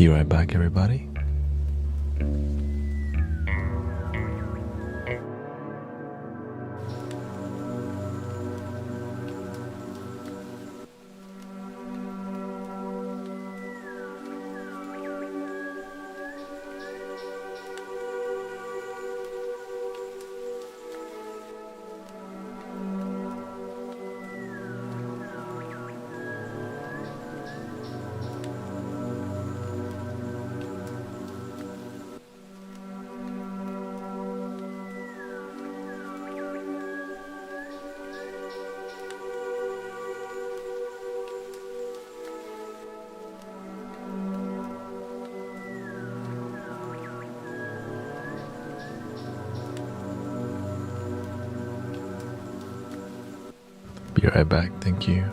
Be right back, everybody. Be right back, thank you.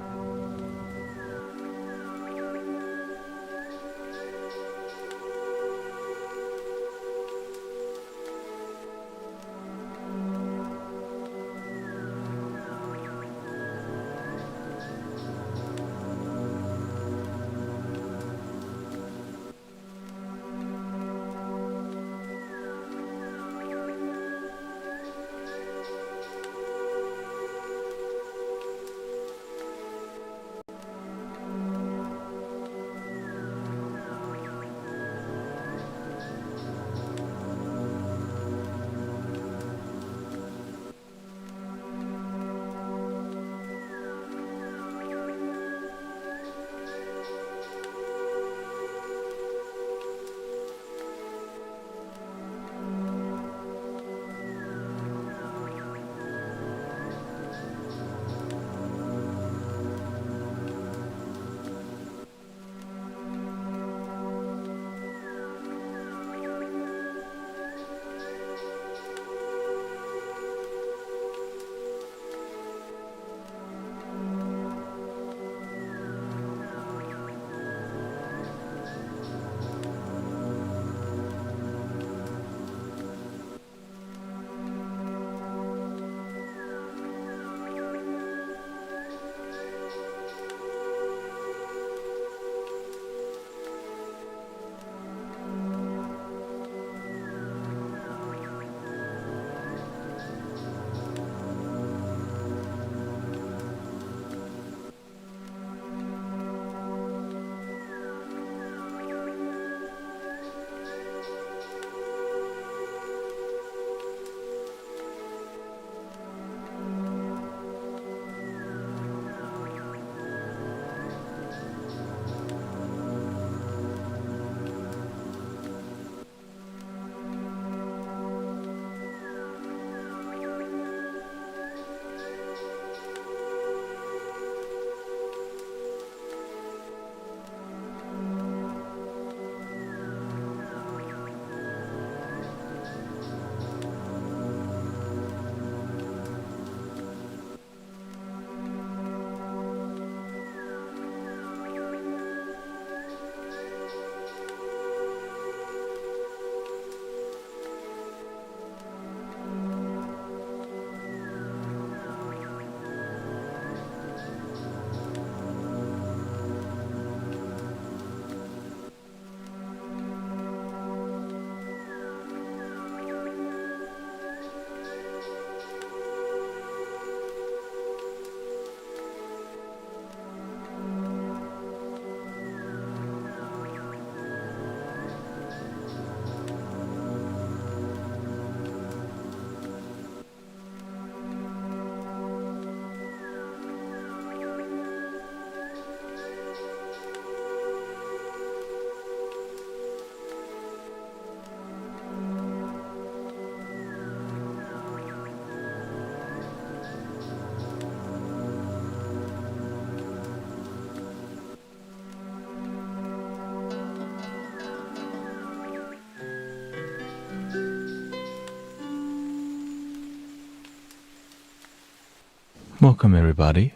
Welcome, everybody.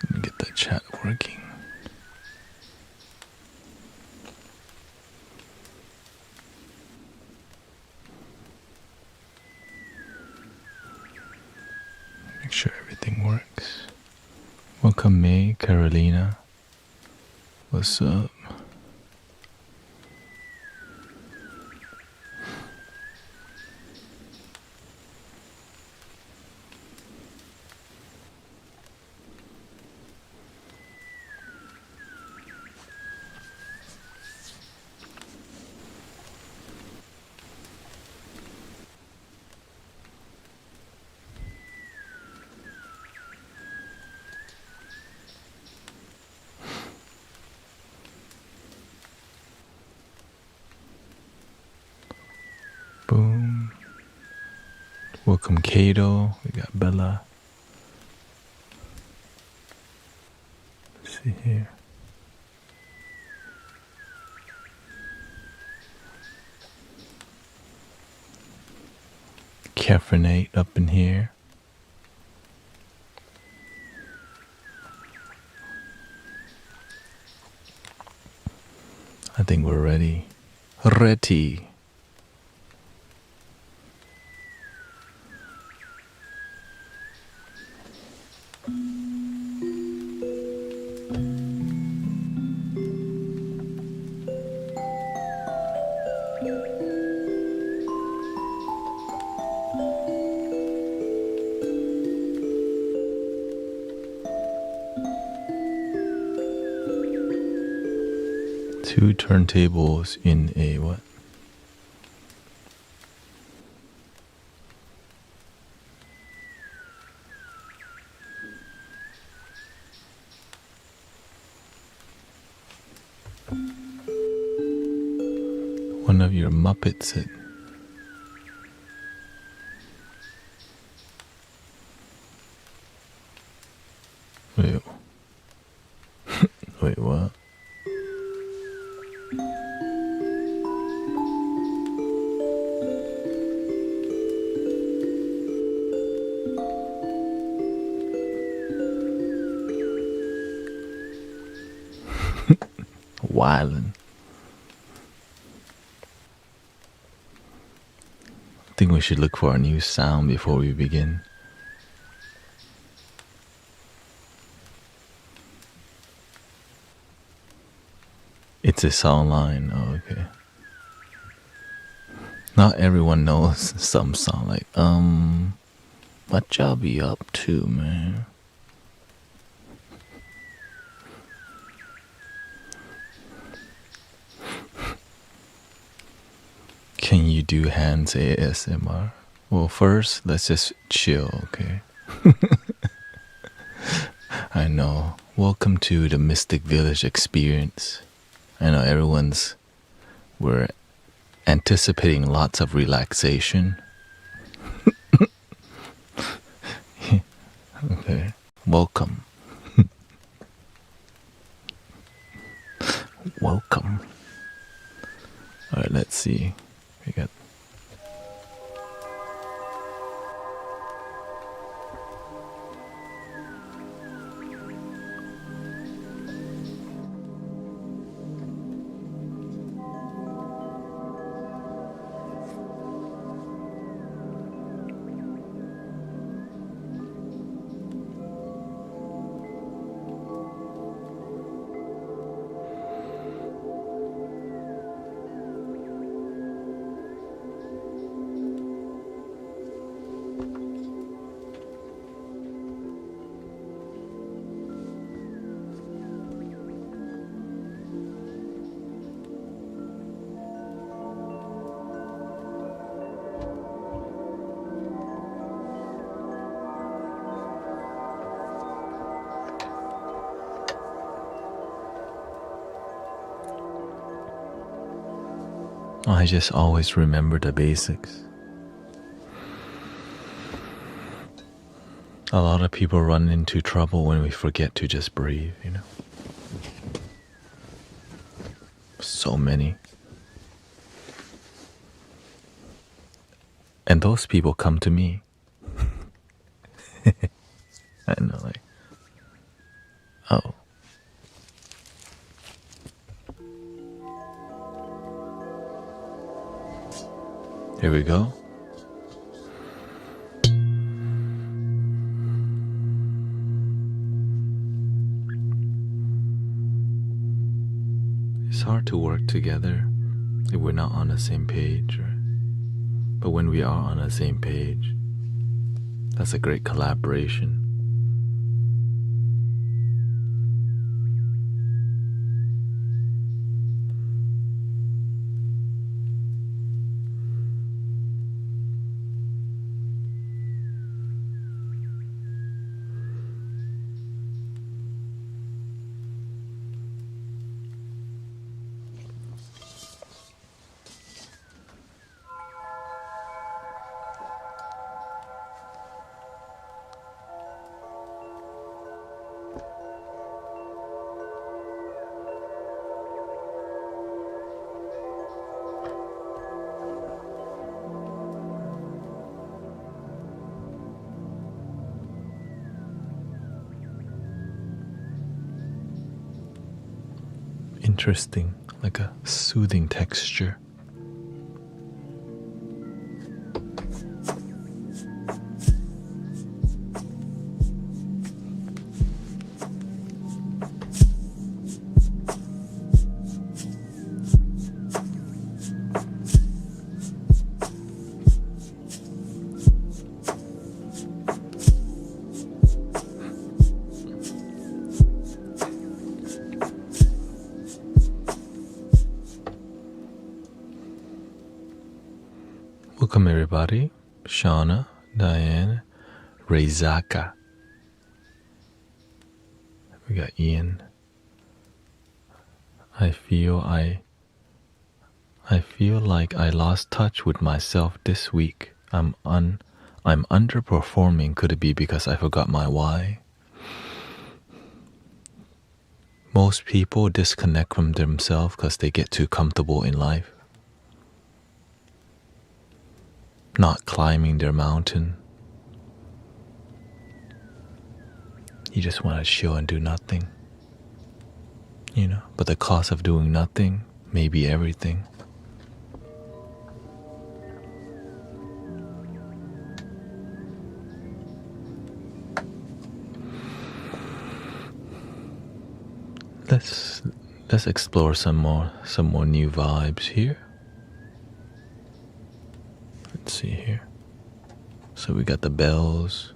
Let me get that chat working. Make sure everything works. Welcome, May, Carolina. What's up? Welcome Kato. We got Bella. Let's see here. Caffeinate up in here. I think we're ready. Ready. Two turntables in a what? One of your Muppets. Wait. Wait, what? Wildin'. I think we should look for a new sound before we begin. It's a sound line. Oh, okay. Not everyone knows some sound like, what y'all be up to, man? Can you do hands ASMR? Well, first, let's just chill, okay? I know. Welcome to the Mystic Village experience. I know we're anticipating lots of relaxation. Okay, welcome. Welcome. Alright, let's see. We got I just always remember the basics. A lot of people run into trouble when we forget to just breathe, you know. So many. And those people come to me. I know, like, oh. Here we go. It's hard to work together if we're not on the same page, right? But when we are on the same page, that's a great collaboration. interesting, like a soothing texture. Welcome everybody, Shauna, Diane, Rezaka. We got Ian. I feel like I lost touch with myself this week. I'm underperforming. Could it be because I forgot my why? Most people disconnect from themselves because they get too comfortable in life. Not climbing their mountain. You just want to chill and do nothing. You know, but the cost of doing nothing may be everything. Let's explore some more new vibes here. Let's see here. So we got the bells.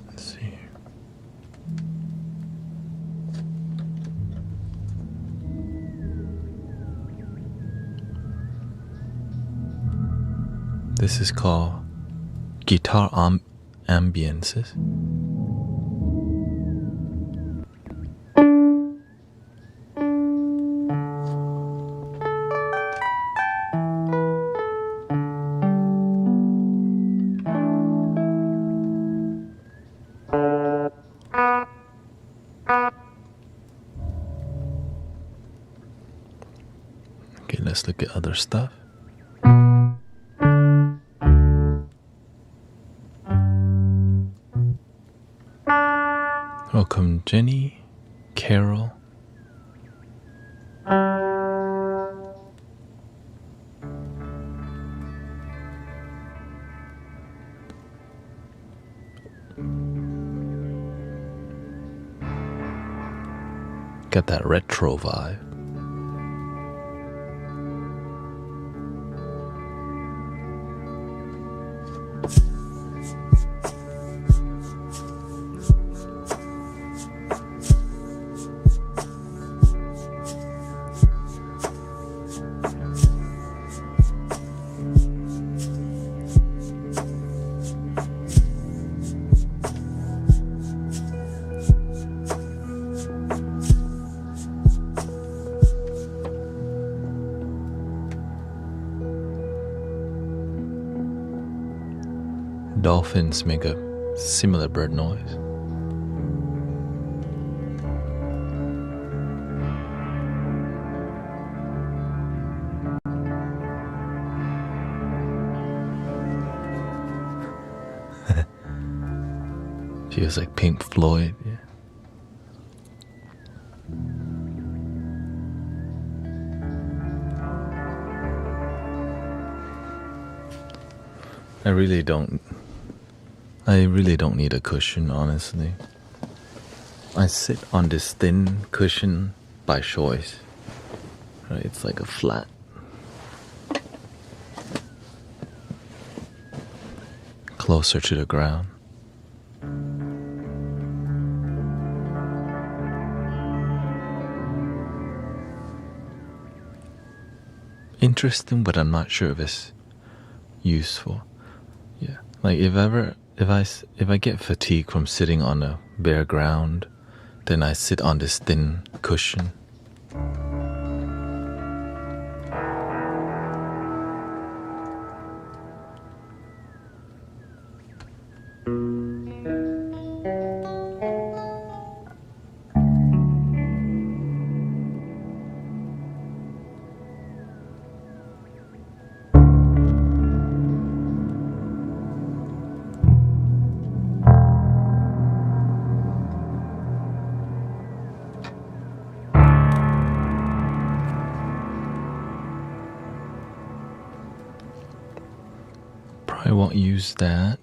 Let's see here. This is called guitar ambiences. Okay, let's look at other stuff. Welcome Jenny, Carol. Got that retro vibe. Dolphins make a similar bird noise. Feels like Pink Floyd. Yeah. I really don't need a cushion, honestly. I sit on this thin cushion by choice. Right? It's like a flat. Closer to the ground. Interesting, but I'm not sure if it's useful. Yeah, like if I get fatigued from sitting on a bare ground, then I sit on this thin cushion. won't use that.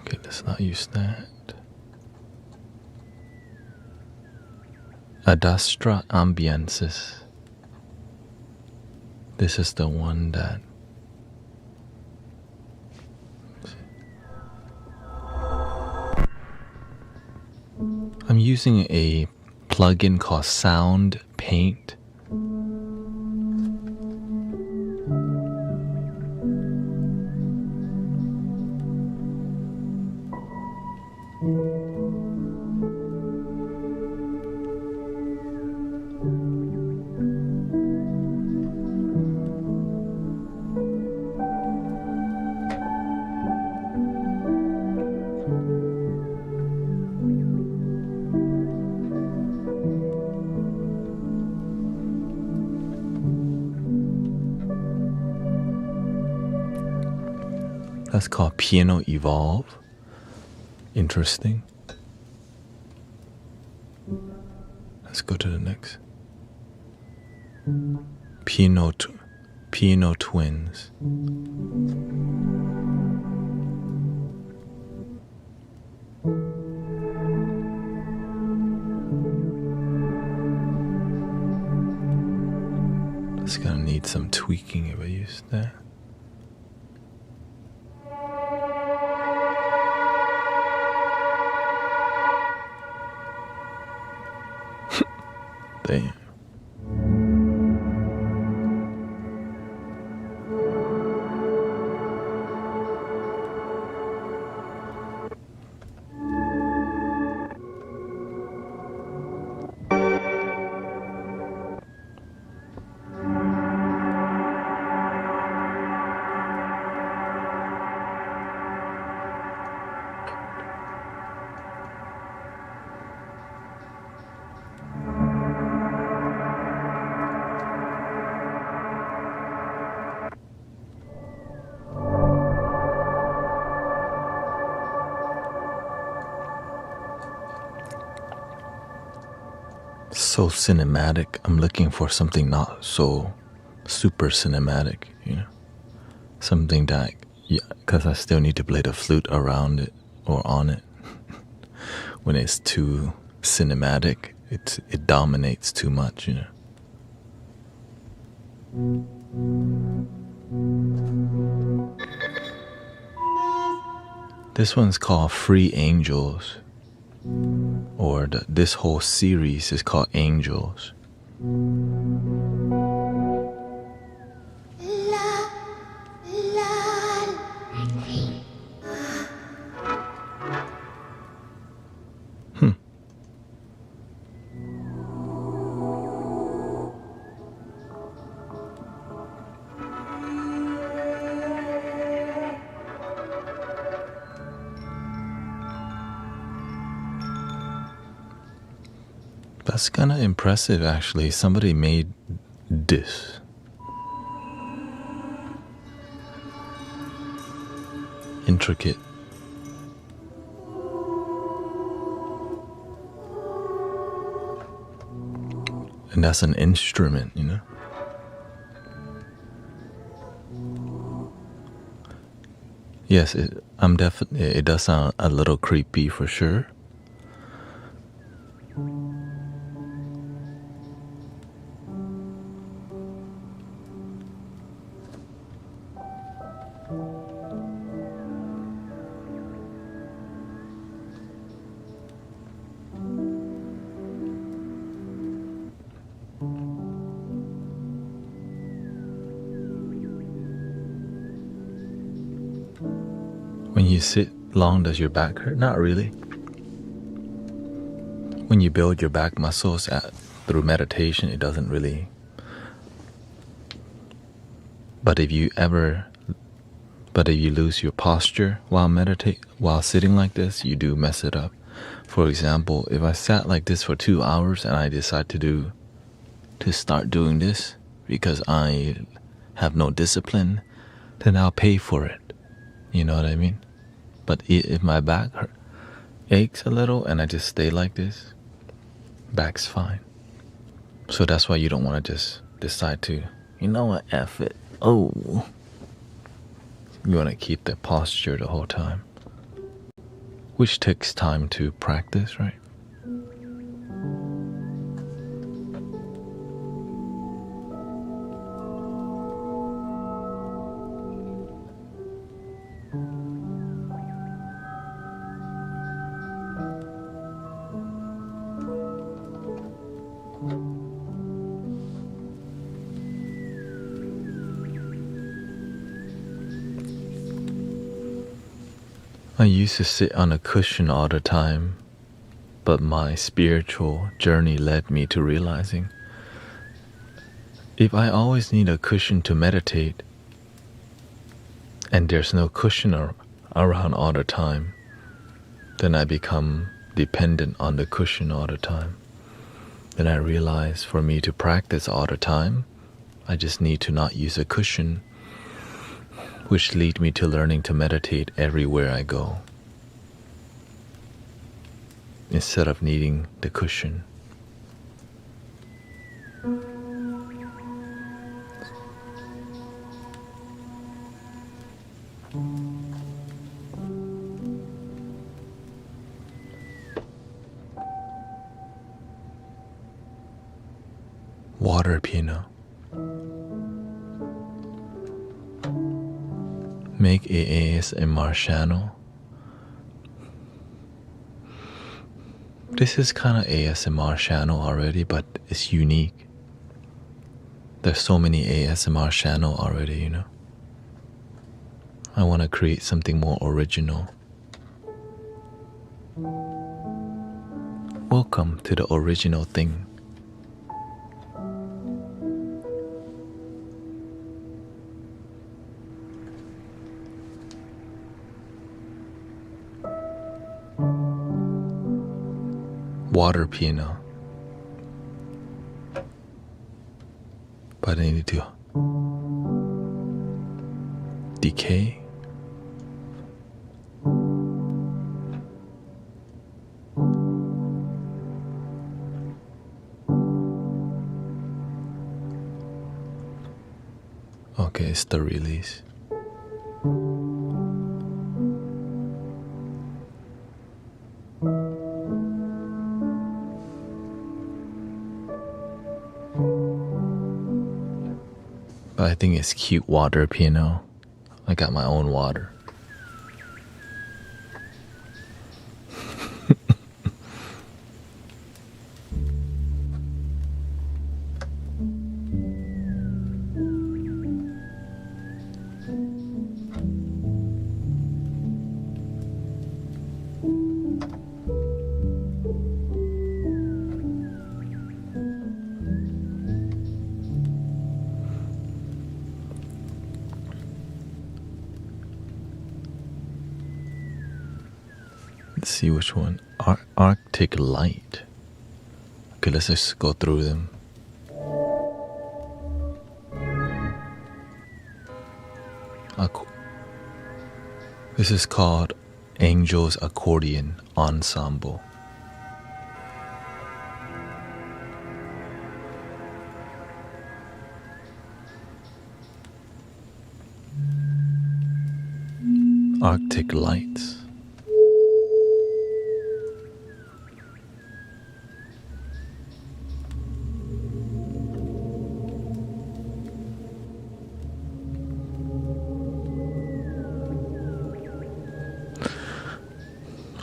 Okay, let's not use that. Adastra ambiensis. This is the one that I'm using a plugin called Sound Paint. That's called Piano Evolve. Interesting. Let's go to the next. Piano Twins. It's gonna need some tweaking if I use that. Damn. So cinematic. I'm looking for something not so super cinematic, you know, something that, yeah, because I still need to play the flute around it or on it. When it's too cinematic, it dominates too much, you know. This one's called Free Angels. Or this whole series is called Angels. That's kind of impressive, actually. Somebody made this. Intricate. And that's an instrument, you know? Yes, it does sound a little creepy for sure. When you sit long, does your back hurt? Not really. When you build your back muscles through meditation, it doesn't really. But if you lose your posture while sitting like this, you do mess it up. For example, if I sat like this for 2 hours and I decide to start doing this because I have no discipline, then I'll pay for it. You know what I mean? But if my back aches a little and I just stay like this, back's fine. So that's why you don't want to just decide to, you know what, F it. Oh. You want to keep the posture the whole time, which takes time to practice, right? I used to sit on a cushion all the time, but my spiritual journey led me to realizing if I always need a cushion to meditate, and there's no cushion around all the time, then I become dependent on the cushion all the time. Then I realize for me to practice all the time, I just need to not use a cushion, which lead me to learning to meditate everywhere I go, instead of needing the cushion. Water piano. Make a ASMR channel. This is kind of ASMR channel already, but it's unique. There's so many ASMR channel already, you know. I want to create something more original. Welcome to the original thing. Water piano. But I need to decay. Okay, it's the release. But I think it's cute water piano. I got my own water. Let's see which one. Arctic Light. Okay, let's just go through them. This is called Angel's Accordion Ensemble. Arctic Lights.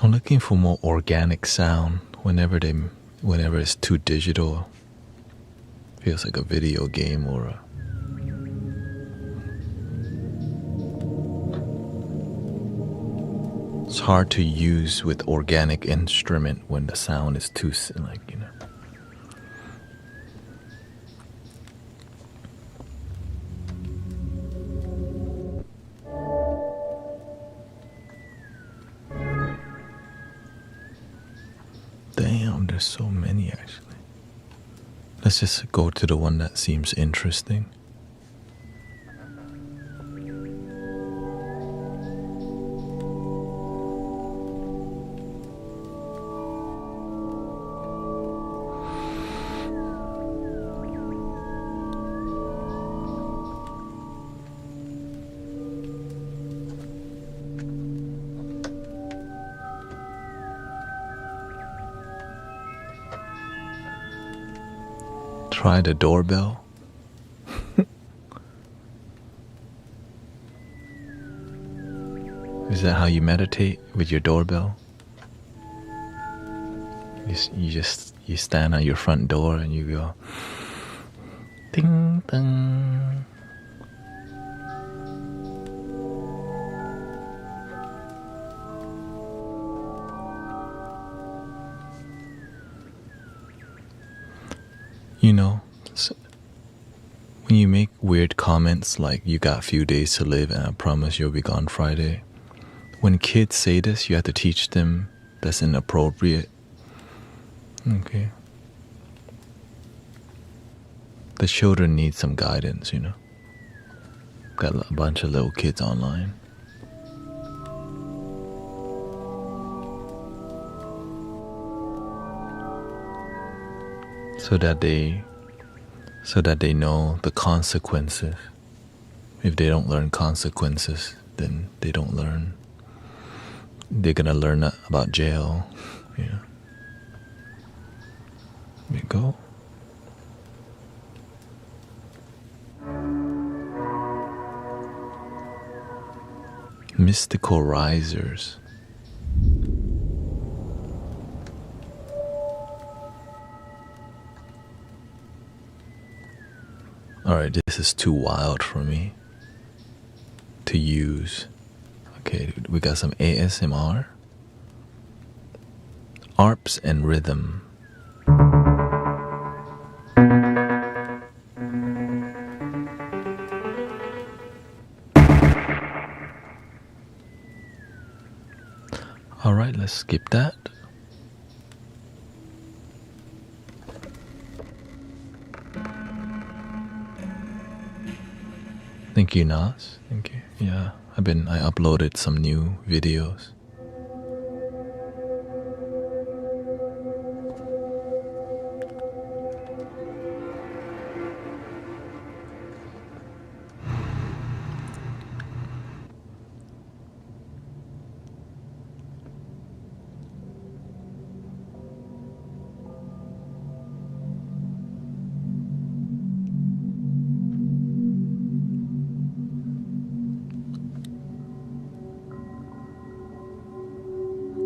I'm looking for more organic sound whenever it's too digital. Feels like a video game or a It's hard to use with organic instrument when the sound is too like, you know. Damn, there's so many actually. Let's just go to the one that seems interesting. Try the doorbell. Is that how you meditate, with your doorbell? You stand at your front door and you go ding dong. You know, when you make weird comments like you got a few days to live and I promise you'll be gone Friday, when kids say this, you have to teach them that's inappropriate. Okay. The children need some guidance, you know. Got a bunch of little kids online. So that they know the consequences. If they don't learn consequences, then they don't learn. They're gonna learn about jail, you know. There you go. Mystical risers. Alright, this is too wild for me to use. Okay, we got some ASMR. ARPs and rhythm. Alright, let's skip that. Thank you, Nas. Thank you. Yeah, I uploaded some new videos.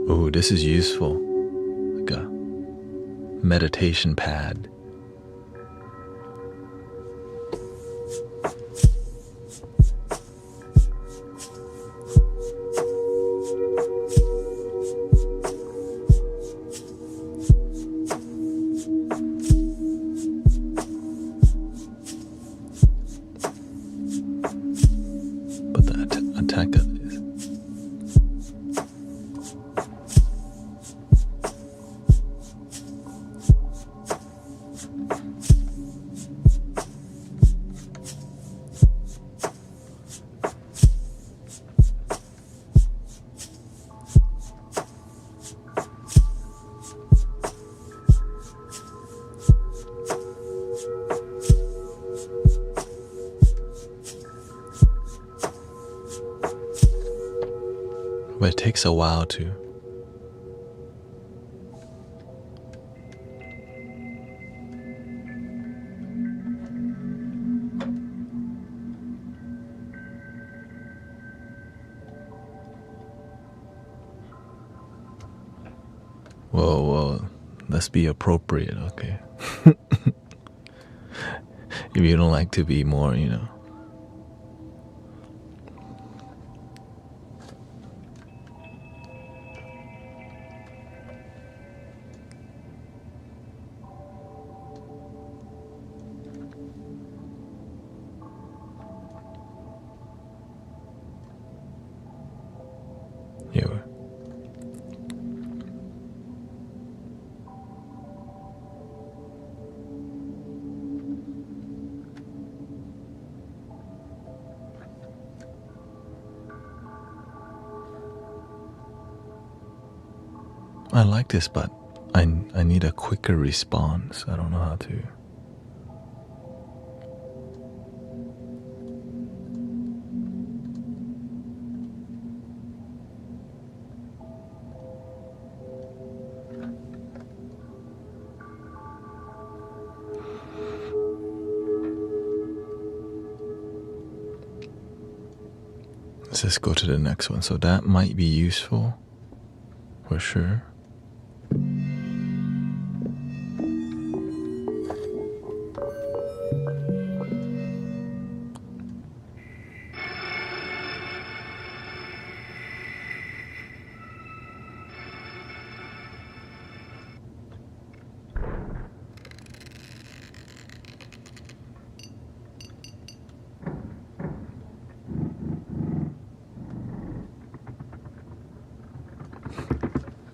Oh, this is useful. Like a meditation pad. But the attack is. But it takes a while to. Whoa, let's be appropriate, okay? If you don't like to be more, you know. Here. I like this, but I need a quicker response. I don't know how to. Let's just go to the next one. So that might be useful for sure.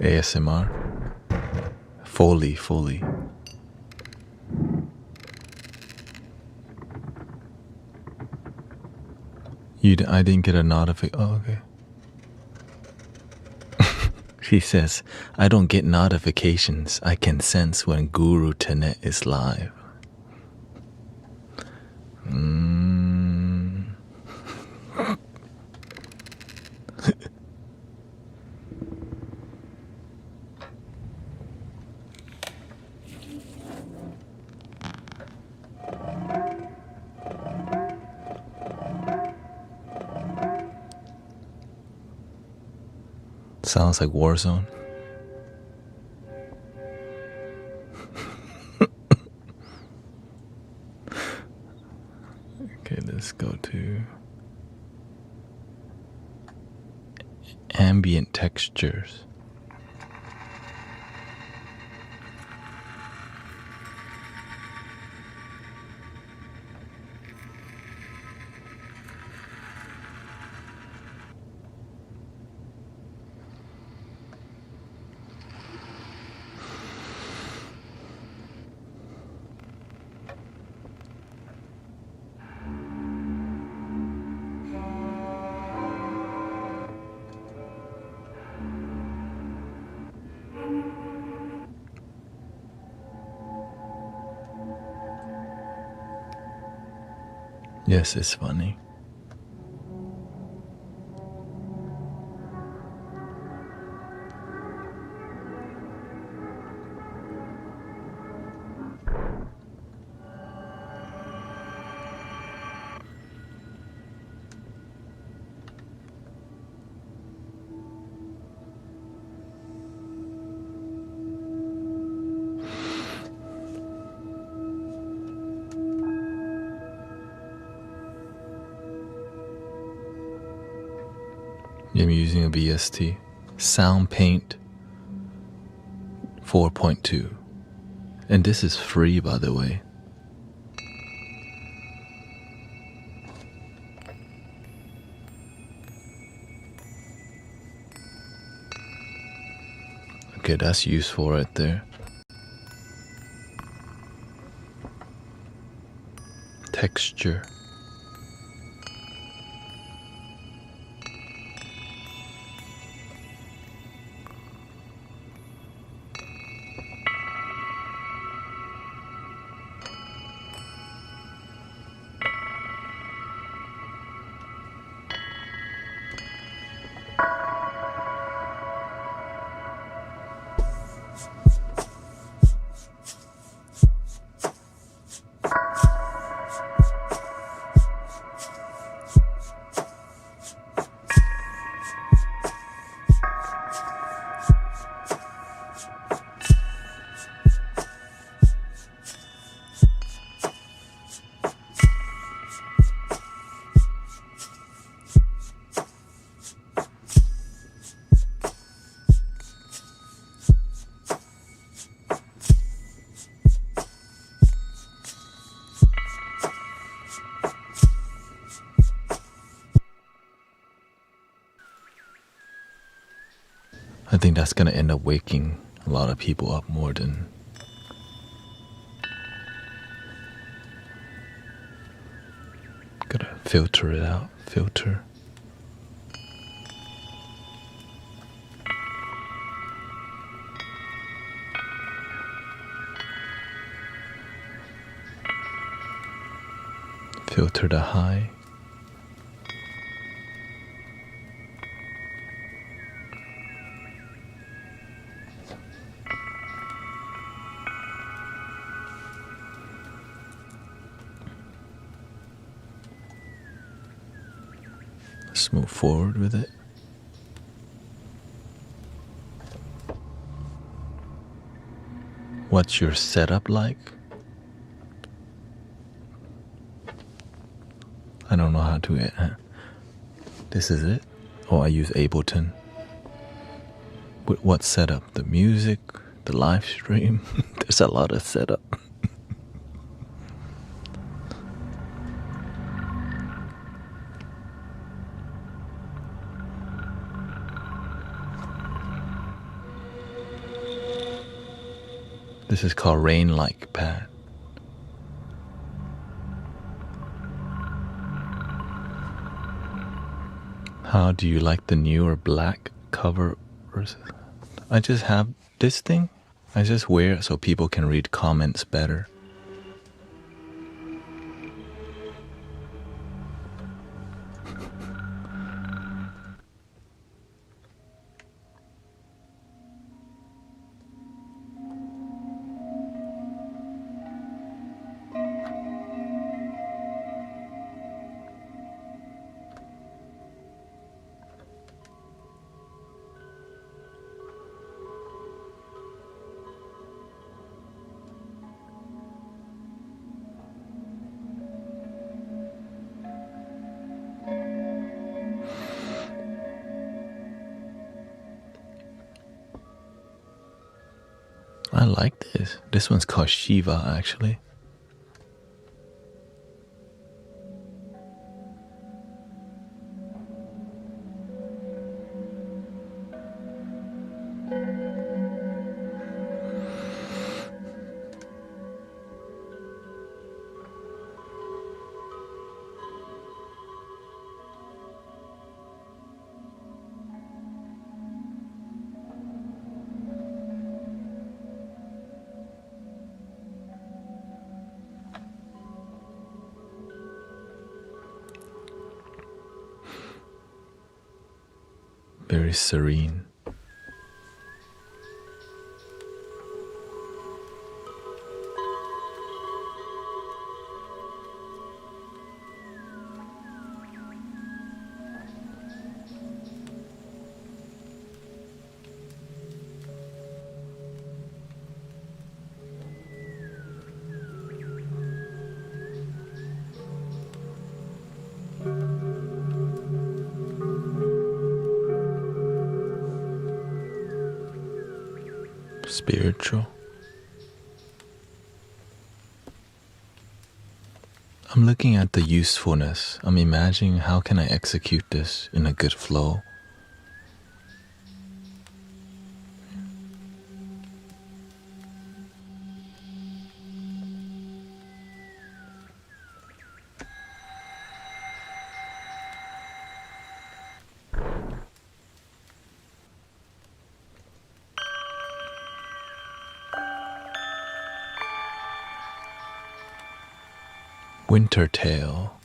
ASMR. Foley. I didn't get a notification. Oh, okay. He says, I don't get notifications. I can sense when Guru Thanet is live. Sounds like Warzone. Okay, let's go to ambient textures. Yes, it's funny. I'm using a BST. Sound Paint 4.2. And this is free, by the way. Okay, that's useful right there. Texture. I think that's gonna end up waking a lot of people up more than gotta filter it out. Filter. Filter the high. Let's move forward with it. What's your setup like? I don't know how to. This is it. Oh, I use Ableton. What setup? The music, the live stream. There's a lot of setup. This is called Rain-like pad. How do you like the newer black cover versus? I just have this thing. I just wear it so people can read comments better. I like this. This one's called Shiva, actually. Very serene. Spiritual. I'm looking at the usefulness. I'm imagining how can I execute this in a good flow. Winter Tale.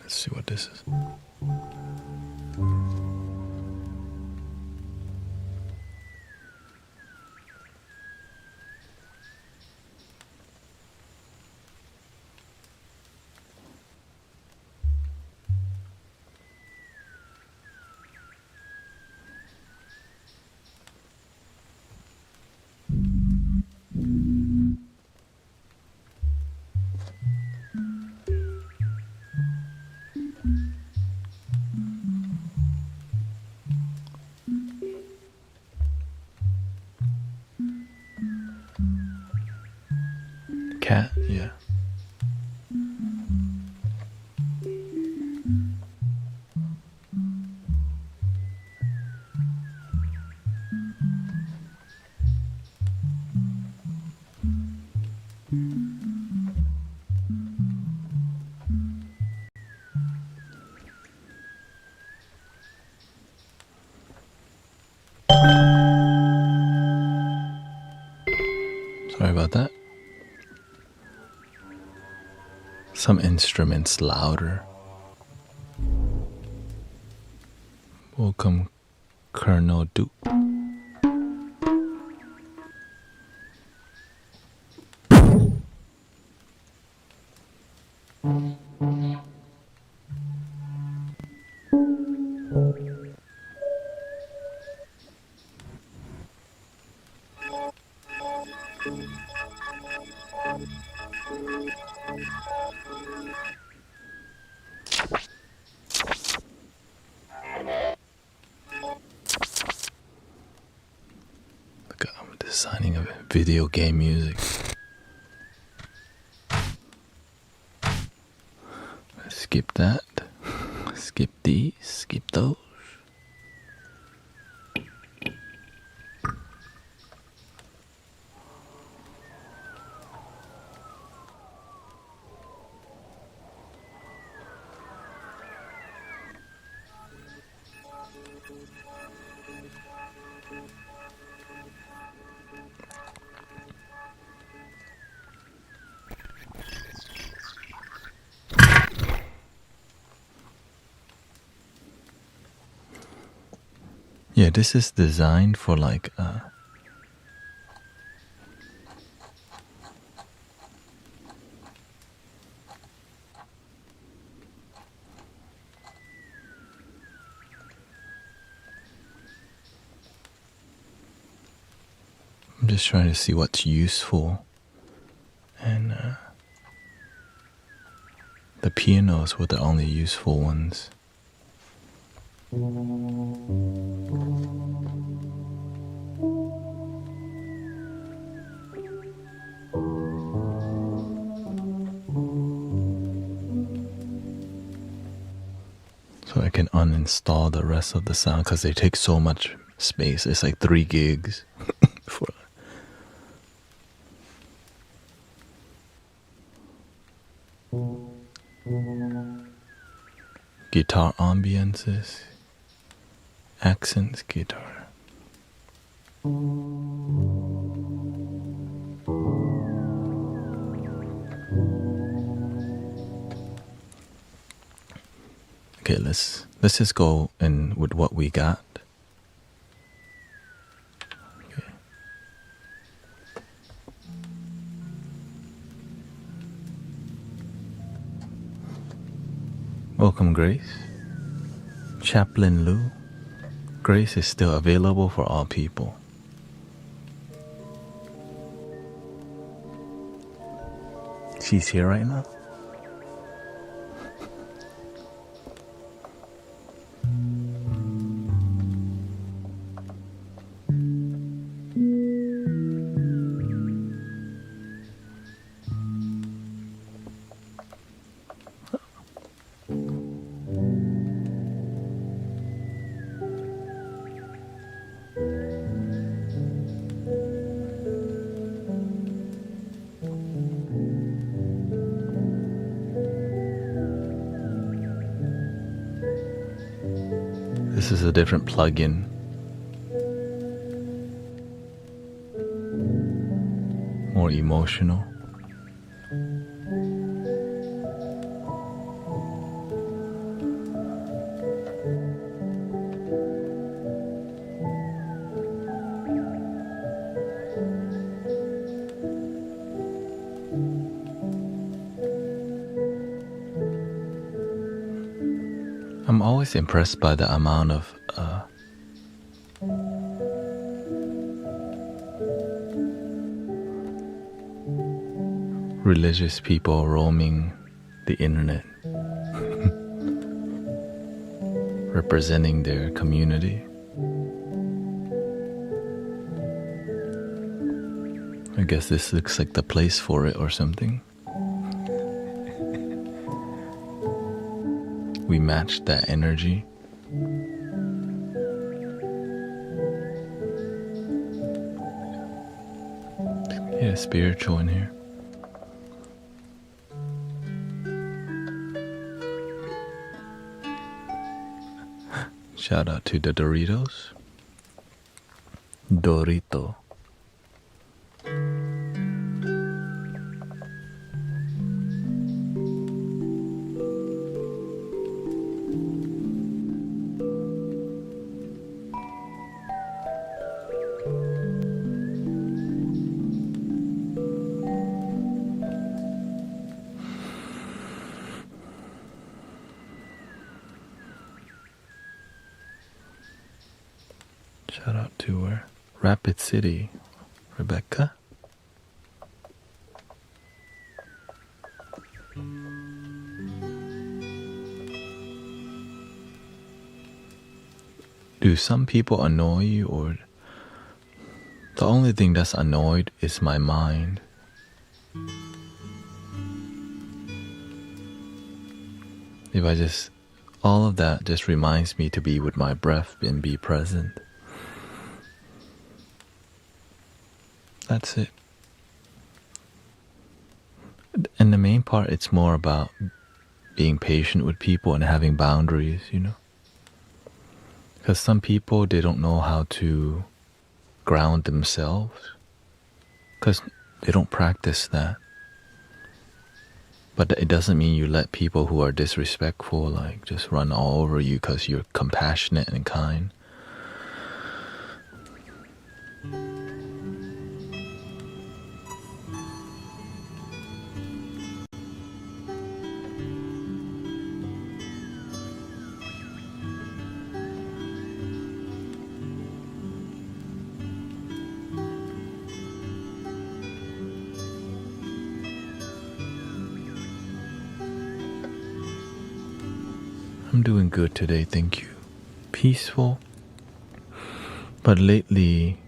Let's see what this is. Cat, yeah. Sorry about that. some instruments louder. Welcome, Colonel Duke. Look, I'm designing a video game music. Skip that. Skip these. Skip those. Yeah, this is designed for like I'm just trying to see what's useful, and the pianos were the only useful ones. So I can uninstall the rest of the sound because they take so much space. It's like 3 gigs. for guitar ambiances, accents, guitar. Okay, let's just go in with what we got. Okay. Welcome, Grace. Chaplain Lou. Grace is still available for all people. She's here right now. This is a different plugin. More emotional. I'm always impressed by the amount of religious people roaming the internet, representing their community. I guess this looks like the place for it or something. We matched that energy. Yeah, spiritual in here. Shout out to the Doritos. Dorito. Shout out to her. Rapid City, Rebecca. Do some people annoy you, or the only thing that's annoyed is my mind? If I just, all of that just reminds me to be with my breath and be present. That's it. And the main part, it's more about being patient with people and having boundaries, you know? Because some people, they don't know how to ground themselves because they don't practice that. But it doesn't mean you let people who are disrespectful like just run all over you because you're compassionate and kind. I'm doing good today, thank you. Peaceful. But lately,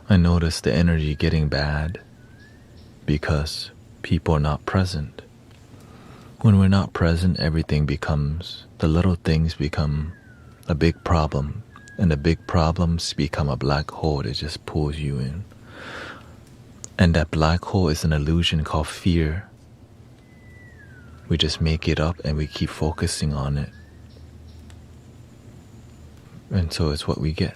I noticed the energy getting bad because people are not present. When we're not present, everything becomes, the little things become a big problem. And the big problems become a black hole that just pulls you in. And that black hole is an illusion called fear. We just make it up and we keep focusing on it. And so it's what we get.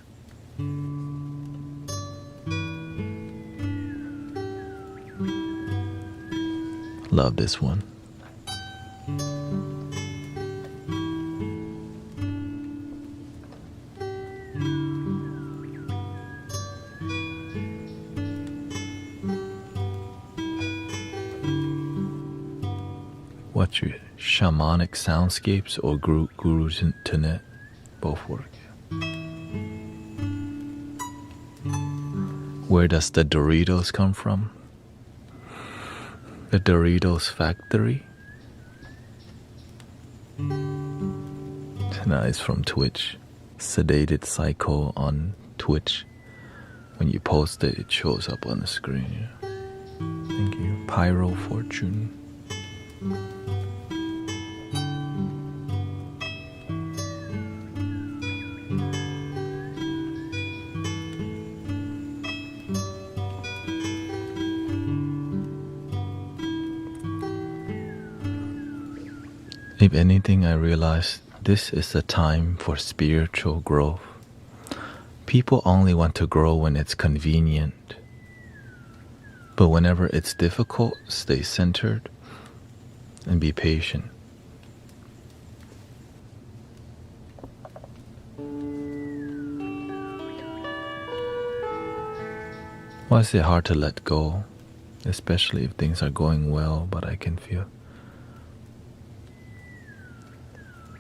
Love this one. What's your shamanic soundscapes or guru Thanet? Both work. Where does the Doritos come from? The Doritos factory? No, it's from Twitch. Sedated Psycho on Twitch. When you post it, it shows up on the screen. Yeah. Thank you. Pyro Fortune. If anything, I realized this is a time for spiritual growth. People only want to grow when it's convenient. But whenever it's difficult, stay centered and be patient. Why is it hard to let go? Especially if things are going well, but I can feel.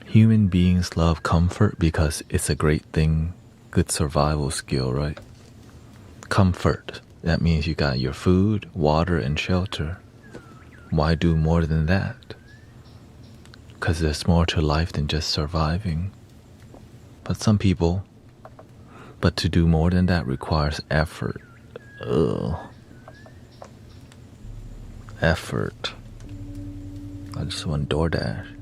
Human beings love comfort because it's a great thing, good survival skill, right? Comfort, that means you got your food, water, and shelter. Why do more than that? Because there's more to life than just surviving. But to do more than that requires effort. Effort. I just want DoorDash.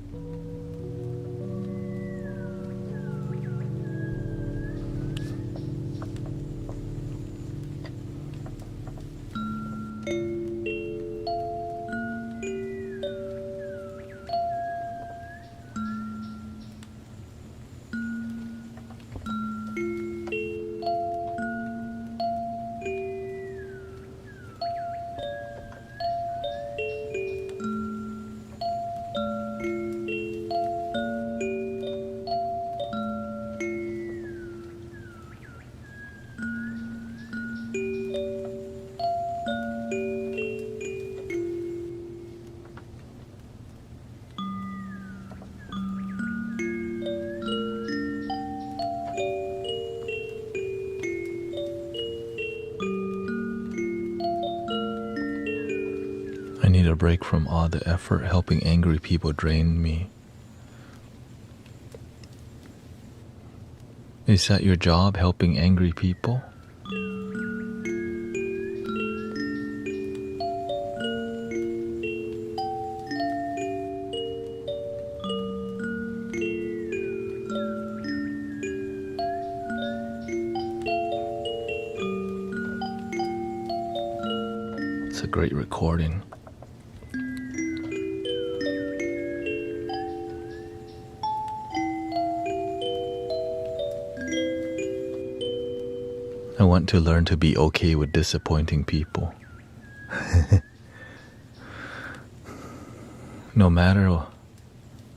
I need a break from all the effort. Helping angry people drain me. Is that your job, helping angry people? It's a great recording. I want to learn to be okay with disappointing people. No matter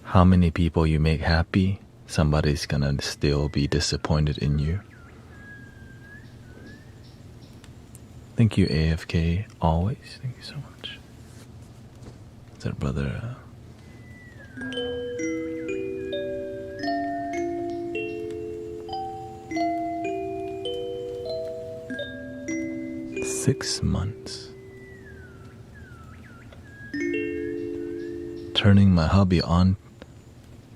how many people you make happy, somebody's gonna still be disappointed in you. Thank you, AFK, always. Thank you so much. Is that brother? 6 months. Turning my hobby on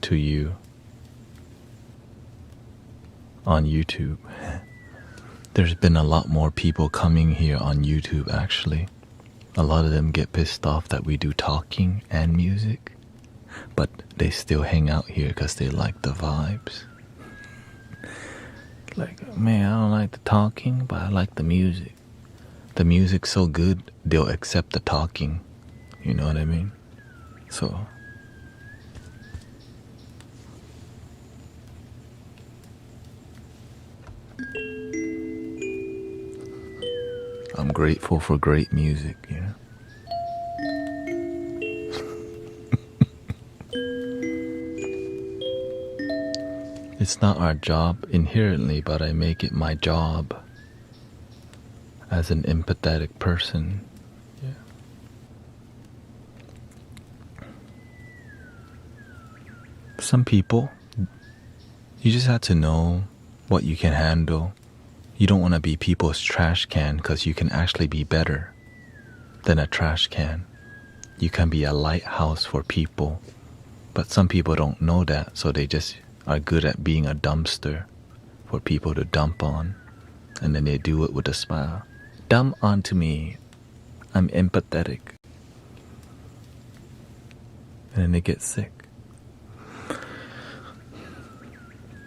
to you on YouTube. There's been a lot more people coming here on YouTube actually. A lot of them get pissed off that we do talking and music, but they still hang out here because they like the vibes. Like, man, I don't like the talking, but I like the music. The music's so good, they'll accept the talking. You know what I mean? So, I'm grateful for great music, you know? It's not our job inherently, but I make it my job as an empathetic person. Yeah. Some people, you just have to know what you can handle. You don't want to be people's trash can because you can actually be better than a trash can. You can be a lighthouse for people, but some people don't know that, so they just are good at being a dumpster for people to dump on, and then they do it with a smile. Dump onto me. I'm empathetic. And then they get sick.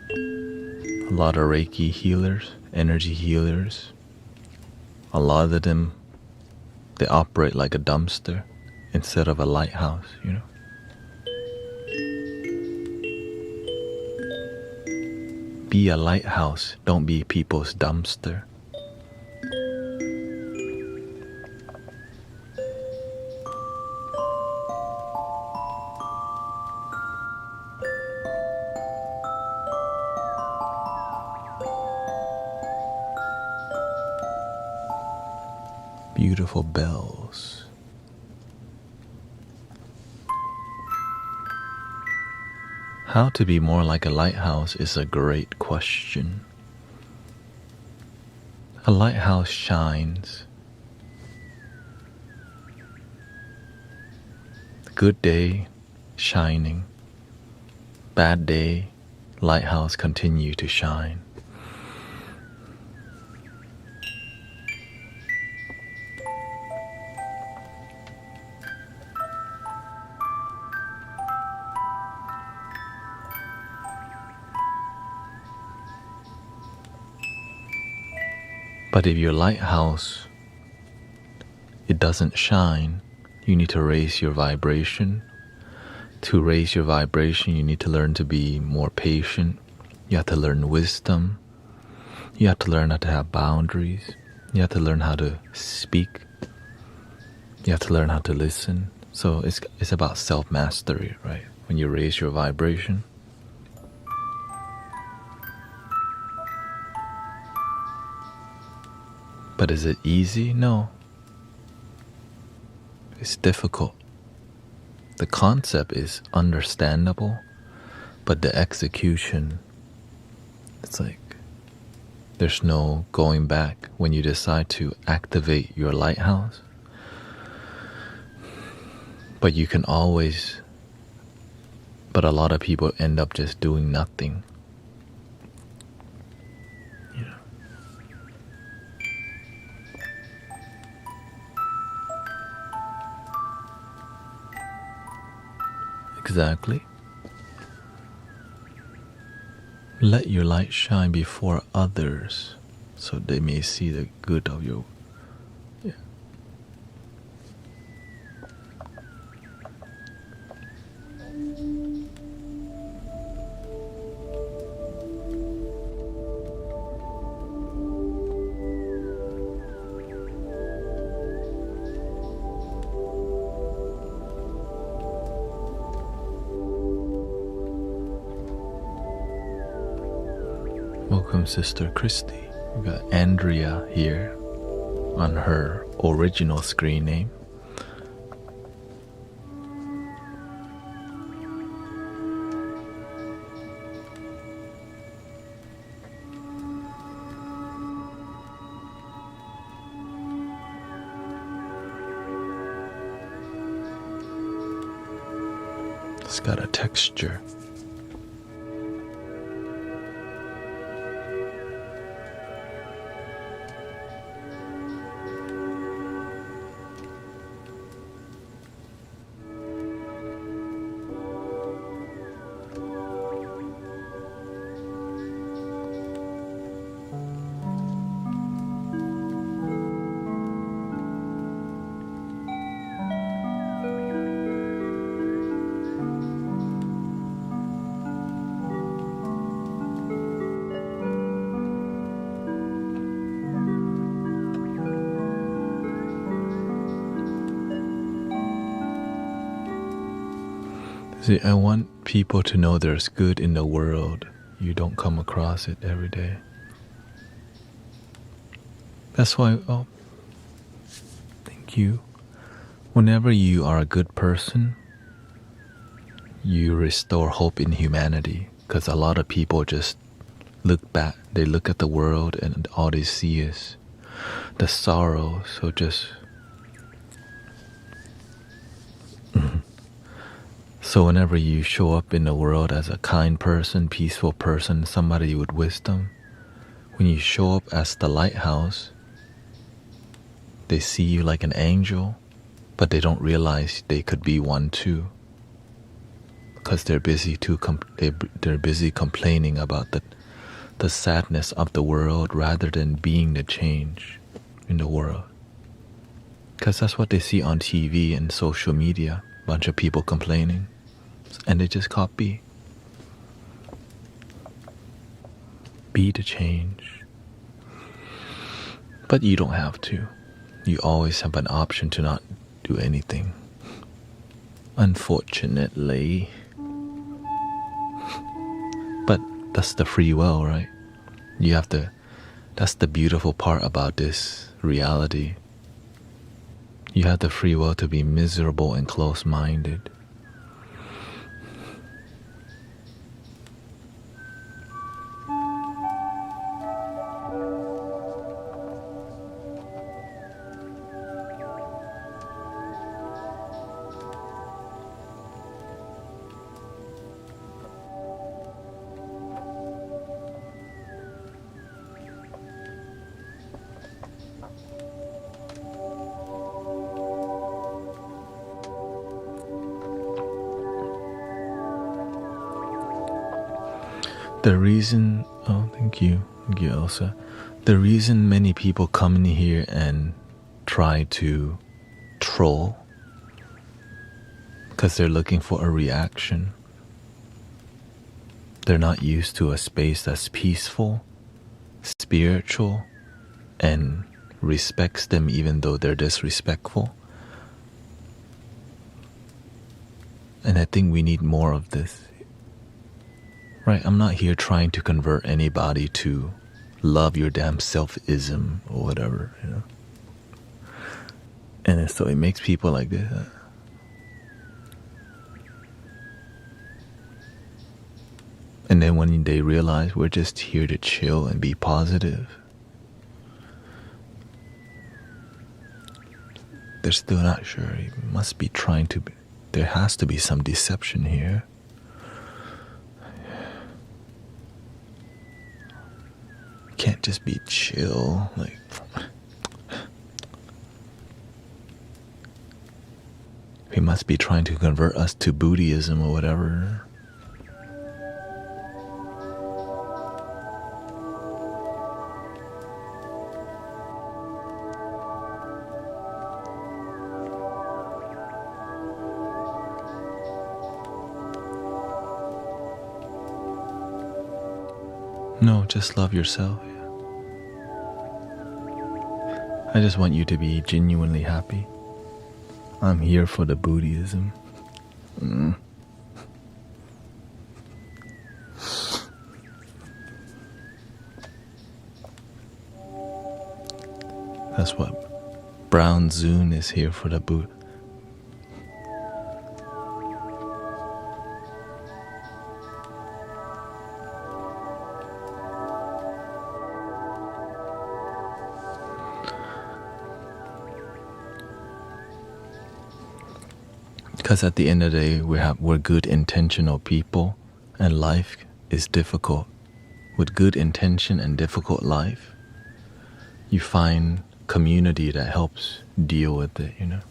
A lot of Reiki healers, energy healers, a lot of them, they operate like a dumpster instead of a lighthouse, you know? Be a lighthouse, don't be people's dumpster. Beautiful bells. How to be more like a lighthouse is a great question. A lighthouse shines. Good day, shining. Bad day, lighthouse continue to shine. But if your lighthouse, it doesn't shine, you need to raise your vibration. To raise your vibration, you need to learn to be more patient. You have to learn wisdom. You have to learn how to have boundaries. You have to learn how to speak. You have to learn how to listen. So it's about self-mastery, right? When you raise your vibration. But is it easy? No. It's difficult. The concept is understandable, but the execution, it's like there's no going back when you decide to activate your lighthouse. But you can always, but a lot of people end up just doing nothing. Yeah. Exactly. Let your light shine before others, so they may see the good of you. Yeah. Welcome, Sister Christy. We got Andrea here on her original screen name. It's got a texture. See, I want people to know there's good in the world. You don't come across it every day. That's why, oh, thank you. Whenever you are a good person, you restore hope in humanity. Because a lot of people just look back, they look at the world and all they see is the sorrow. So just so whenever you show up in the world as a kind person, peaceful person, somebody with wisdom, when you show up as the lighthouse, they see you like an angel, but they don't realize they could be one too, because they're busy they're busy complaining about the sadness of the world rather than being the change in the world. Because that's what they see on TV and social media, a bunch of people complaining, and they just copy. Be the change. But you don't have to. You always have an option to not do anything. Unfortunately. But that's the free will, right? You have to, that's the beautiful part about this reality. You have the free will to be miserable and close-minded. The reason, oh, thank you, Elsa. The reason many people come in here and try to troll, because they're looking for a reaction. They're not used to a space that's peaceful, spiritual, and respects them even though they're disrespectful. And I think we need more of this. Right, I'm not here trying to convert anybody to love your damn self-ism or whatever, you know. And so it makes people like this. And then when they realize we're just here to chill and be positive, they're still not sure. You must be trying to there has to be some deception here. Can't just be chill, like he must be trying to convert us to Buddhism or whatever. No, just love yourself. I just want you to be genuinely happy. I'm here for the Buddhism. That's what Brown Zune is here for the Buddha. Because at the end of the day, we're good intentional people, and life is difficult. With good intention and difficult life, you find community that helps deal with it, you know.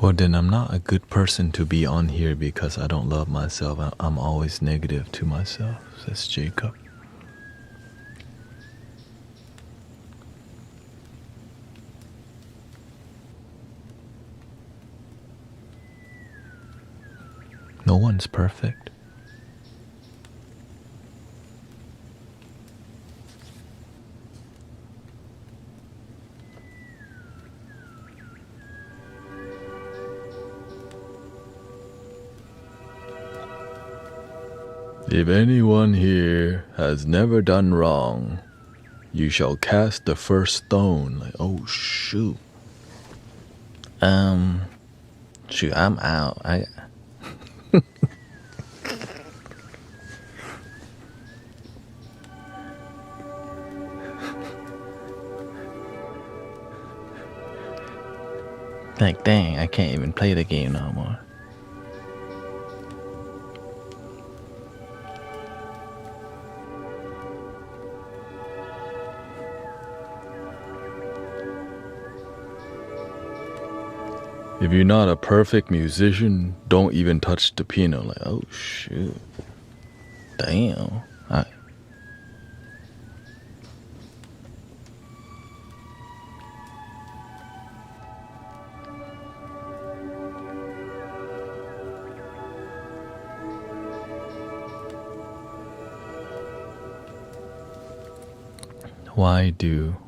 Well, then I'm not a good person to be on here because I don't love myself. I'm always negative to myself, says Jacob. No one's perfect. If anyone here has never done wrong, you shall cast the first stone. Like, oh shoot. Shoot, I'm out. Like, dang, I can't even play the game no more. If you're not a perfect musician, don't even touch the piano. Like, oh shoot. Damn.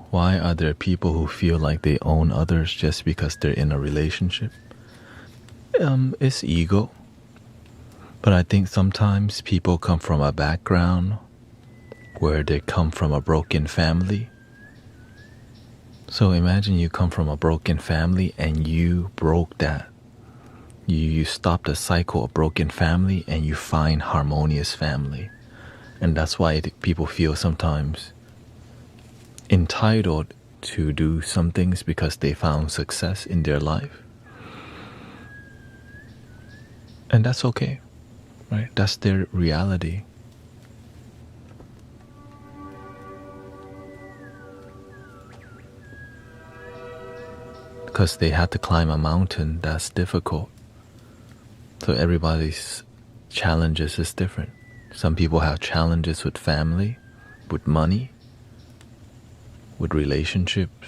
Why are there people who feel like they own others just because they're in a relationship? It's ego. But I think sometimes people come from a background where they come from a broken family. So imagine you come from a broken family and you broke that. You stop the cycle of broken family and you find harmonious family. And that's why people feel sometimes entitled to do some things because they found success in their life. And that's okay, right? That's their reality. because they had to climb a mountain that's difficult. So everybody's challenges is different. Some people have challenges with family, with money, with relationships.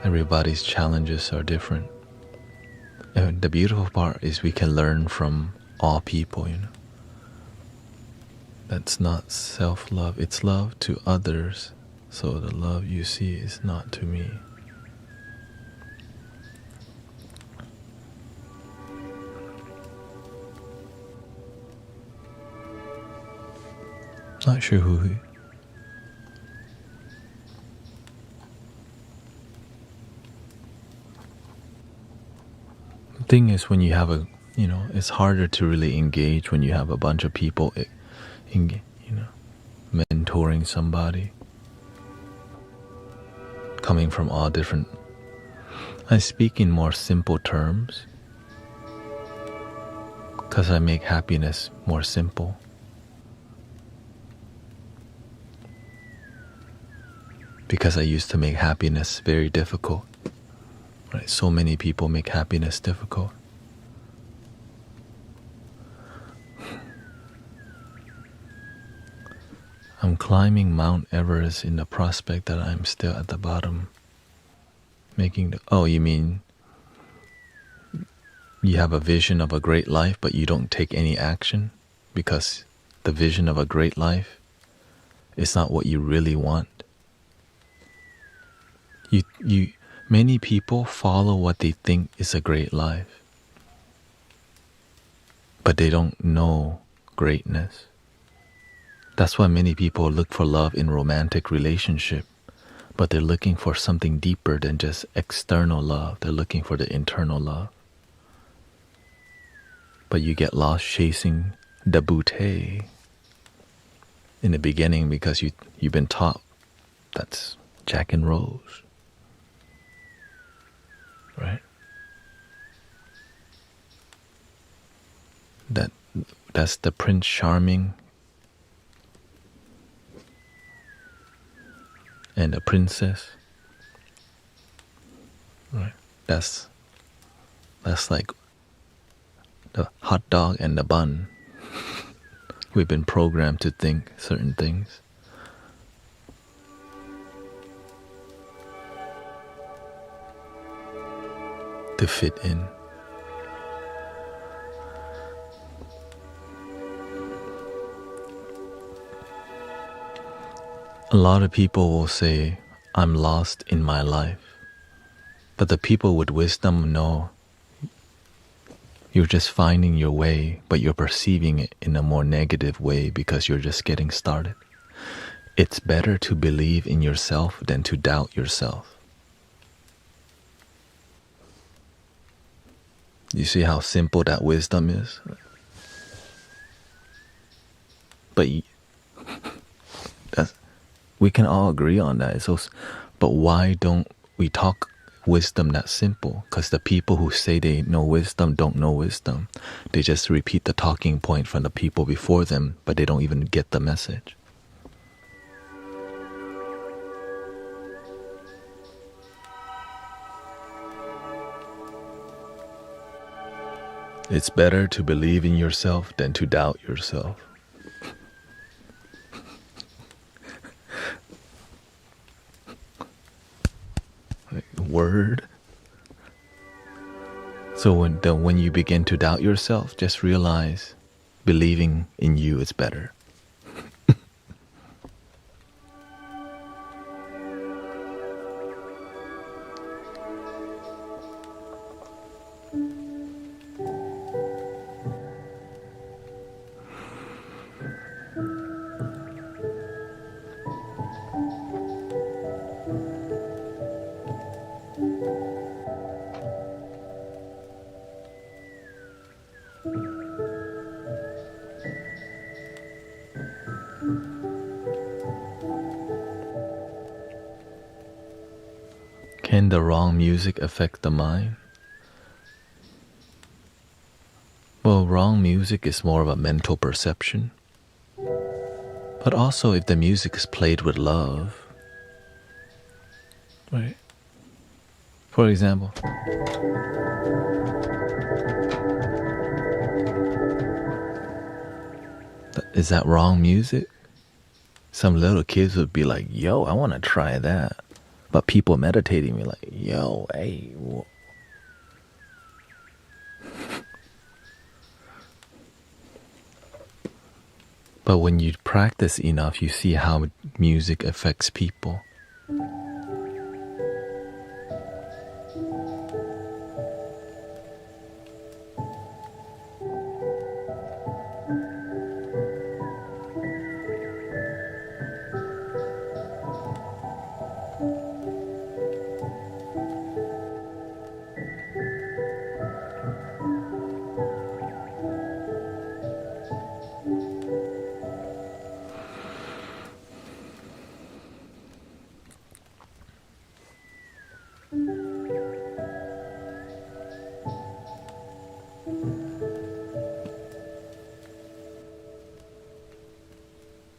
Everybody's challenges are different. And the beautiful part is we can learn from all people, That's not self-love, it's love to others. So the love you see is not to me. Not sure who. The thing is, when you have it's harder to really engage when you have a bunch of people, mentoring somebody, coming from all different. I speak in more simple terms because I make happiness more simple. Because I used to make happiness very difficult. Right? So many people make happiness difficult. I'm climbing Mount Everest in the prospect that I'm still at the bottom. You mean you have a vision of a great life, but you don't take any action because the vision of a great life is not what you really want. Many people follow what they think is a great life, but they don't know greatness. That's why many people look for love in romantic relationship, but they're looking for something deeper than just external love. They're looking for the internal love. But you get lost chasing the bouquet in the beginning because you've been taught that's Jack and Rose. Right? That's the Prince Charming and the princess. Right? That's like the hot dog and the bun. We've been programmed to think certain things. To fit in. A lot of people will say, I'm lost in my life. But the people with wisdom know you're just finding your way, but you're perceiving it in a more negative way because you're just getting started. It's better to believe in yourself than to doubt yourself. You see how simple that wisdom is? But we can all agree on that. But why don't we talk wisdom that simple? Because the people who say they know wisdom don't know wisdom. They just repeat the talking point from the people before them, but they don't even get the message. It's better to believe in yourself than to doubt yourself. Word. So when you begin to doubt yourself, just realize believing in you is better. Can the wrong music affect the mind? Well, wrong music is more of a mental perception. But also if the music is played with love, right? For example, is that wrong music? Some little kids would be like, yo, I want to try that. But people meditating be like, yo, hey. But when you practice enough, you see how music affects people.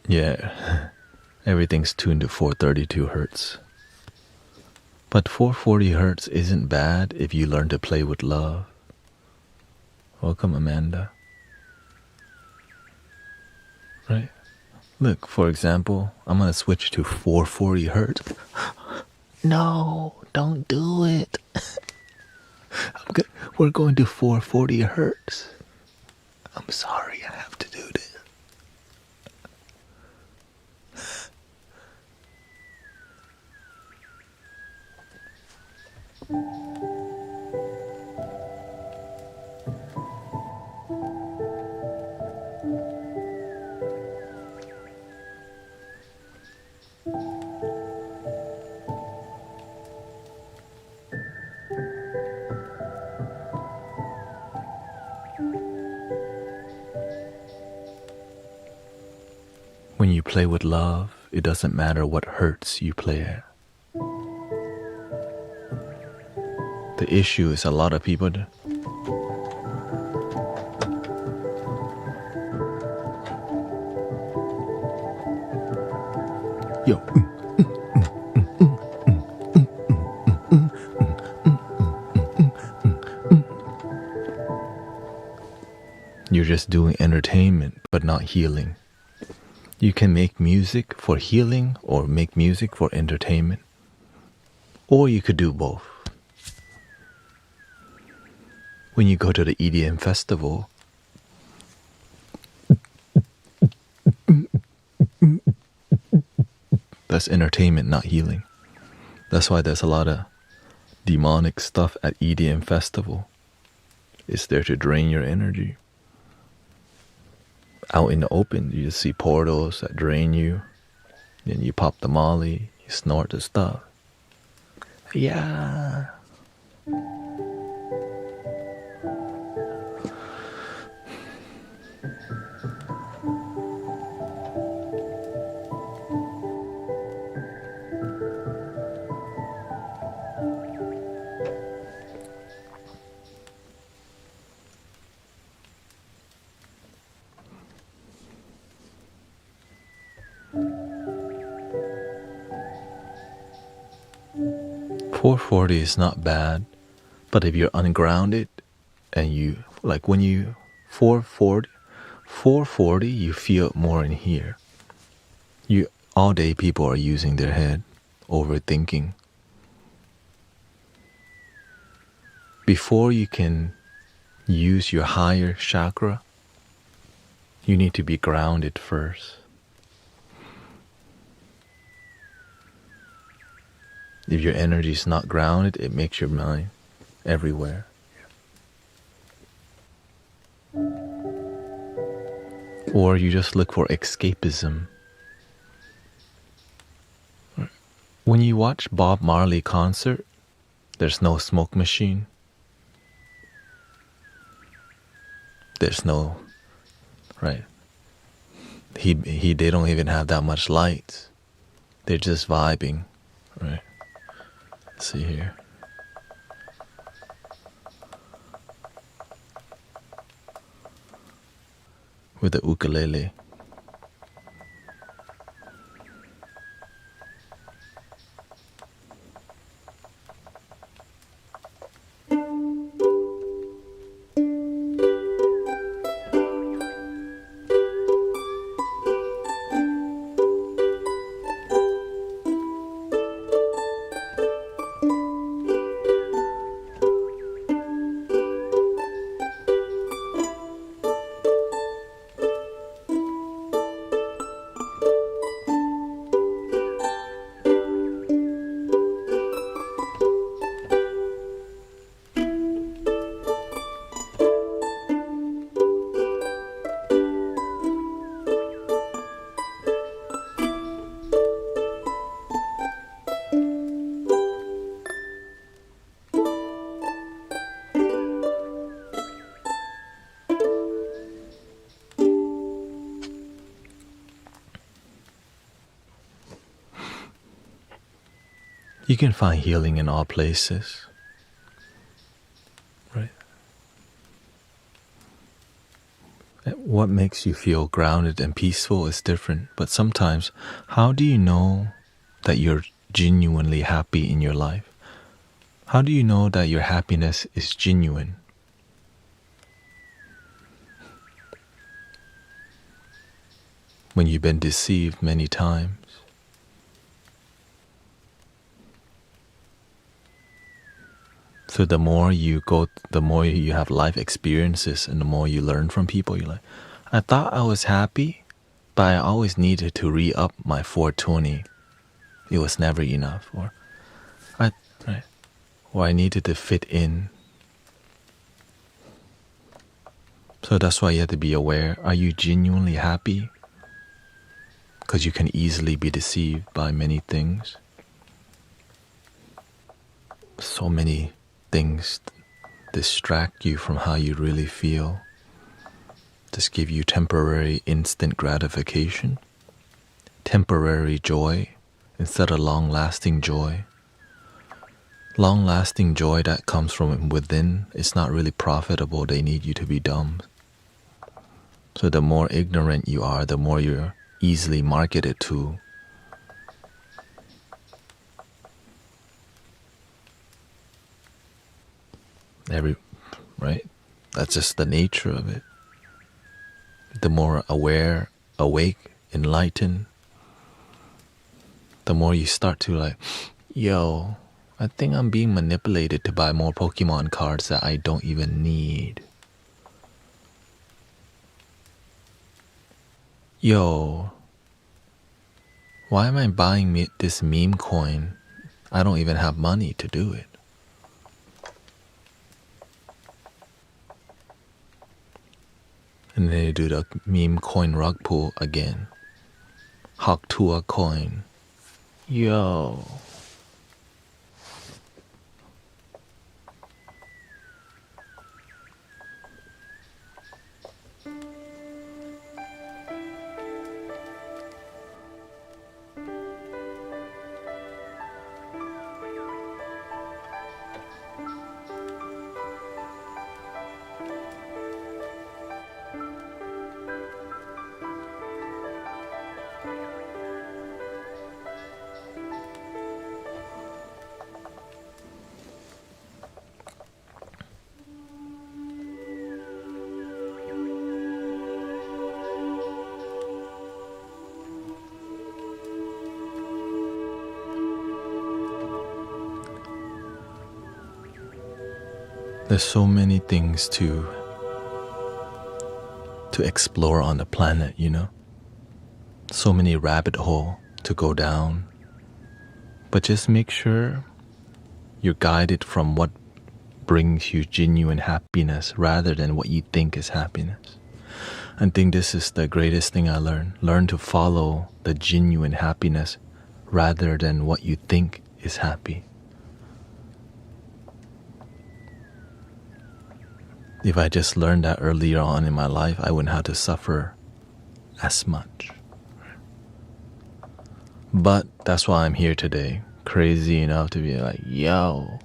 Yeah, everything's tuned to 432 hertz. But 440 hertz isn't bad if you learn to play with love. Welcome, Amanda. Right? Look, for example, I'm going to switch to 440 hertz. No, don't do it. We're going to 440 hertz. I'm sorry, I have to do this. When you play with love, it doesn't matter what hertz you play at. The issue is a lot of people yo. You're just doing entertainment, but not healing. You can make music for healing or make music for entertainment. Or you could do both. When you go to the EDM festival, that's entertainment, not healing. That's why there's a lot of demonic stuff at EDM festival. It's there to drain your energy. Out in the open, you just see portals that drain you. Then you pop the molly, you snort the stuff. Yeah. .440 is not bad, but if you're ungrounded and you, like when you 440, you feel it more in here. All day people are using their head, overthinking. Before you can use your higher chakra, you need to be grounded first. If your energy is not grounded, it makes your mind everywhere. Or you just look for escapism. When you watch Bob Marley concert, there's no smoke machine. There's no, right? They don't even have that much lights. They're just vibing, right? Let's see here. With the ukulele. You can find healing in all places, right? What makes you feel grounded and peaceful is different, but sometimes, how do you know that you're genuinely happy in your life? How do you know that your happiness is genuine? When you've been deceived many times. So the more you have life experiences and the more you learn from people, you're like, I thought I was happy, but I always needed to re-up my 420. It was never enough. Or I needed to fit in. So that's why you have to be aware. Are you genuinely happy? Because you can easily be deceived by many things. So many things distract you from how you really feel. Just give you temporary instant gratification, temporary joy instead of long-lasting joy. Long-lasting joy that comes from within is not really profitable. They need you to be dumb. So the more ignorant you are, the more you're easily marketed to. Right? That's just the nature of it. The more aware, awake, enlightened, the more you start to like, yo, I think I'm being manipulated to buy more Pokemon cards that I don't even need. Yo, why am I buying this meme coin? I don't even have money to do it. And then you do the meme coin rug pull again. Hawk Tua coin. Yo. There's so many things to explore on the planet, you know? So many rabbit holes to go down. But just make sure you're guided from what brings you genuine happiness rather than what you think is happiness. I think this is the greatest thing I learned. Learn to follow the genuine happiness rather than what you think is happy. If I just learned that earlier on in my life, I wouldn't have to suffer as much. But that's why I'm here today, crazy enough to be like, yo.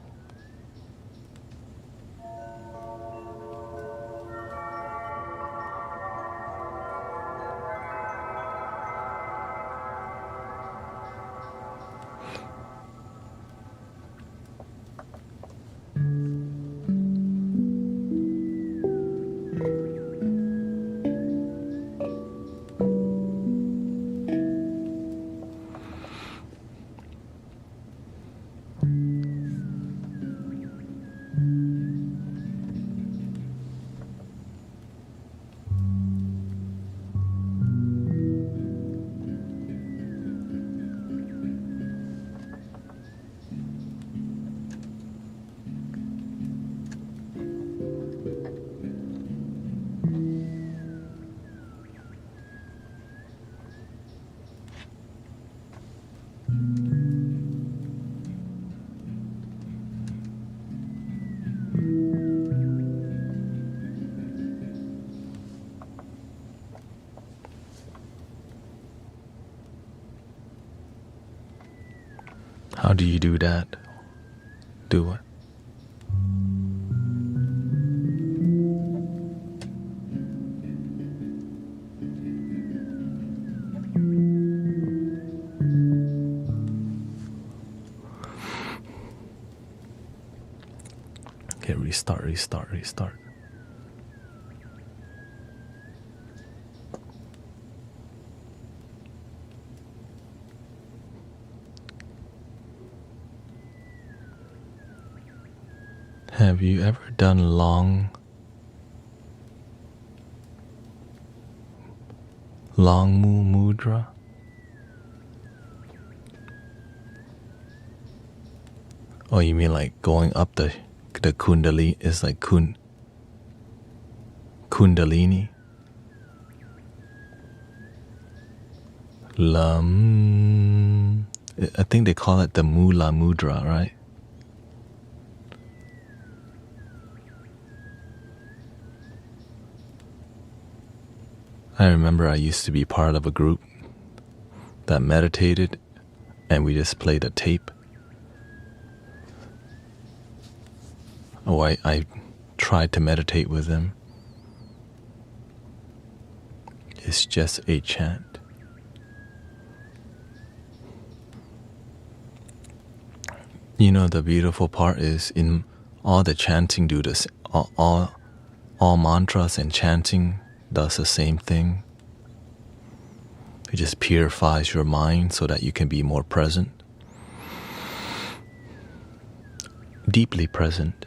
do you do that? Do what? Okay, restart. Have you ever done long mu mudra? Oh, you mean like going up the kundalini? It's like kundalini. I think they call it the Mula Mudra, right? I remember I used to be part of a group that meditated, and we just played a tape. Oh, I tried to meditate with them. It's just a chant. You know, the beautiful part is in all the chanting do this. All mantras and chanting does the same thing. It just purifies your mind so that you can be more present. Deeply present.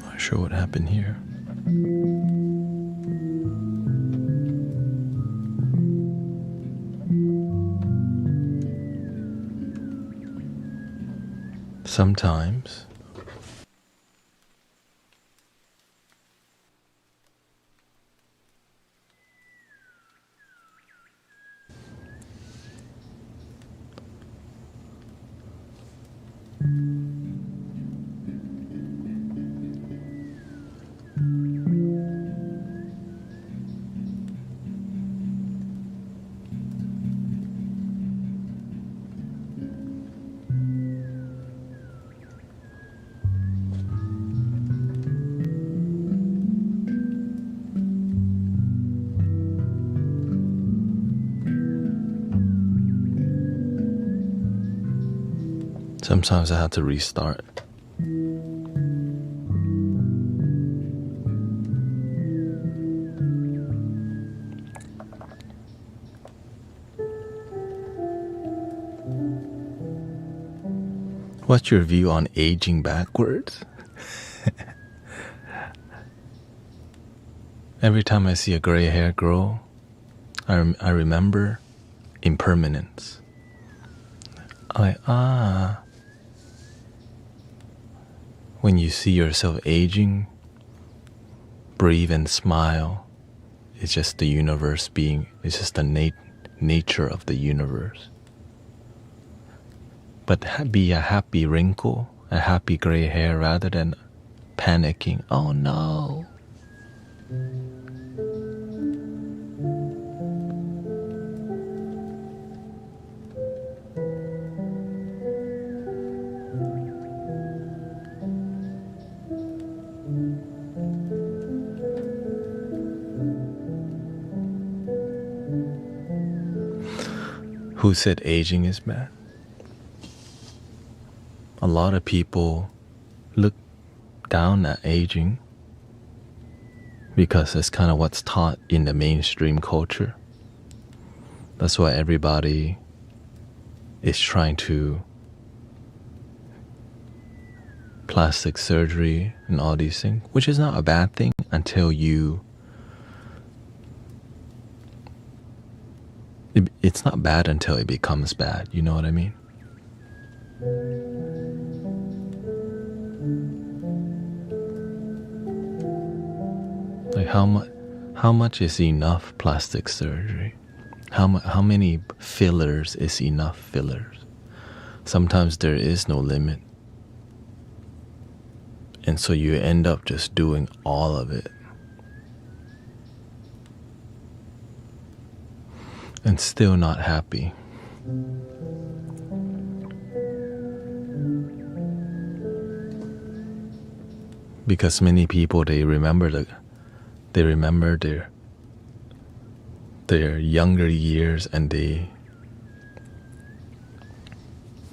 Not sure what happened here. Sometimes I have to restart. What's your view on aging backwards? Every time I see a gray hair grow, I remember impermanence. When you see yourself aging, breathe and smile. It's just the universe being, it's just the nature of the universe. But be a happy wrinkle, a happy gray hair rather than panicking. Oh no. Who said aging is bad? A lot of people look down at aging because that's kind of what's taught in the mainstream culture. That's why everybody is trying to plastic surgery and all these things, which is not a bad thing until it's not bad until it becomes bad. You know what I mean? Like how much is enough plastic surgery? How many fillers is enough fillers? Sometimes there is no limit. And so you end up just doing all of it. And still not happy. Because many people, they remember their younger years, and they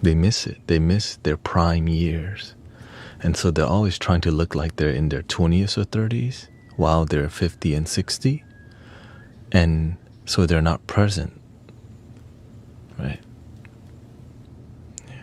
miss it. They miss their prime years. And so they're always trying to look like they're in their 20s or 30s while they're 50 and 60. And so they're not present. Right? Yeah.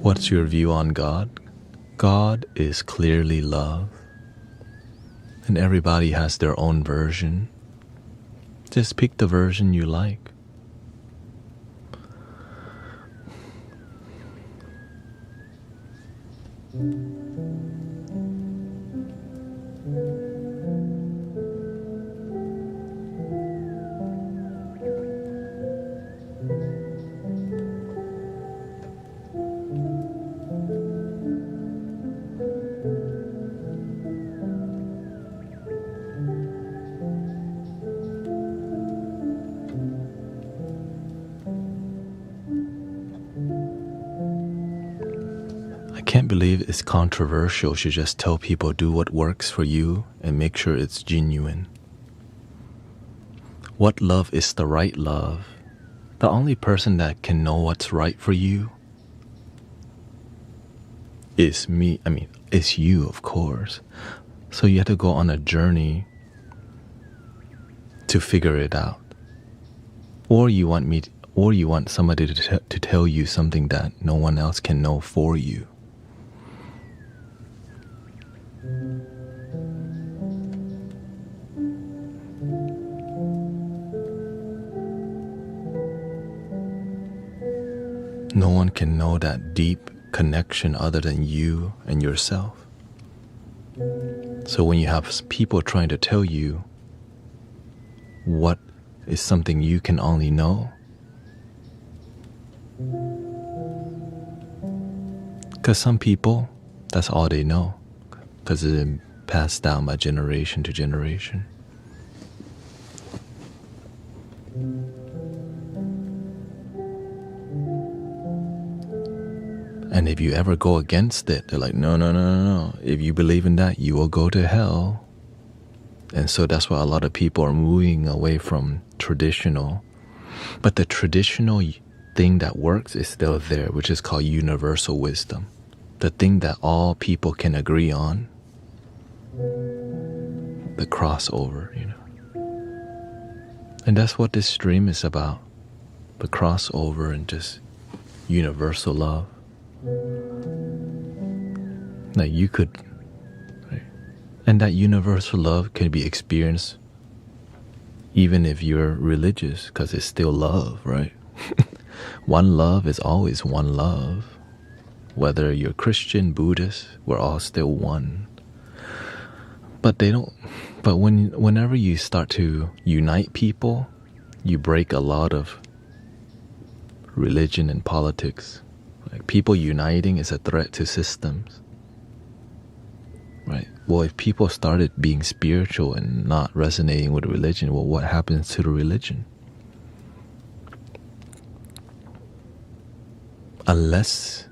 What's your view on God? God is clearly love, and everybody has their own version. Just pick the version you like. I can't believe it's controversial to just tell people do what works for you and make sure it's genuine. What love is the right love? The only person that can know what's right for you is me. It's you, of course. So you have to go on a journey to figure it out. Or you want somebody to tell you something that no one else can know for you. No one can know that deep connection other than you and yourself. So when you have people trying to tell you what is something you can only know, because some people, that's all they know, because it's been passed down by generation to generation. And if you ever go against it, they're like, no. If you believe in that, you will go to hell. And so that's why a lot of people are moving away from traditional. But the traditional thing that works is still there, which is called universal wisdom. The thing that all people can agree on. The crossover, And that's what this stream is about. The crossover and just universal love. Now you could, right? And that universal love can be experienced even if you're religious, because it's still love, right? One love is always one love. Whether you're Christian, Buddhist, we're all still one. But whenever you start to unite people, you break a lot of religion and politics. Like people uniting is a threat to systems. Right? Well, if people started being spiritual and not resonating with religion, well, what happens to the religion? Unless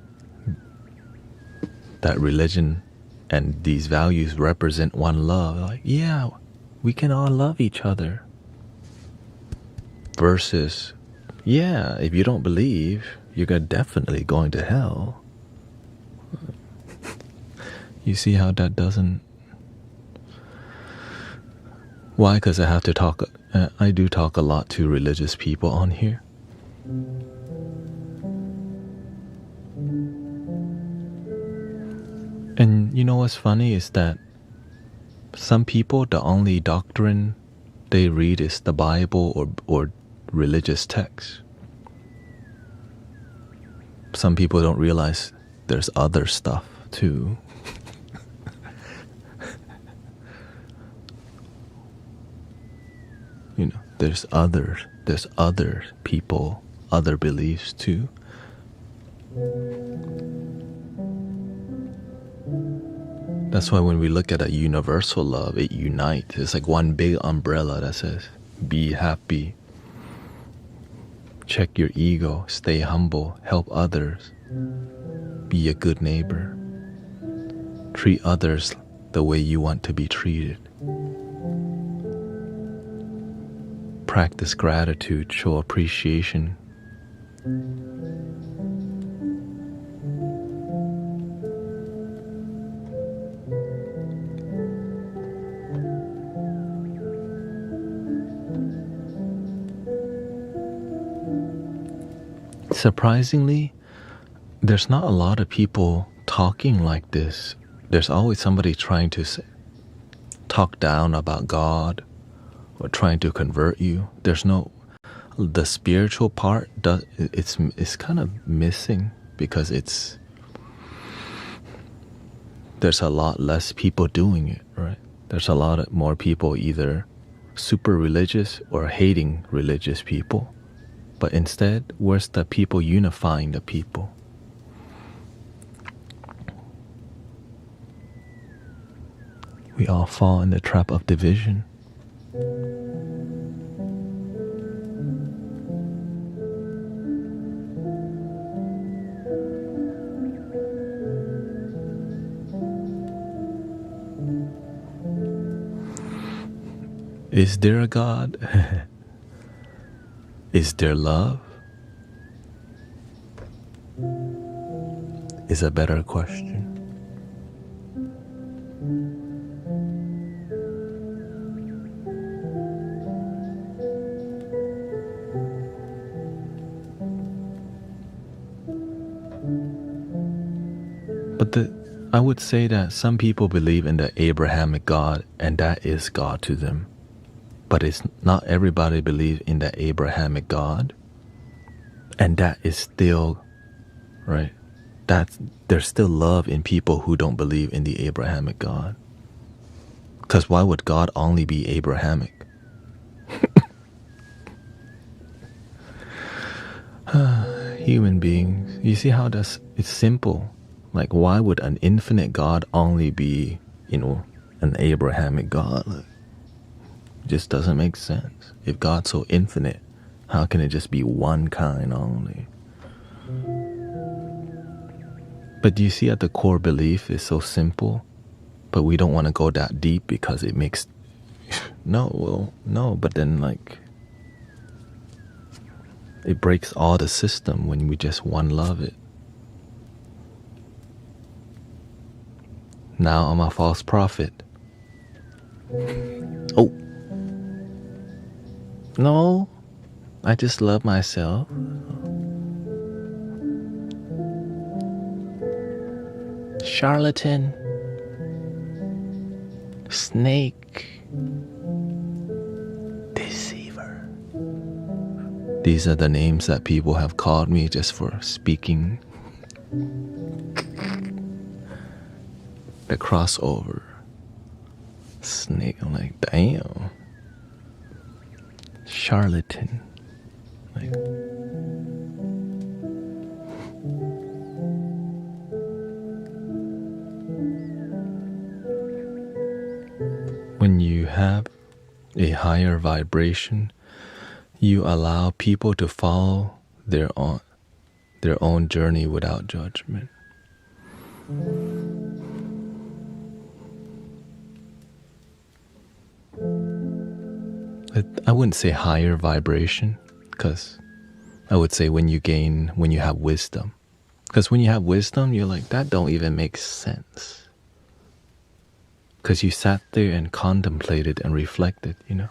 that religion and these values represent one love, like, we can all love each other. Versus Yeah, if you don't believe, you're definitely going to hell. You see how that doesn't... Why? Because I have to talk... I do talk a lot to religious people on here. And you know what's funny is that some people, the only doctrine they read is the Bible or religious texts. Some people don't realize there's other stuff too. You know, there's other people, other beliefs too. That's why when we look at a universal love, it unites. It's like one big umbrella that says, be happy, check your ego, stay humble, help others, be a good neighbor, treat others the way you want to be treated. Practice gratitude, show appreciation. Surprisingly, there's not a lot of people talking like this. There's always somebody trying to talk down about God or trying to convert you. There's no... The spiritual part, it's kind of missing because there's a lot less people doing it, right? There's a lot more people either super religious or hating religious people. But instead, where's the people unifying the people? We all fall in the trap of division. Is there a God? Is there love? Is a better question. But I would say that some people believe in the Abrahamic God, and that is God to them. But it's not everybody believes in the Abrahamic God, and that is still, right? There's still love in people who don't believe in the Abrahamic God. Because why would God only be Abrahamic? Human beings. You see how it's simple. Like, why would an infinite God only be, an Abrahamic God? Like, it just doesn't make sense. If God's so infinite, how can it just be one kind only? But do you see at the core belief is so simple, but we don't want to go that deep because it makes... No, but then it breaks all the system when we just one love it. Now I'm a false prophet. Oh. No, I just love myself. Charlatan. Snake. Deceiver. These are the names that people have called me just for speaking. The crossover. Snake. I'm like, damn. Charlatan. Like, when you have a higher vibration, you allow people to follow their own journey without judgment. I wouldn't say higher vibration, because I would say when you have wisdom. Because when you have wisdom, you're like, that don't even make sense. Because you sat there and contemplated and reflected, you know.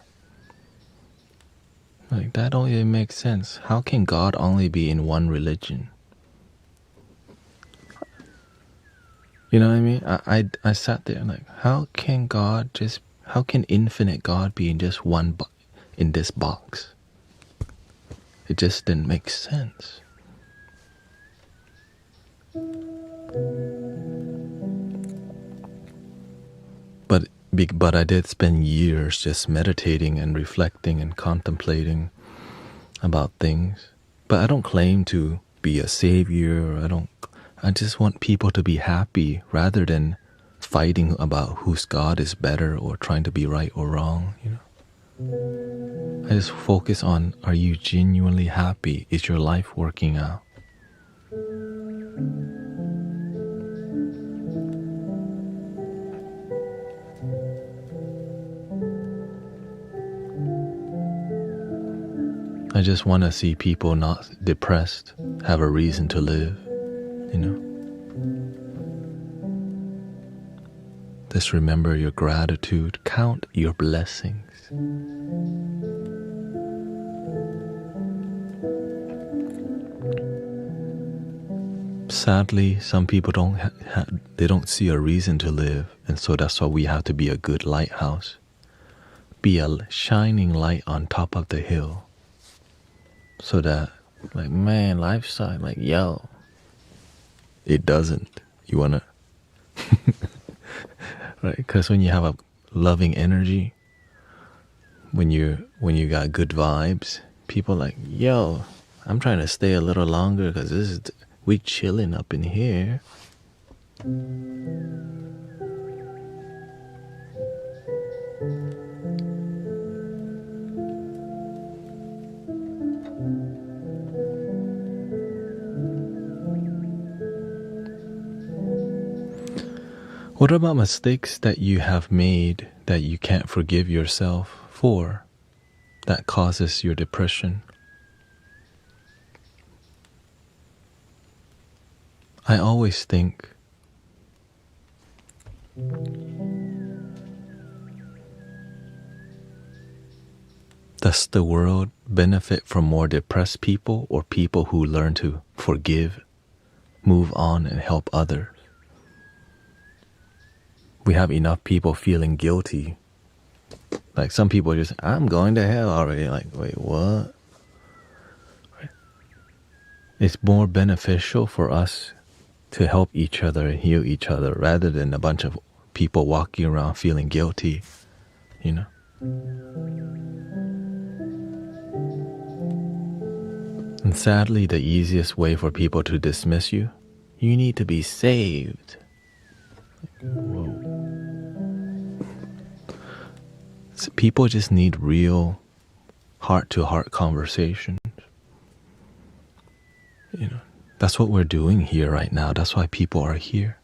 Like, that don't even make sense. How can God only be in one religion? You know what I mean? I sat there and like, how can infinite God be in just in this box? It just didn't make sense. But I did spend years just meditating and reflecting and contemplating about things. But I don't claim to be a savior. I just want people to be happy rather than fighting about whose God is better or trying to be right or wrong, you know. I just focus on, are you genuinely happy? Is your life working out? I just want to see people not depressed, have a reason to live, you know. Just remember your gratitude, count your blessings. Sadly, some people don't see a reason to live, and so that's why we have to be a good lighthouse. Be a shining light on top of the hill. So that, like, man, life's like, yo, it doesn't. You wanna, right? Because when you have a loving energy, when you got good vibes, people like, yo, I'm trying to stay a little longer because we chilling up in here. What about mistakes that you have made that you can't forgive yourself for, that causes your depression? I always think does the world benefit from more depressed people or people who learn to forgive, move on, and help others? We have enough people feeling guilty. Like some people just, I'm going to hell already. Like, wait, what? It's more beneficial for us to help each other and heal each other rather than a bunch of people walking around feeling guilty, you know? And sadly, the easiest way for people to dismiss you need to be saved. Whoa. So people just need real heart-to-heart conversations. You know, that's what we're doing here right now. That's why people are here.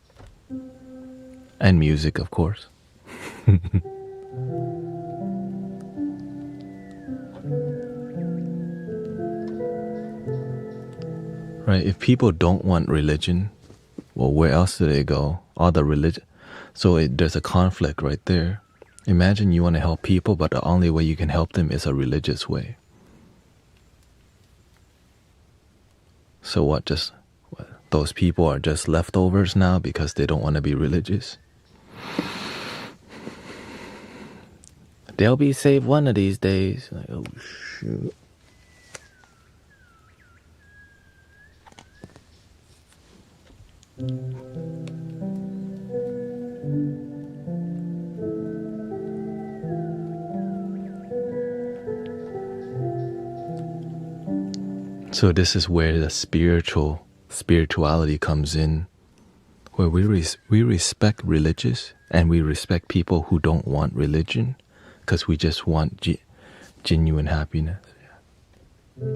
And music, of course. Right? If people don't want religion, well, where else do they go? All the religion. So there's a conflict right there. Imagine you want to help people, but the only way you can help them is a religious way. So what, those people are just leftovers now because they don't want to be religious? They'll be saved one of these days. Like, oh, shoot. So this is where the spirituality comes in, where we respect religious and we respect people who don't want religion because we just want genuine happiness. Yeah.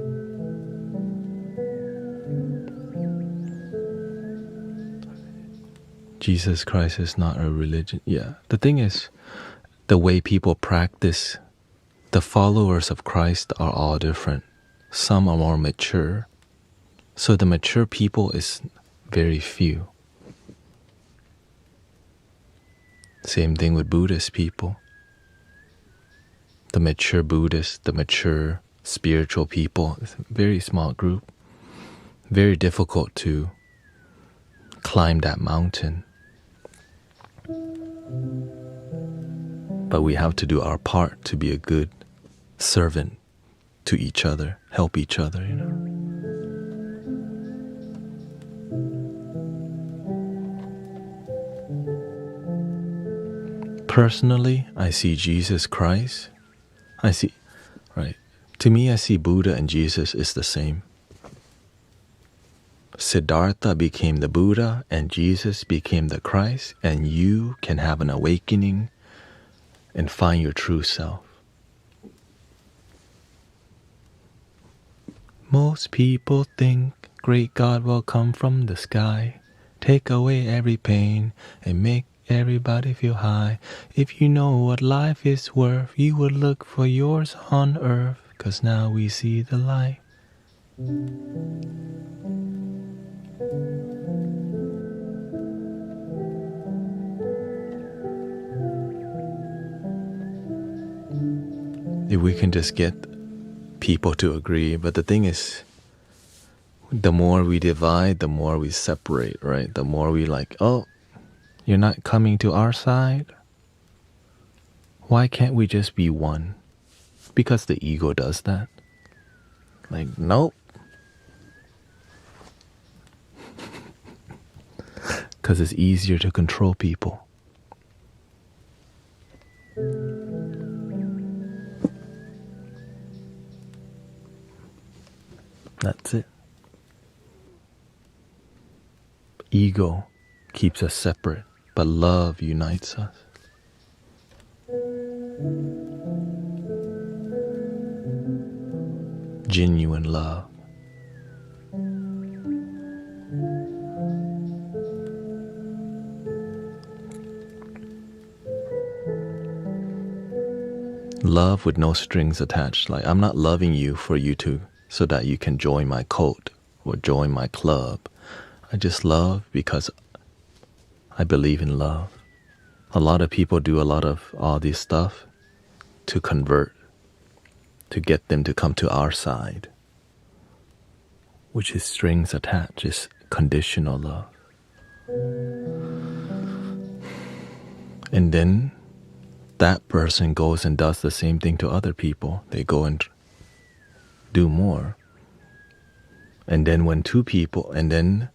Jesus Christ is not a religion. Yeah. The thing is, the way people practice, the followers of Christ are all different. Some are more mature. So the mature people is very few. Same thing with Buddhist people. The mature Buddhists, the mature spiritual people, is a very small group. Very difficult to climb that mountain. But we have to do our part to be a good servant to each other, help each other, you know. Personally, I see Jesus Christ. To me, I see Buddha and Jesus is the same. Siddhartha became the Buddha and Jesus became the Christ, and you can have an awakening and find your true self. Most people think great God will come from the sky, take away every pain and make everybody feel high. If you know what life is worth, you would look for yours on earth, 'cause now we see the light. If we can just get people to agree, but the thing is, the more we divide, the more we separate, right? The more we like, oh, you're not coming to our side? Why can't we just be one? Because the ego does that. Like, nope. Because it's easier to control people. That's it. Ego keeps us separate, but love unites us. Genuine love. Love with no strings attached. Like, I'm not loving you for you to, so that you can join my cult or join my club. I just love because I believe in love. A lot of people do a lot of all this stuff to convert, to get them to come to our side, which is strings attached, is conditional love. And then that person goes and does the same thing to other people. They go and do more. And then when two people, and then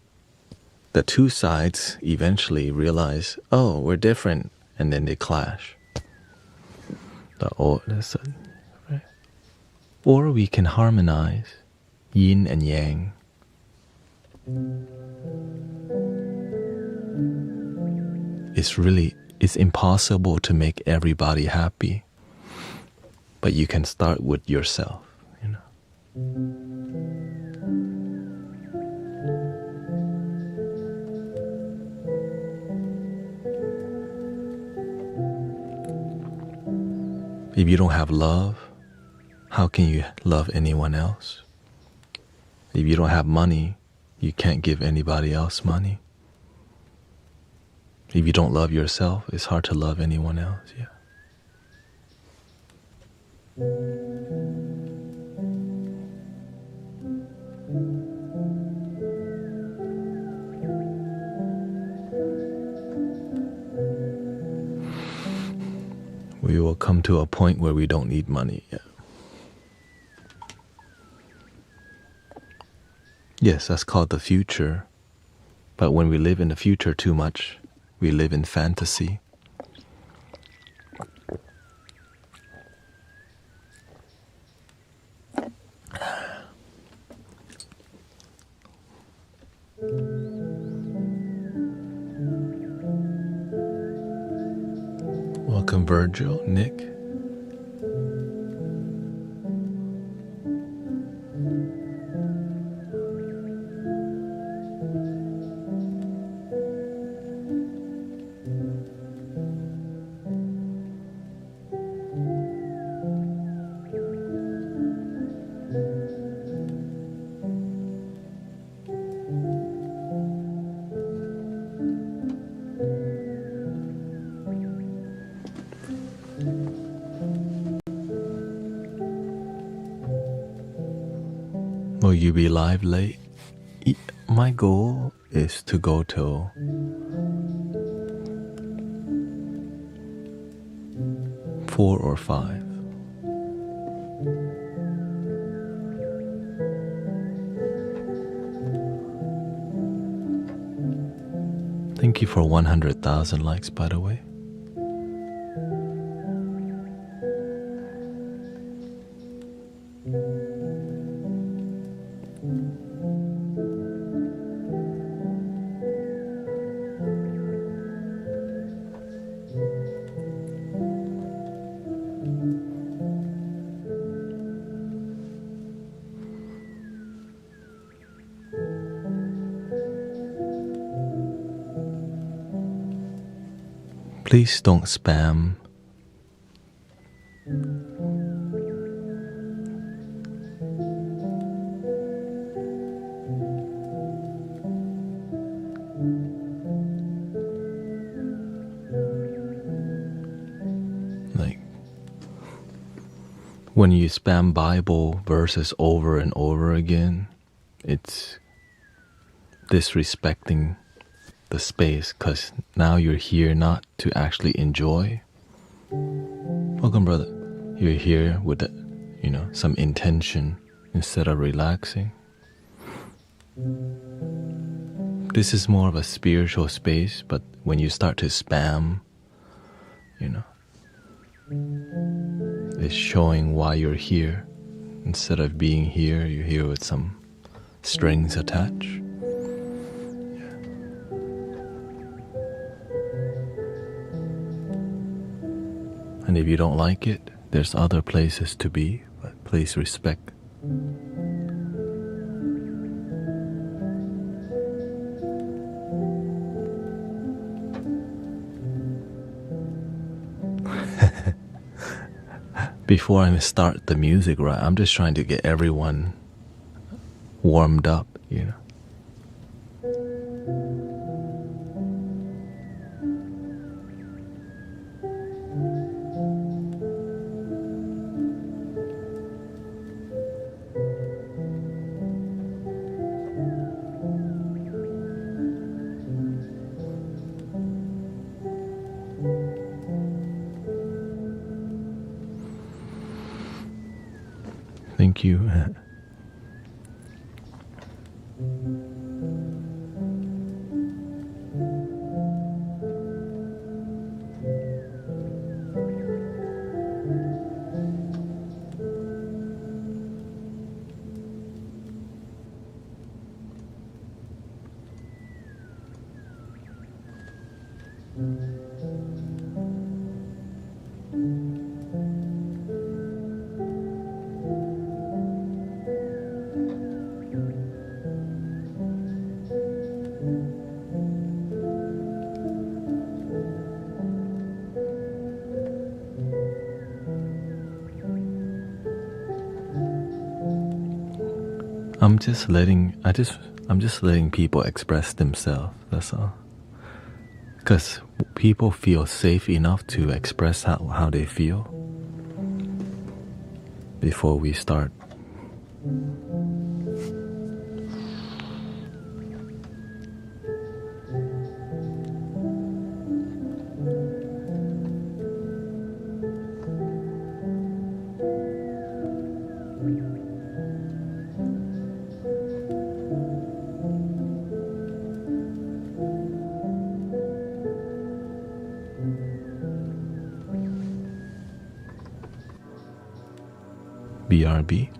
the two sides eventually realize, oh, we're different, and then they clash. Right? Or we can harmonize, yin and yang. It's impossible to make everybody happy, but you can start with yourself, you know. If you don't have love, how can you love anyone else? If you don't have money, you can't give anybody else money. If you don't love yourself, it's hard to love anyone else, yeah. We will come to a point where we don't need money, yeah. Yes, that's called the future. But when we live in the future too much, we live in fantasy. Welcome, Virgil, Nick. Will you be live late? My goal is to go till 4 or 5. Thank you for 100,000 likes, by the way. Please don't spam. Like, when you spam Bible verses over and over again, it's disrespecting the space, because now you're here not to actually enjoy. Welcome, brother. You're here with some intention instead of relaxing. This is more of a spiritual space, but when you start to spam, it's showing why you're here. Instead of being here, you're here with some strings attached. And if you don't like it, there's other places to be, but please respect. Before I start the music, right, I'm just trying to get everyone warmed up, Thank you. I'm just letting people express themselves, that's all. Because people feel safe enough to express how they feel before we start. BRB.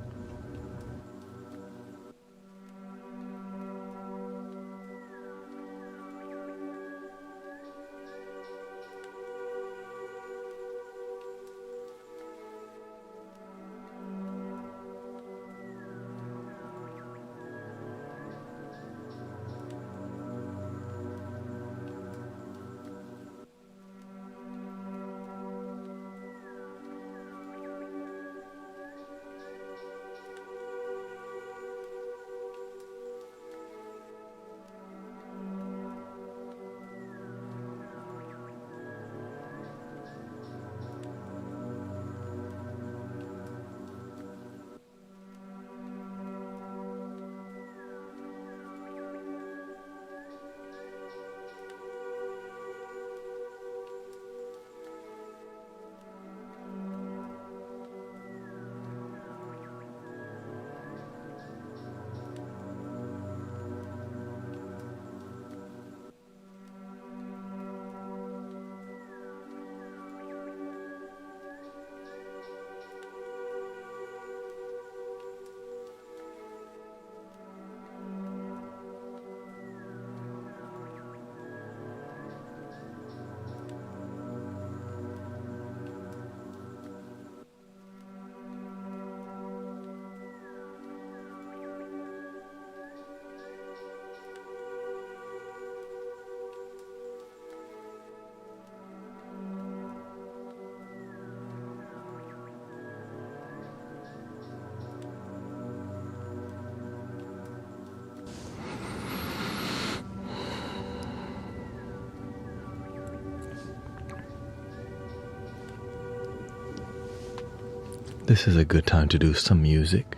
this is a good time to do some music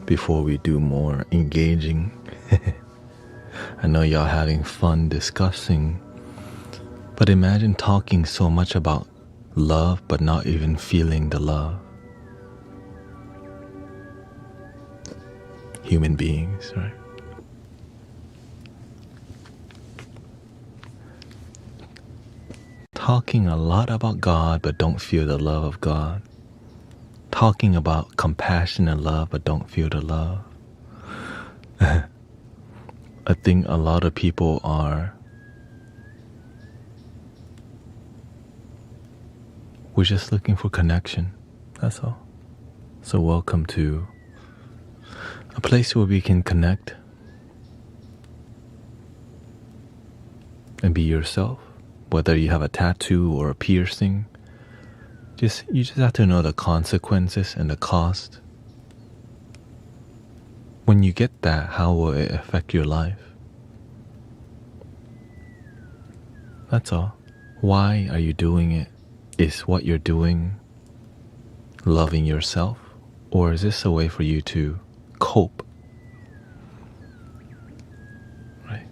before we do more engaging. I know y'all having fun discussing, but imagine talking so much about love but not even feeling the love. Human beings, right? Talking a lot about God but don't feel the love of God. Talking about compassion and love but don't feel the love. I think a lot of people we're just looking for connection, that's all. So welcome to a place where we can connect and be yourself. Whether you have a tattoo or a piercing, you just have to know the consequences and the cost. When you get that, how will it affect your life? That's all. Why are you doing it? Is what you're doing loving yourself? Or is this a way for you to cope? Right?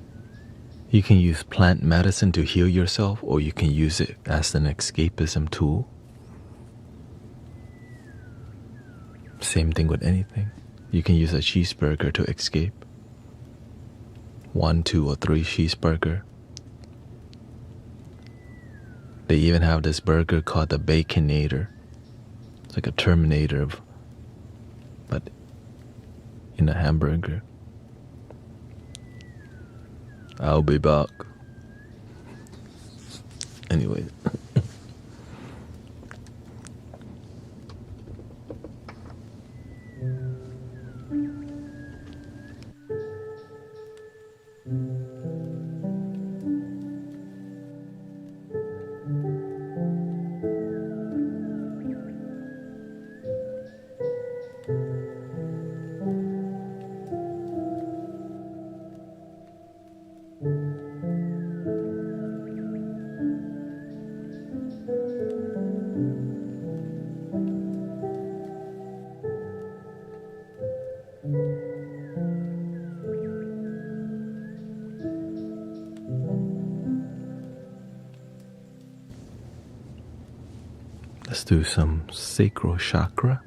You can use plant medicine to heal yourself, or you can use it as an escapism tool. Same thing with anything. You can use a cheeseburger to escape. 1, 2, or 3 cheeseburger. They even have this burger called the Baconator. It's like a Terminator, but in a hamburger. I'll be back. Anyway. Let's do some sacral chakra.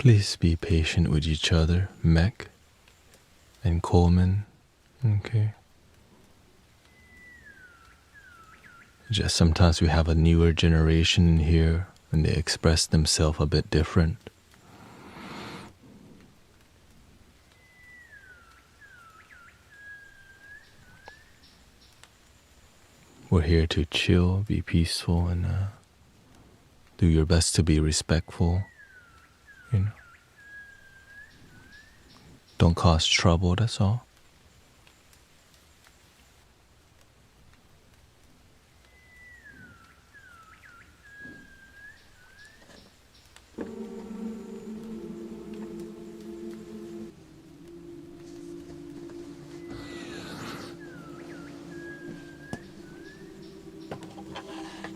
Please be patient with each other, Mech and Coleman. Okay. Just sometimes we have a newer generation in here and they express themselves a bit different. We're here to chill, be peaceful, and do your best to be respectful. You know, don't cause trouble. That's all.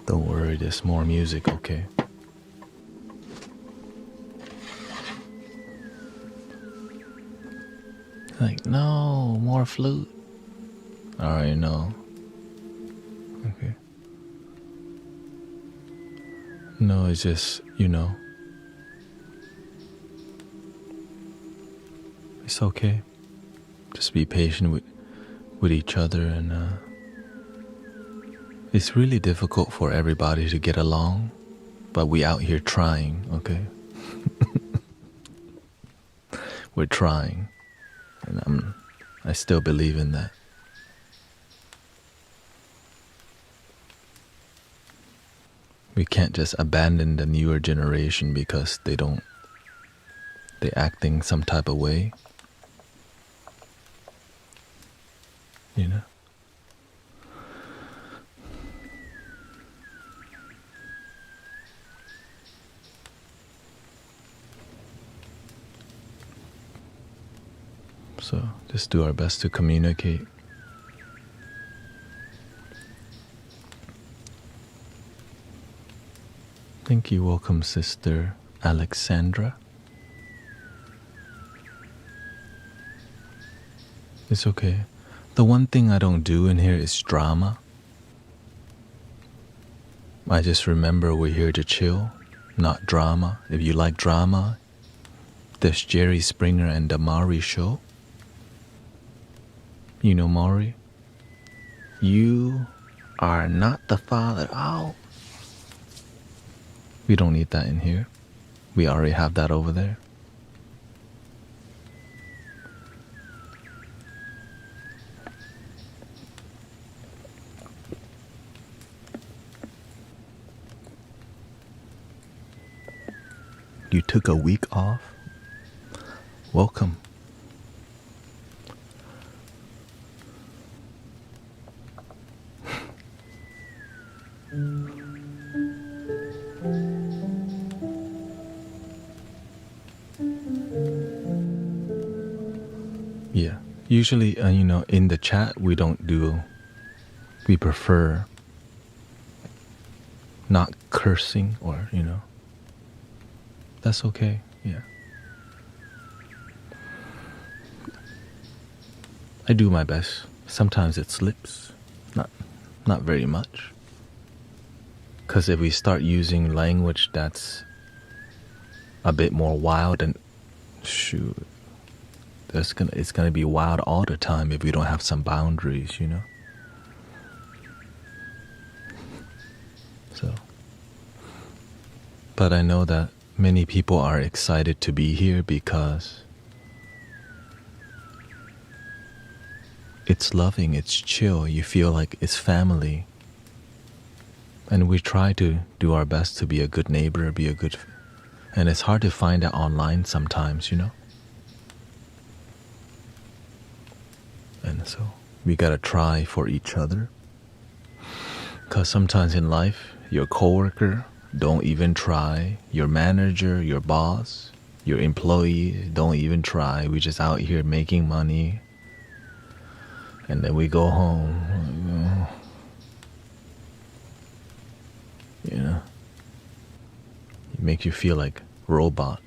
Don't worry, there's more music, okay? Like, no, more flute. Alright, no. Okay. No, it's just, you know. It's okay. Just be patient with each other, and it's really difficult for everybody to get along, but we out here trying, okay? We're trying, and I still believe in that. We can't just abandon the newer generation because they acting some type of way. You know? So just do our best to communicate. Thank you. Welcome, Sister Alexandra. It's okay. The one thing I don't do in here is drama. I just remember we're here to chill, not drama. If you like drama, there's Jerry Springer and the Maury Show. You know Maury? You are not the father. Oh. We don't need that in here. We already have that over there. You took a week off? Welcome. Yeah. Usually, in the chat, we prefer not cursing or, That's okay, yeah. I do my best. Sometimes it slips. Not very much. Because if we start using language that's a bit more wild, and shoot, it's gonna be wild all the time if we don't have some boundaries, So, but I know that many people are excited to be here because it's loving, it's chill, you feel like it's family. And we try to do our best to be a good neighbor, and it's hard to find that online sometimes, And so we gotta try for each other. Because sometimes in life, your coworker don't even try, your manager, your boss, your employee don't even try. We just out here making money, and then we go home. It makes you feel like a robot.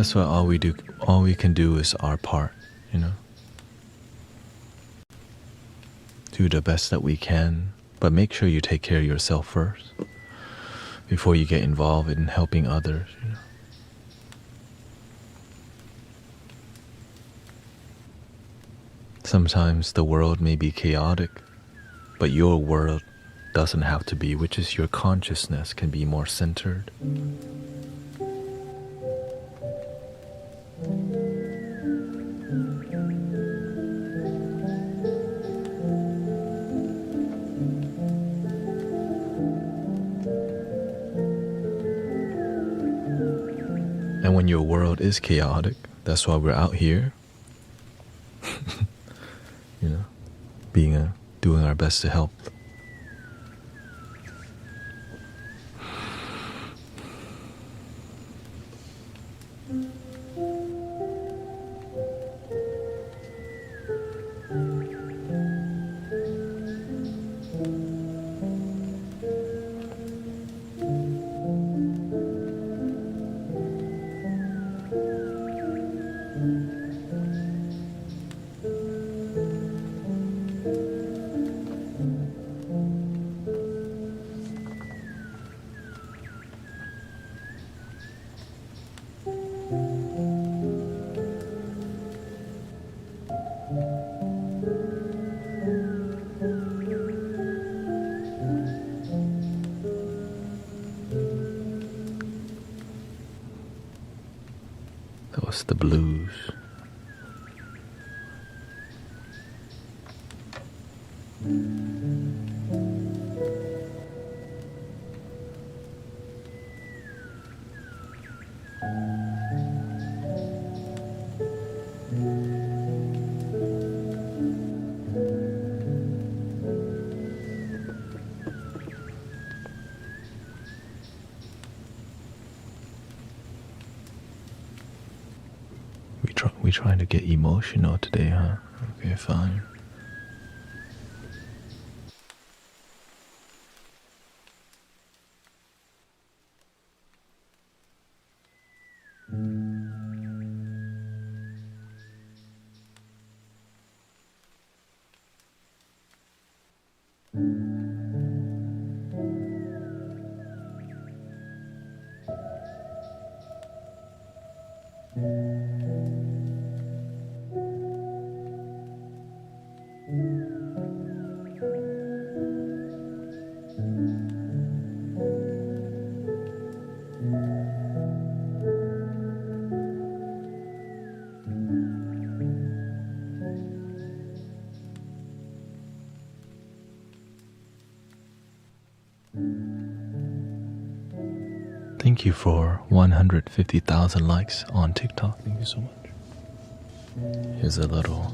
That's why all we can do is our part, you know. Do the best that we can, but make sure you take care of yourself first before you get involved in helping others, you know. Sometimes the world may be chaotic, but your world doesn't have to be, which is your consciousness can be more centered. And when your world is chaotic, that's why we're out here, you know, doing our best to help. That was the blues. We trying to get emotional today, huh? Okay, fine. Thank you for 150,000 likes on TikTok. Thank you so much. Here's a little.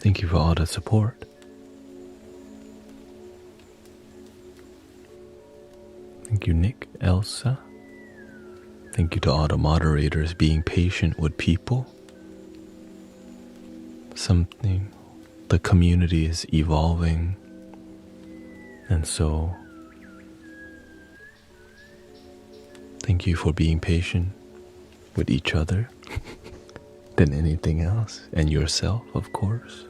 Thank you for all the support. Thank you, Nick, Elsa. Thank you to all the moderators being patient with people. The community is evolving, and so thank you for being patient with each other than anything else, and yourself, of course.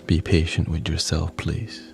Be patient with yourself, please.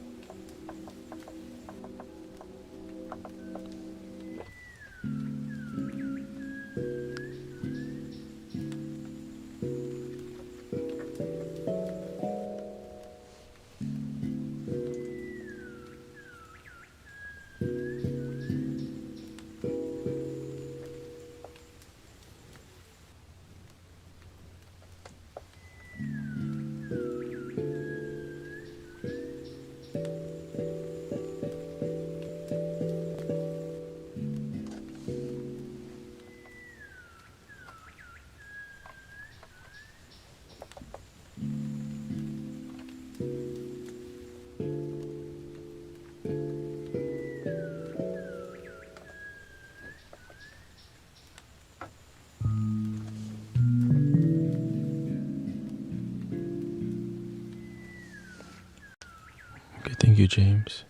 Thank you, James.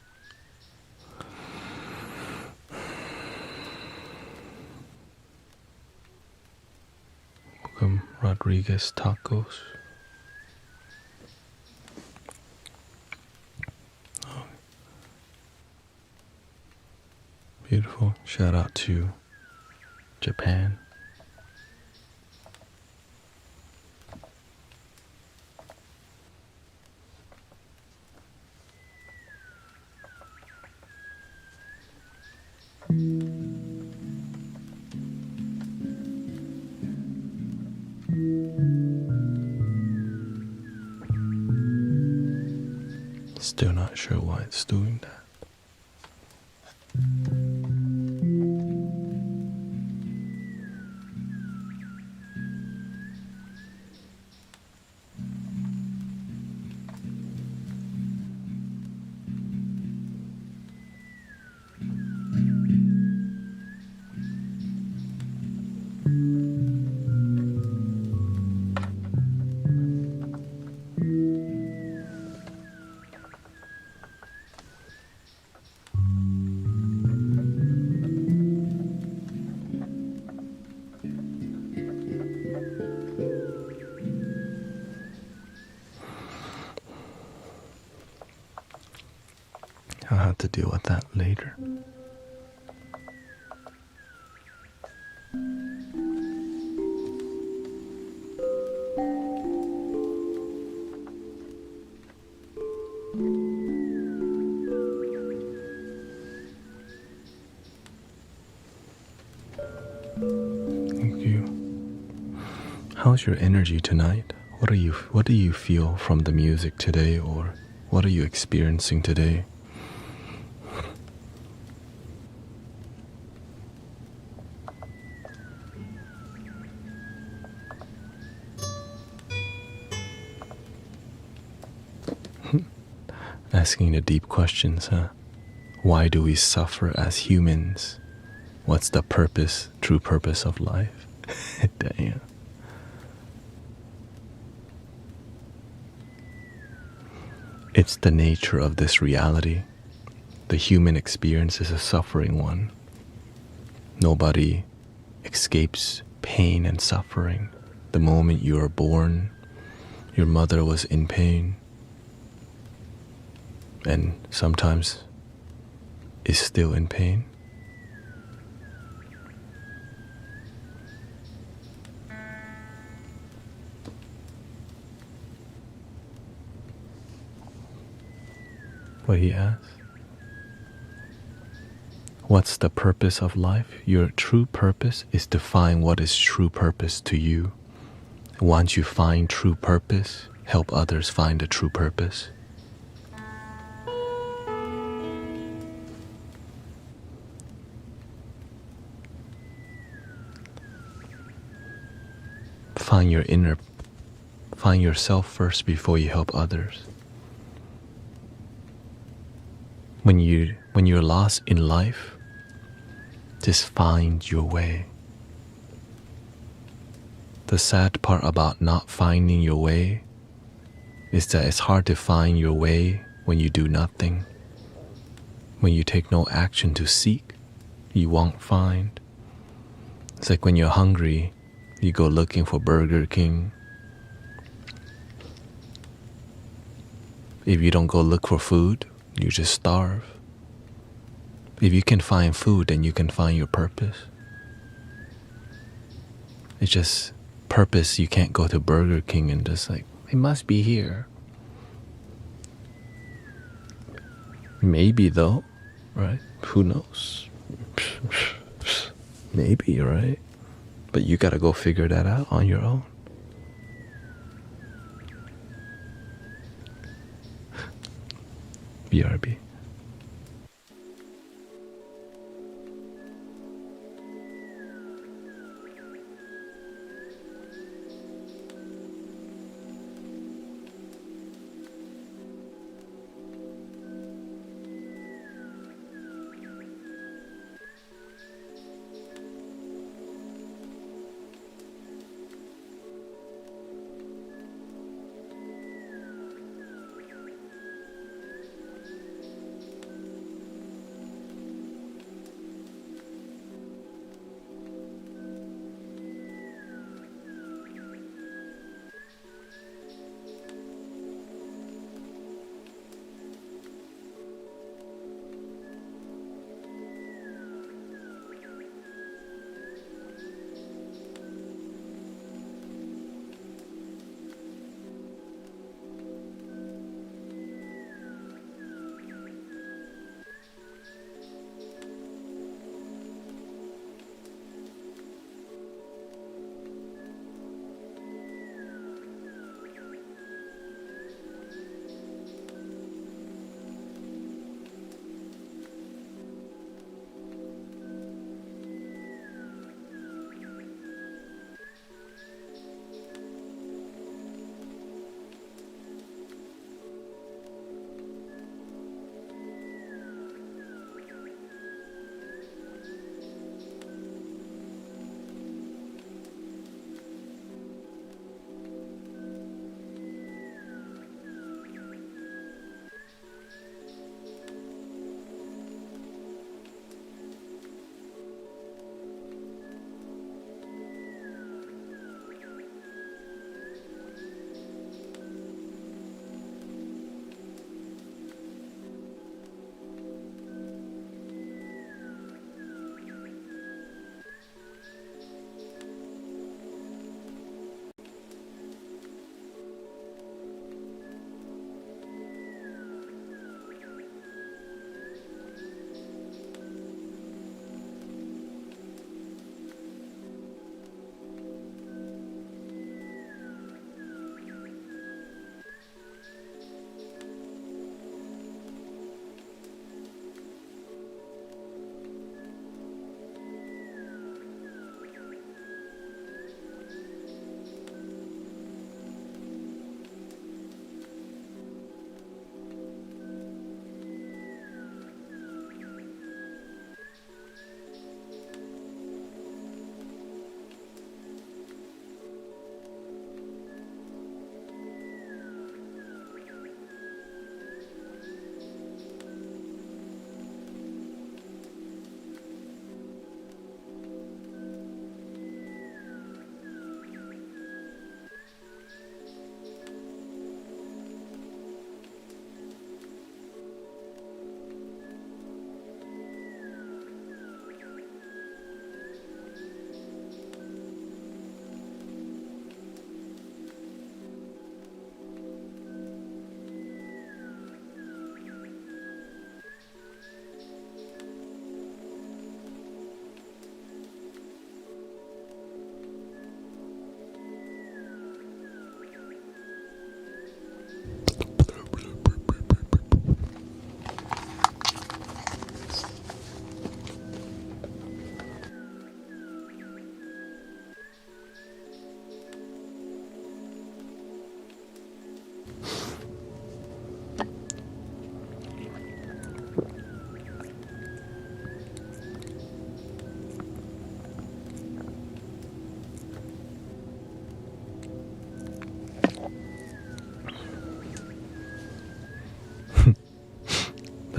Welcome, Rodriguez Tacos. Oh. Beautiful. Shout out to Japan. Still not sure why it's doing that. I'll have to deal with that later. Thank you. How's your energy tonight? What do you feel from the music today, or what are you experiencing today? Asking the deep questions, huh? Why do we suffer as humans? What's the purpose, true purpose of life? Damn. It's the nature of this reality. The human experience is a suffering one. Nobody escapes pain and suffering. The moment you are born, your mother was in pain, and sometimes is still in pain. What he asks, what's the purpose of life? Your true purpose is to find what is true purpose to you. Once you find true purpose, help others find a true purpose. Find yourself first before you help others. When you're lost in life, just find your way. The sad part about not finding your way is that it's hard to find your way when you do nothing. When you take no action to seek, you won't find. It's like when you're hungry, you go looking for Burger King. If you don't go look for food, you just starve. If you can find food, then you can find your purpose. It's just purpose. You can't go to Burger King and just like, it must be here. Maybe though, right? Who knows? Maybe, right? But you gotta go figure that out on your own. BRB.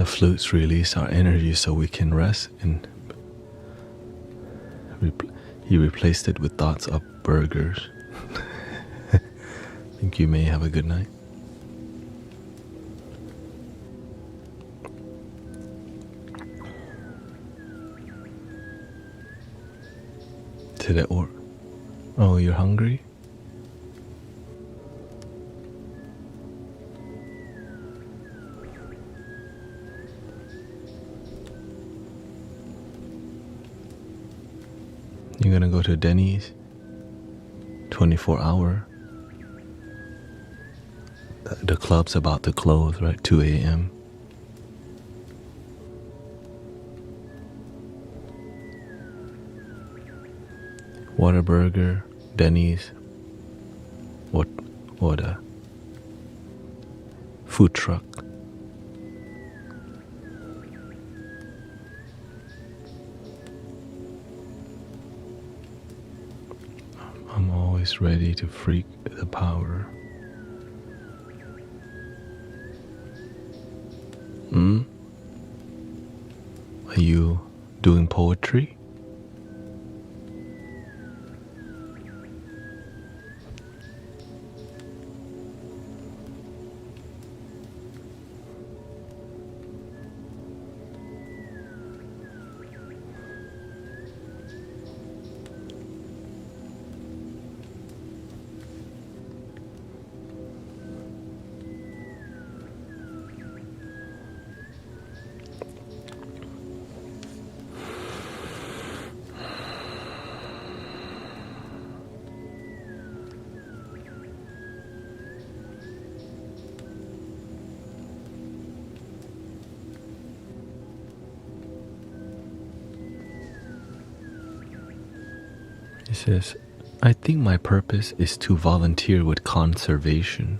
flutes release our energy so we can rest, and he replaced it with thoughts of burgers. I think you may have a good night. Today, or oh, you're hungry? You're gonna go to Denny's? 24-hour. The club's about to close, right? 2 a.m. Whataburger, Denny's, what a food truck. I'm always ready to freak the power. Are you doing poetry? He says, I think my purpose is to volunteer with conservation.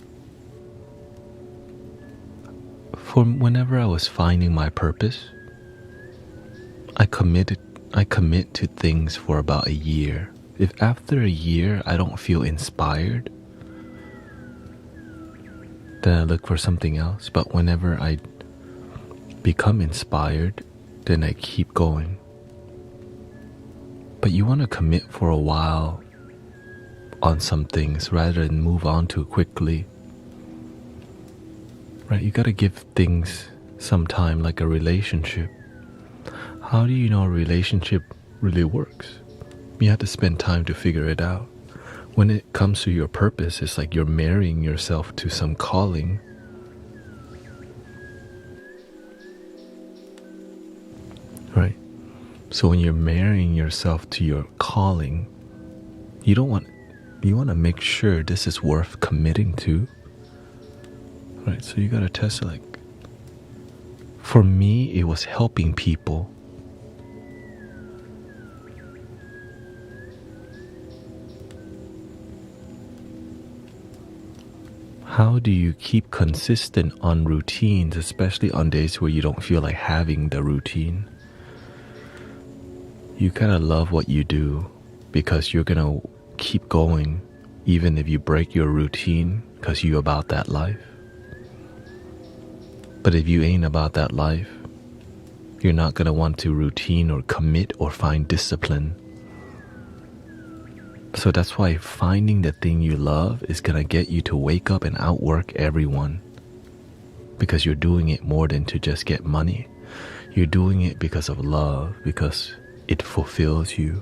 For whenever I was finding my purpose, I commit to things for about a year. If after a year I don't feel inspired, then I look for something else. But whenever I become inspired, then I keep going. But you want to commit for a while on some things rather than move on too quickly. Right? You got to give things some time, like a relationship. How do you know a relationship really works? You have to spend time to figure it out. When it comes to your purpose, it's like you're marrying yourself to some calling. Right? So when you're marrying yourself to your calling, you want to make sure this is worth committing to. Right? So you got to test it. Like, for me, it was helping people. How do you keep consistent on routines, especially on days where you don't feel like having the routine? You gotta love what you do because you're gonna keep going even if you break your routine because you're about that life. But if you ain't about that life, you're not gonna want to routine or commit or find discipline. So that's why finding the thing you love is gonna get you to wake up and outwork everyone. Because you're doing it more than to just get money. You're doing it because of love, because it fulfills you.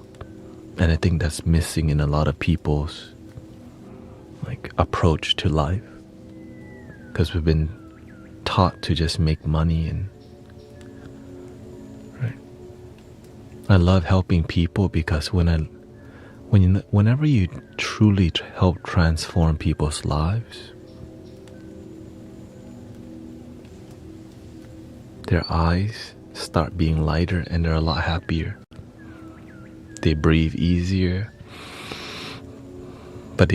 And I think that's missing in a lot of people's approach to life. Because we've been taught to just make money and right. I love helping people because whenever you truly help transform people's lives, their eyes start being lighter and they're a lot happier. They breathe easier. But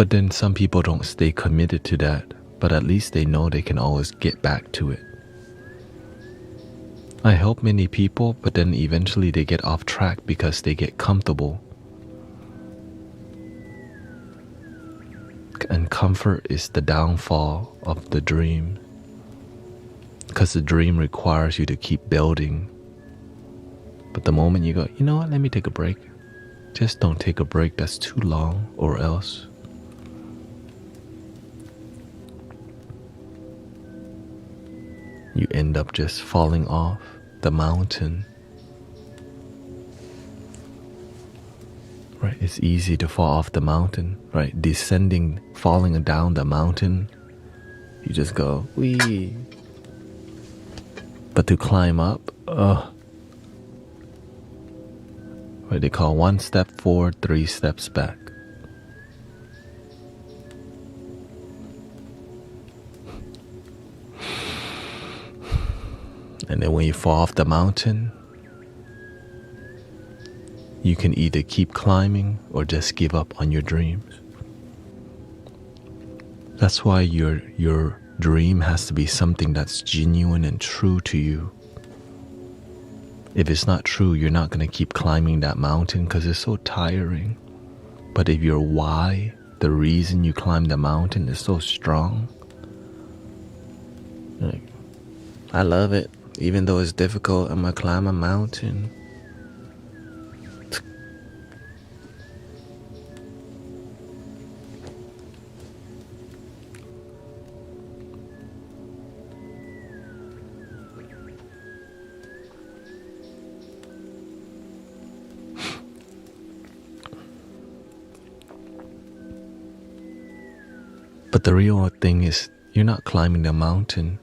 then some people don't stay committed to that, but at least they know they can always get back to it. I help many people, but then eventually they get off track because they get comfortable. And comfort is the downfall of the dream. because the dream requires you to keep building. But the moment you go, you know what, let me take a break, just don't take a break that's too long, or else you end up just falling off the mountain. Right? It's easy to fall off the mountain, right? Descending, falling down the mountain, you just go, wee. But to climb up, right? They call 1 step forward, 3 steps back. And then when you fall off the mountain, you can either keep climbing or just give up on your dreams. That's why your dream has to be something that's genuine and true to you. If it's not true, you're not going to keep climbing that mountain because it's so tiring. But if your why, the reason you climb the mountain, is so strong, like, I love it. Even though it's difficult, I'm going to climb a mountain. But the real thing is, you're not climbing the mountain.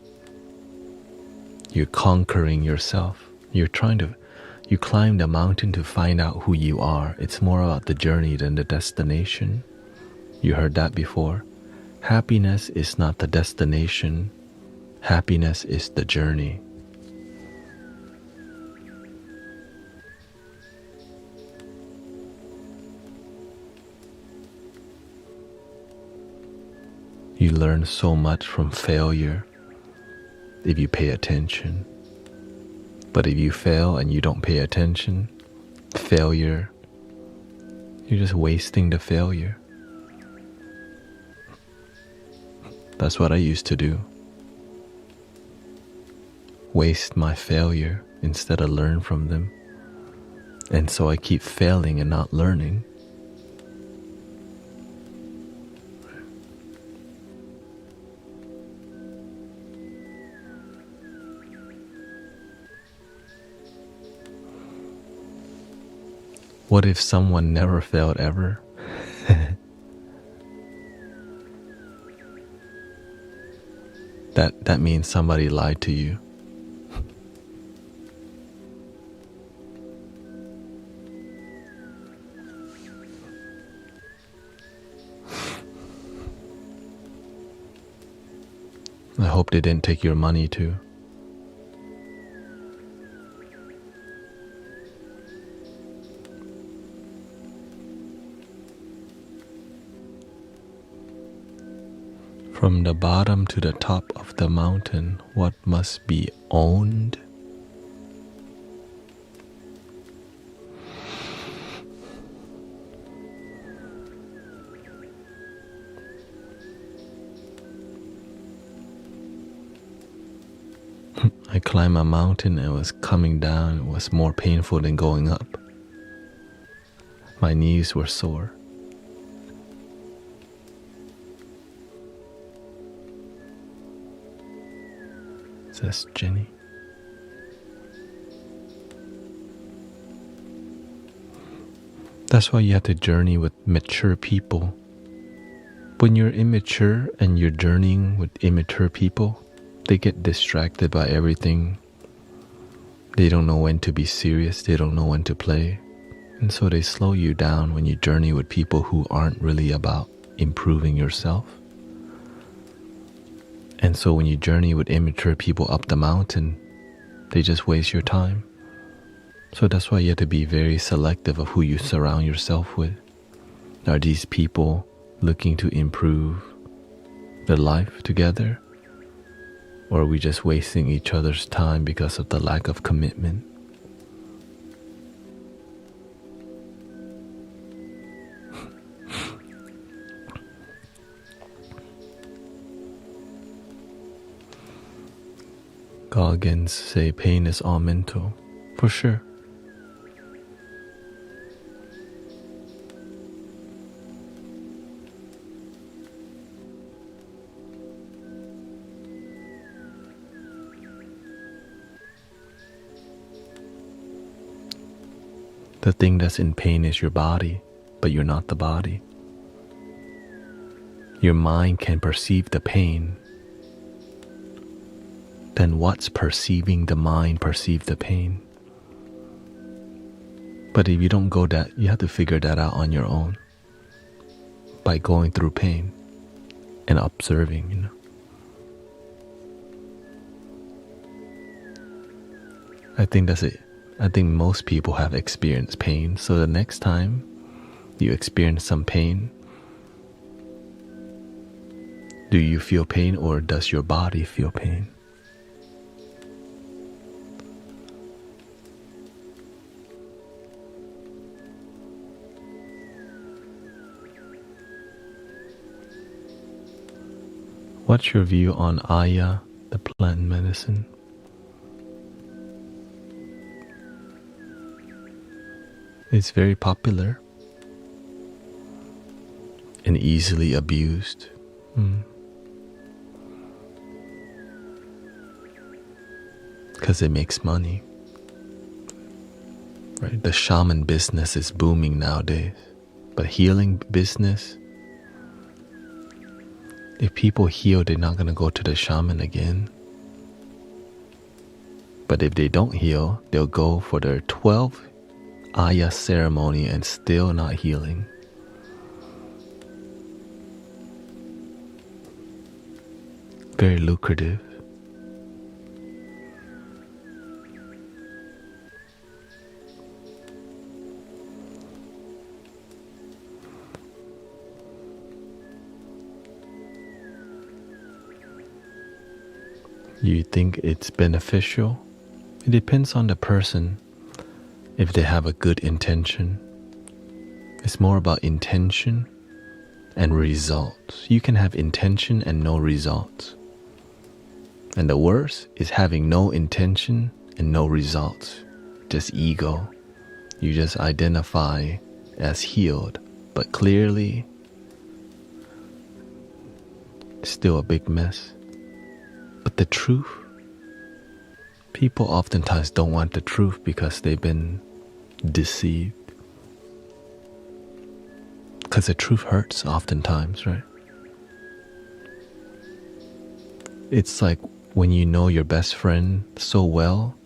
You're conquering yourself. You climb the mountain to find out who you are. It's more about the journey than the destination. You heard that before. Happiness is not the destination. Happiness is the journey. You learn so much from failure if you pay attention. But if you fail and you don't pay attention, failure, you're just wasting the failure. That's what I used to do. Waste my failure instead of learn from them. And so I keep failing and not learning. What if someone never failed ever? That means somebody lied to you. I hope they didn't take your money too. From the bottom to the top of the mountain, what must be owned? I climbed a mountain and was coming down. It was more painful than going up. My knees were sore. Says Jenny. That's why you have to journey with mature people. When you're immature and you're journeying with immature people, they get distracted by everything. They don't know when to be serious. They don't know when to play. And so they slow you down when you journey with people who aren't really about improving yourself. And so when you journey with immature people up the mountain, they just waste your time. So that's why you have to be very selective of who you surround yourself with. Are these people looking to improve their life together? Or are we just wasting each other's time because of the lack of commitment? Goggins say pain is all mental. For sure. The thing that's in pain is your body, but you're not the body. Your mind can perceive the pain. Then what's perceiving the mind perceive the pain? But if you don't go that, you have to figure that out on your own by going through pain and observing, I think that's it. I think most people have experienced pain, so the next time you experience some pain, do you feel pain or does your body feel pain? What's your view on Aya, the plant medicine? It's very popular and easily abused. Because it makes money. Right? The shaman business is booming nowadays. But healing business, if people heal, they're not going to go to the shaman again. But if they don't heal, they'll go for their 12th Aya ceremony and still not healing. Very lucrative. You think it's beneficial? It depends on the person. If they have a good intention, it's more about intention and results. You can have intention and no results. And the worst is having no intention and no results. Just ego. You just identify as healed, but clearly still a big mess. But the truth, people oftentimes don't want the truth because they've been deceived. Because the truth hurts oftentimes, right? It's like when you know your best friend so well,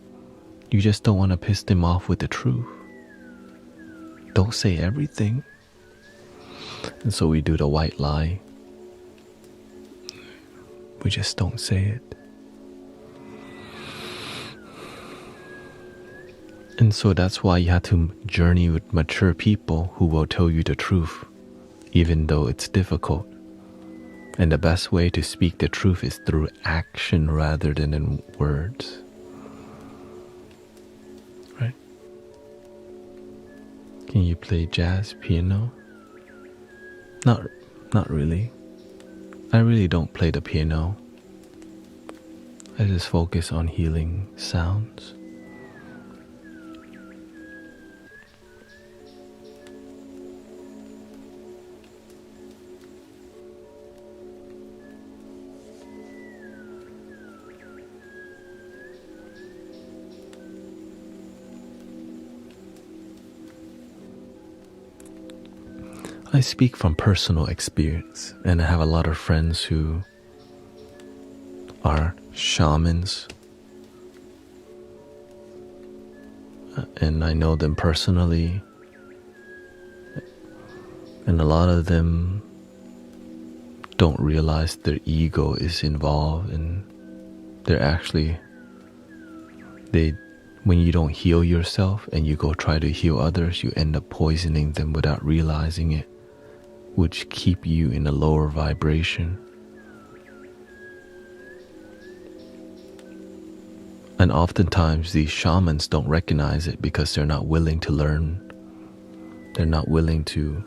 you just don't want to piss them off with the truth. Don't say everything. And so we do the white lie. We just don't say it. And so that's why you have to journey with mature people who will tell you the truth, even though it's difficult. And the best way to speak the truth is through action rather than in words. Right? Can you play jazz piano? Not really. I really don't play the piano. I just focus on healing sounds. I speak from personal experience, and I have a lot of friends who are shamans, and I know them personally, and a lot of them don't realize their ego is involved, and they're actually, when you don't heal yourself and you go try to heal others, you end up poisoning them without realizing it, which keep you in a lower vibration. And oftentimes these shamans don't recognize it because they're not willing to learn. They're not willing to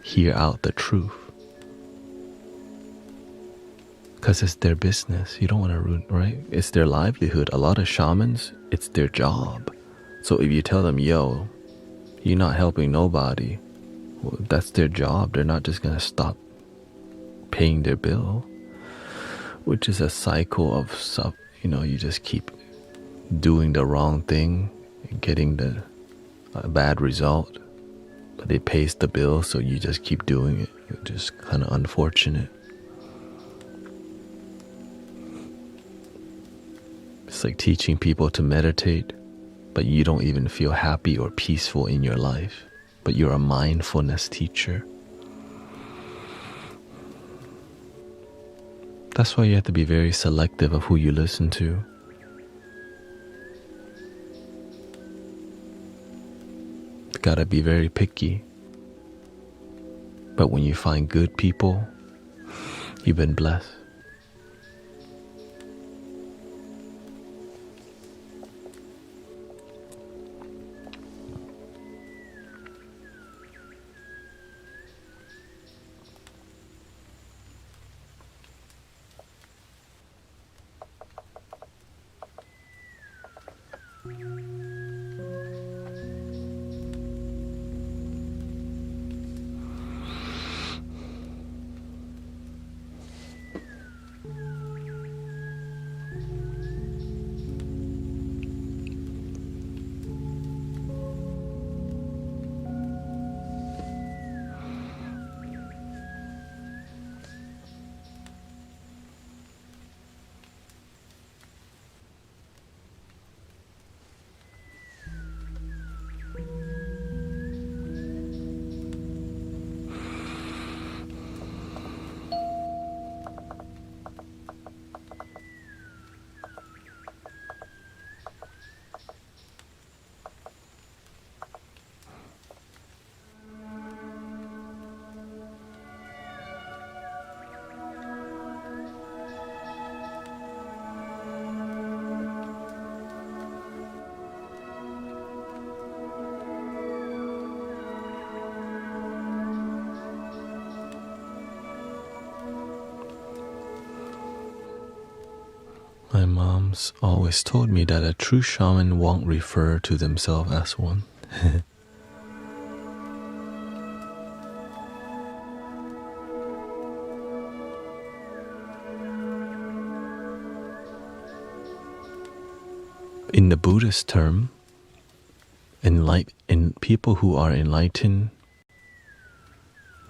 hear out the truth. Because it's their business. You don't want to ruin, right? It's their livelihood. A lot of shamans, it's their job. So if you tell them, yo, you're not helping nobody, well, that's their job. They're not just going to stop paying their bill, which is a cycle of stuff. You know, you just keep doing the wrong thing and getting a bad result, but it pays the bill, so you just keep doing it. It's just kind of unfortunate. It's like teaching people to meditate, but you don't even feel happy or peaceful in your life, but you're a mindfulness teacher. That's why you have to be very selective of who you listen to. You gotta be very picky. But when you find good people, you've been blessed. My mom's always told me that a true shaman won't refer to themselves as one. In the Buddhist term, people who are enlightened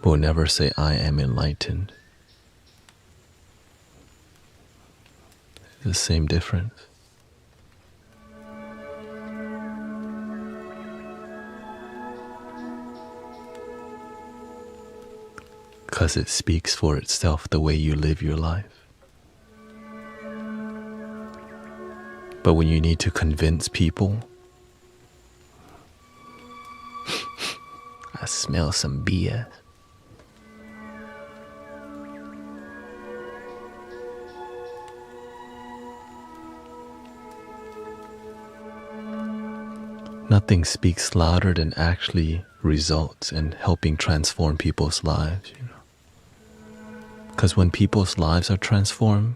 will never say, I am enlightened. The same difference. Because it speaks for itself the way you live your life. But when you need to convince people, I smell some BS. Nothing speaks louder than actually results and helping transform people's lives, you know. Because when people's lives are transformed,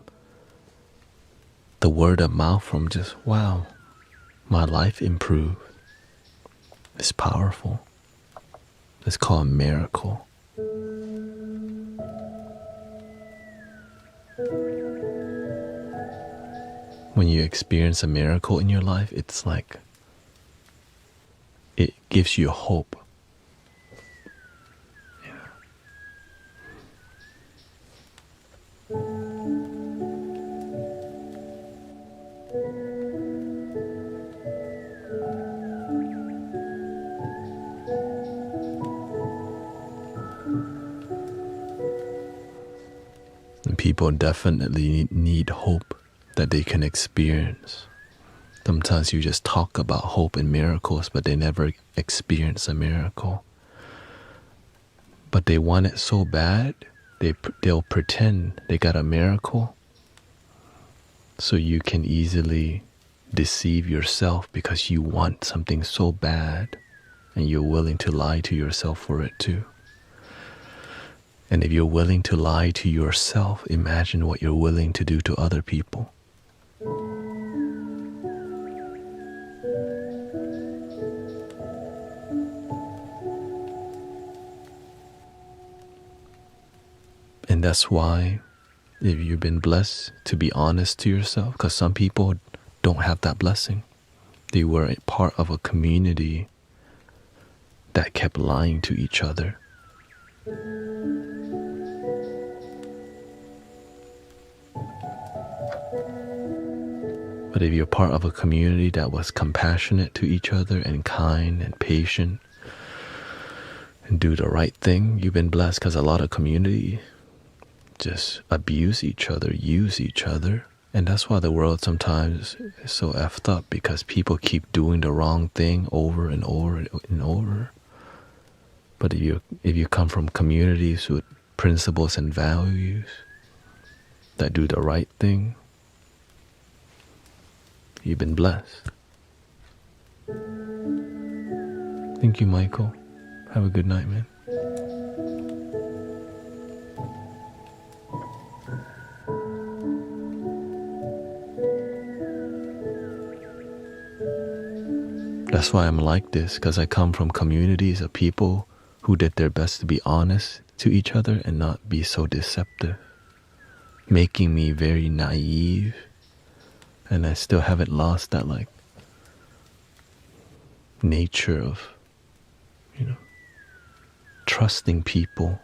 the word of mouth from just, wow, my life improved, is powerful. It's called a miracle. When you experience a miracle in your life, it's like it gives you hope. And people definitely need hope that they can experience. Sometimes you just talk about hope and miracles, but they never experience a miracle. But they want it so bad, they'll pretend they got a miracle, so you can easily deceive yourself because you want something so bad, and you're willing to lie to yourself for it too. And if you're willing to lie to yourself, imagine what you're willing to do to other people. And that's why, if you've been blessed to be honest to yourself, because some people don't have that blessing. They were a part of a community that kept lying to each other. But if you're part of a community that was compassionate to each other and kind and patient and do the right thing, you've been blessed, because a lot of community just abuse each other, use each other. And that's why the world sometimes is so effed up, because people keep doing the wrong thing over and over and over. But if you come from communities with principles and values that do the right thing, you've been blessed. Thank you, Michael. Have a good night, man. That's why I'm like this, because I come from communities of people who did their best to be honest to each other and not be so deceptive, making me very naive. And I still haven't lost that nature of, trusting people.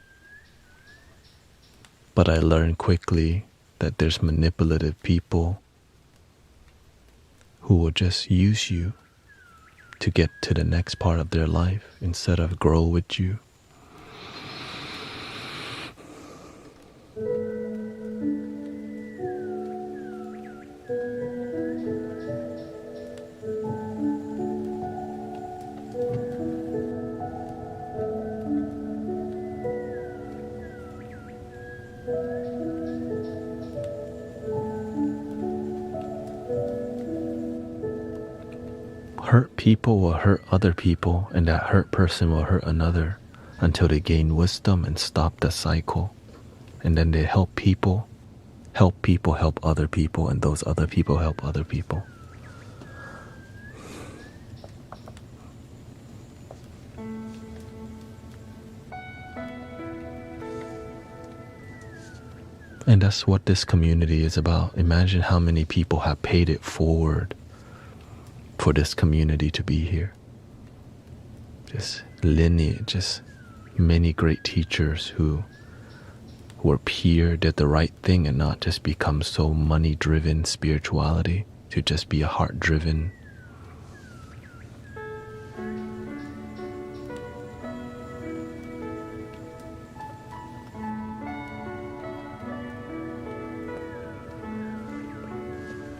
But I learned quickly that there's manipulative people who will just use you to get to the next part of their life instead of grow with you. Hurt people will hurt other people, and that hurt person will hurt another until they gain wisdom and stop the cycle. And then they help people help other people, and those other people help other people. And that's what this community is about. Imagine how many people have paid it forward for this community to be here. Just lineage, just many great teachers who were pure, did the right thing, and not just become so money-driven spirituality, to just be a heart-driven.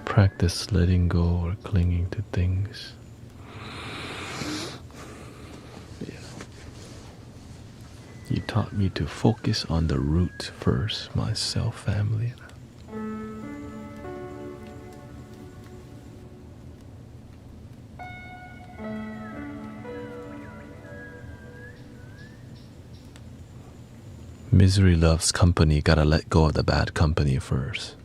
Practice letting go or clinging to things. Yeah. You taught me to focus on the root first, myself, family. Misery loves company, gotta let go of the bad company first.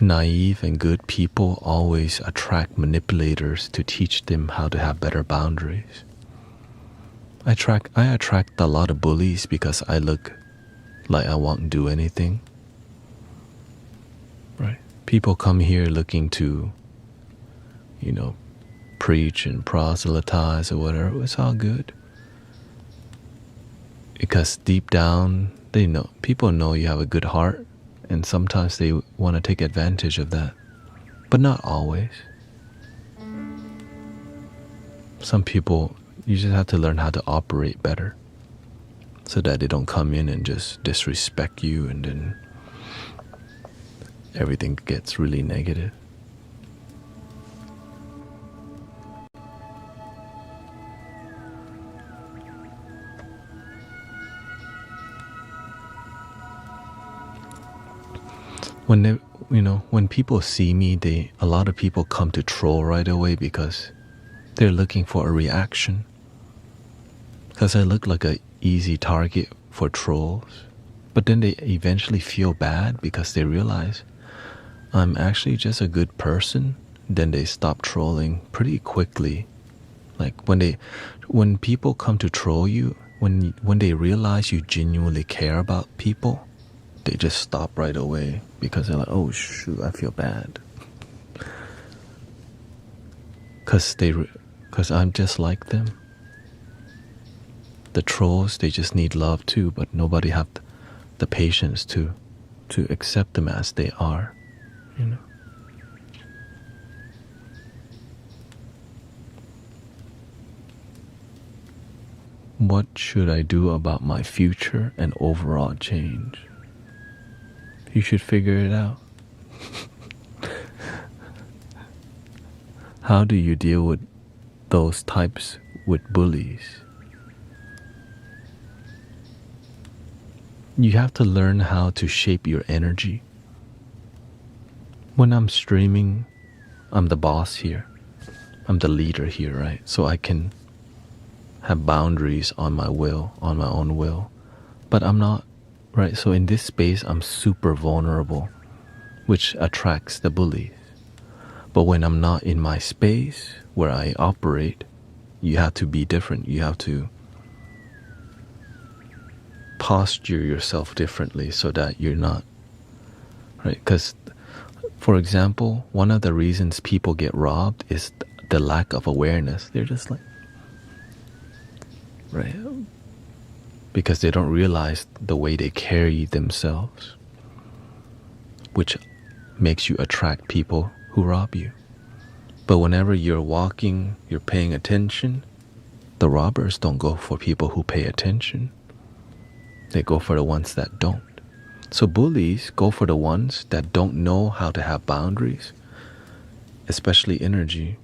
Naive and good people always attract manipulators to teach them how to have better boundaries. I attract a lot of bullies because I look like I won't do anything. Right? People come here looking to, preach and proselytize or whatever. It's all good. Because deep down, people know you have a good heart. And sometimes they want to take advantage of that, but not always. Some people, you just have to learn how to operate better so that they don't come in and just disrespect you, and then everything gets really negative. When people see me, a lot of people come to troll right away because they're looking for a reaction. because I look like a easy target for trolls. But then they eventually feel bad because they realize I'm actually just a good person. Then they stop trolling pretty quickly. Like when people come to troll you, when they realize you genuinely care about people, they just stop right away because they're like, oh shoot, I feel bad. Because I'm just like them. The trolls, they just need love too, but nobody have the patience to accept them as they are, you know. What should I do about my future and overall change? You should figure it out. How do you deal with those types with bullies? You have to learn how to shape your energy. When I'm streaming, I'm the boss here. I'm the leader here, right? So I can have boundaries on my will, on my own will. But I'm not, right? So in this space, I'm super vulnerable, which attracts the bullies. But when I'm not in my space where I operate, you have to be different. You have to posture yourself differently so that you're not, right? Because, for example, one of the reasons people get robbed is the lack of awareness. They're just like, right? Because they don't realize the way they carry themselves, which makes you attract people who rob you. But whenever you're walking, you're paying attention, the robbers don't go for people who pay attention. They go for the ones that don't. So bullies go for the ones that don't know how to have boundaries, especially energy.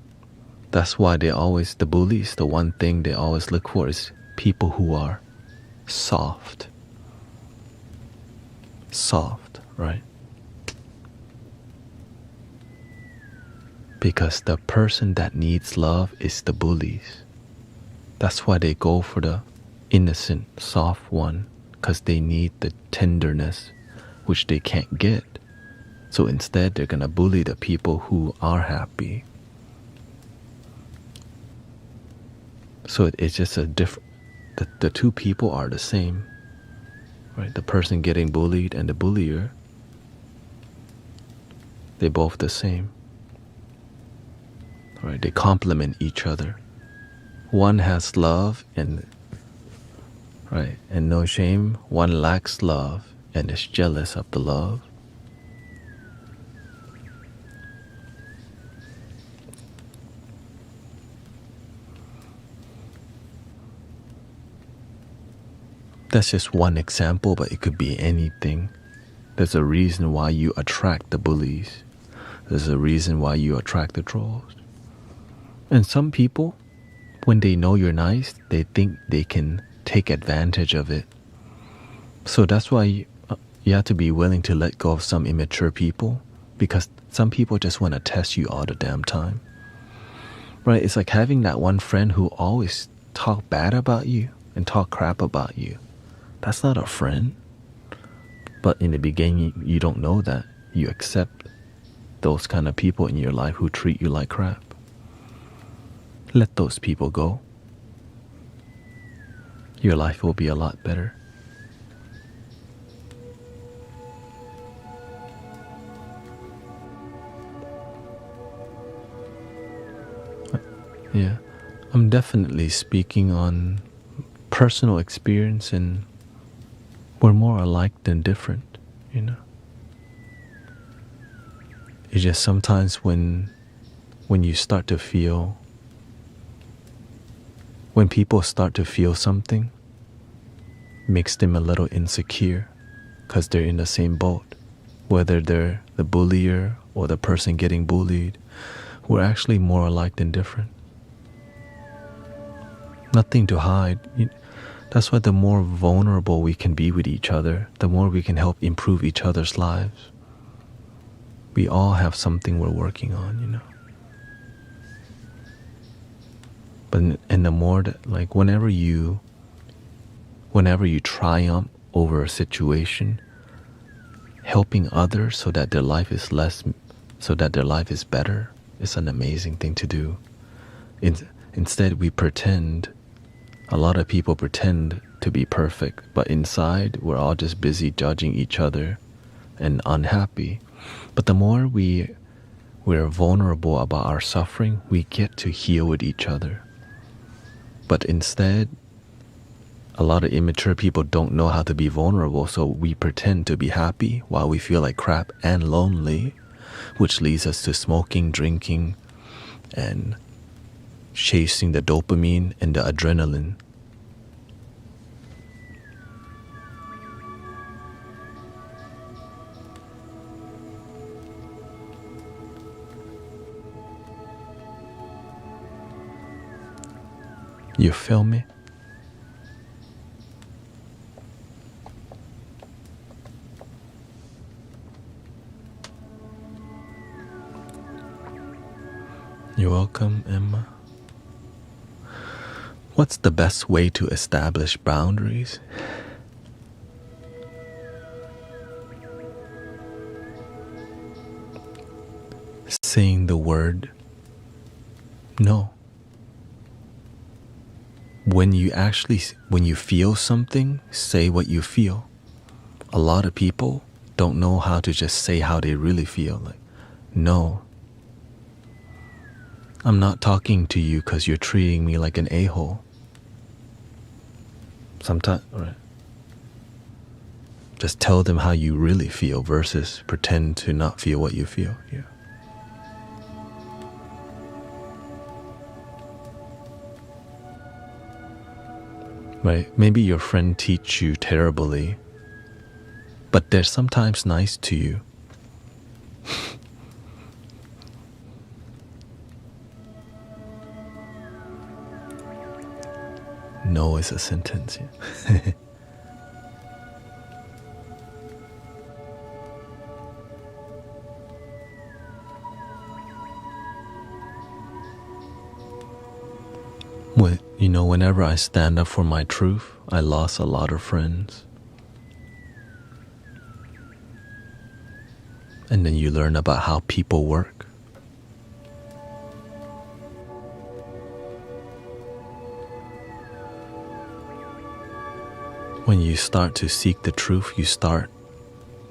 That's why the bullies, the one thing they always look for is people who are soft. Soft, right? Because the person that needs love is the bullies. That's why they go for the innocent, soft one, because they need the tenderness, which they can't get. So instead, they're gonna bully the people who are happy. So it's just a different, the two people are the same, right? The person getting bullied and the bullier, they're both the same, right? They complement each other. One has love and, right, and no shame. One lacks love and is jealous of the love. That's just one example, but it could be anything. There's a reason why you attract the bullies. There's a reason why you attract the trolls. And some people, when they know you're nice, they think they can take advantage of it. So that's why you have to be willing to let go of some immature people, because some people just want to test you all the damn time. Right? It's like having that one friend who always talk bad about you and talk crap about you. That's not a friend. But in the beginning, you don't know that. You accept those kind of people in your life who treat you like crap. Let those people go. Your life will be a lot better. Yeah, I'm definitely speaking on personal experience, and we're more alike than different, you know. It's just sometimes when you start to feel, when people start to feel something, makes them a little insecure because they're in the same boat. Whether they're the bullier or the person getting bullied, we're actually more alike than different. Nothing to hide. That's why the more vulnerable we can be with each other, the more we can help improve each other's lives. We all have something we're working on, you know. But and the more that, like, whenever you whenever you triumph over a situation, helping others so that their life is better is an amazing thing to do. Instead, a lot of people pretend to be perfect, but inside we're all just busy judging each other and unhappy. But the more we're vulnerable about our suffering, we get to heal with each other. But instead, a lot of immature people don't know how to be vulnerable, so we pretend to be happy while we feel like crap and lonely, which leads us to smoking, drinking, and chasing the dopamine and the adrenaline. You feel me? You're welcome, Emma. What's the best way to establish boundaries? Saying the word no. When you feel something, say what you feel. A lot of people don't know how to just say how they really feel. Like, no, I'm not talking to you because you're treating me like an a-hole. Sometimes, right? Just tell them how you really feel versus pretend to not feel what you feel. Yeah. Right? Maybe your friend teach you terribly, but they're sometimes nice to you. No is a sentence. Yeah. Whenever I stand up for my truth, I lost a lot of friends. And then you learn about how people work. When you start to seek the truth, you start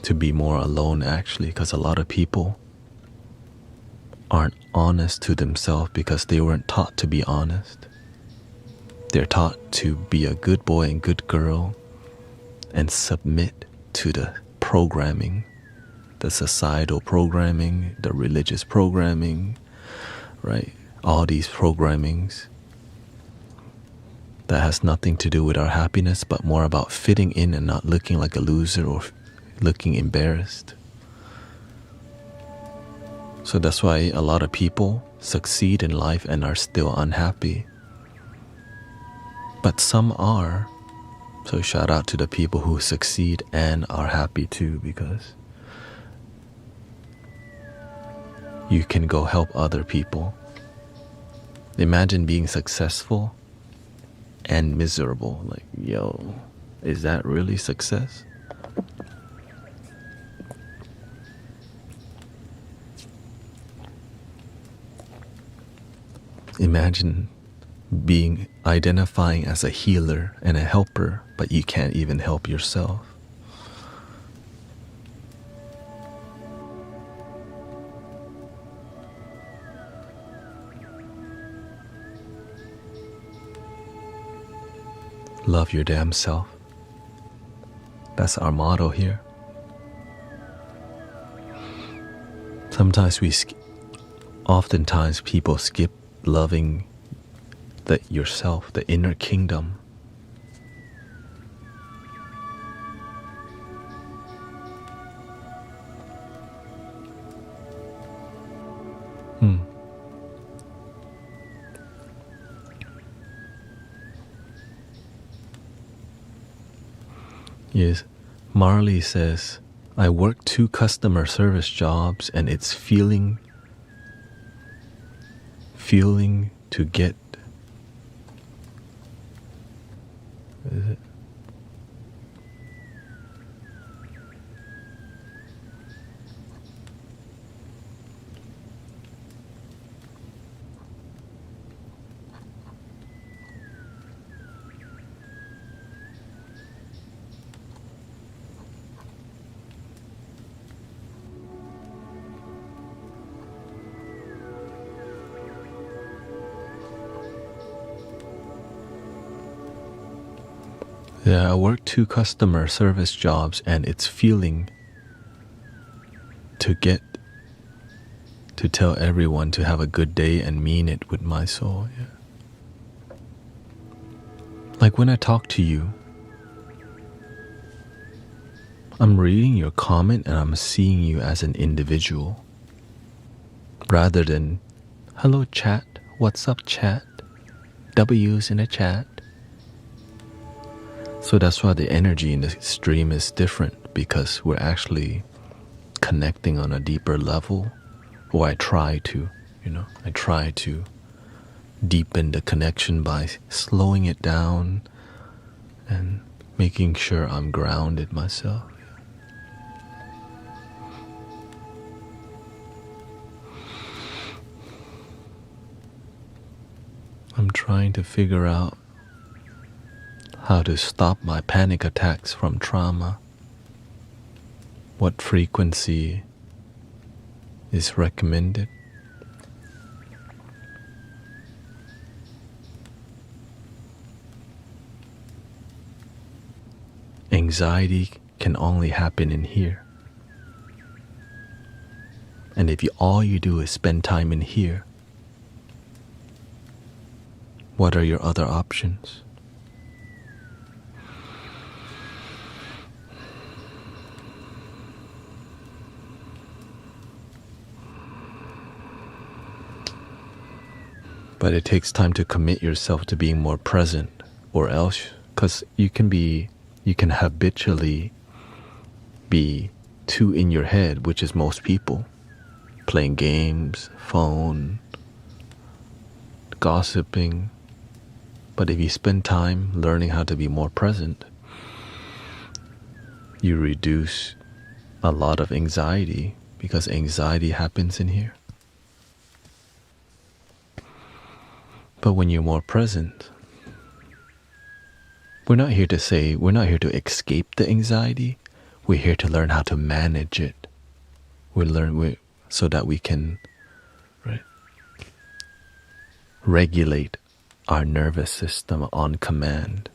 to be more alone actually, because a lot of people aren't honest to themselves because they weren't taught to be honest. They're taught to be a good boy and good girl and submit to the programming, the societal programming, the religious programming, right? All these programmings that has nothing to do with our happiness, but more about fitting in and not looking like a loser or looking embarrassed. So that's why a lot of people succeed in life and are still unhappy. But some are. So shout out to the people who succeed and are happy too, because you can go help other people. Imagine being successful and miserable. Like, yo, is that really success? Imagine identifying as a healer and a helper, but you can't even help yourself. Love your damn self. That's our motto here. Oftentimes people skip loving yourself, the inner kingdom. Yes, Marley says, I work 2 customer service jobs and it's feeling to get Yeah, I work 2 customer service jobs, and it's feeling to tell everyone to have a good day and mean it with my soul. Yeah. Like when I talk to you, I'm reading your comment and I'm seeing you as an individual rather than, hello chat, what's up chat, W's in the chat. So that's why the energy in the stream is different, because we're actually connecting on a deeper level. Or I try to deepen the connection by slowing it down and making sure I'm grounded myself. I'm trying to figure out how to stop my panic attacks from trauma. What frequency is recommended? Anxiety can only happen in here. And if all you do is spend time in here, what are your other options? But it takes time to commit yourself to being more present, or else, because you can habitually be too in your head, which is most people, playing games, phone, gossiping. But if you spend time learning how to be more present, you reduce a lot of anxiety, because anxiety happens in here. But when you're more present, we're not here to escape the anxiety. We're here to learn how to manage it. So that we can, right, regulate our nervous system on command.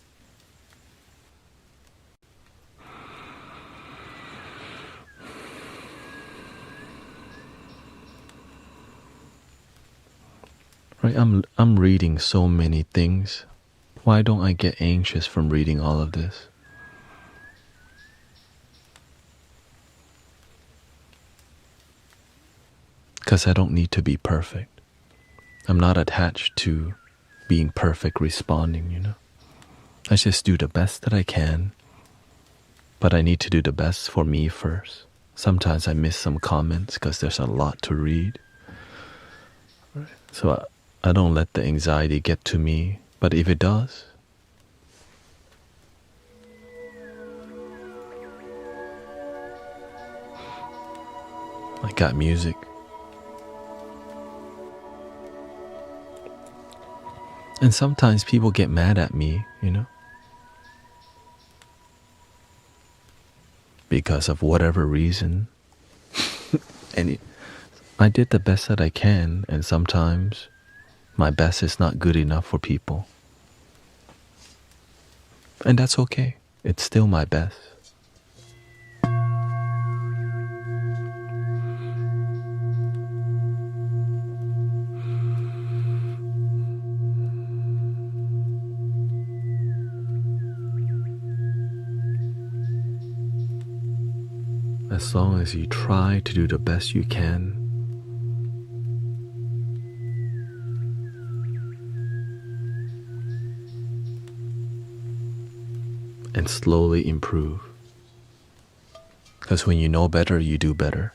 Right, I'm reading so many things. Why don't I get anxious from reading all of this? Because I don't need to be perfect. I'm not attached to being perfect responding. I just do the best that I can, but I need to do the best for me first. Sometimes I miss some comments because there's a lot to read. Right. So I don't let the anxiety get to me, but if it does, I got music. And sometimes people get mad at me, because of whatever reason. And I did the best that I can, and sometimes my best is not good enough for people. And that's okay. It's still my best. As long as you try to do the best you can, and slowly improve. Because when you know better, you do better.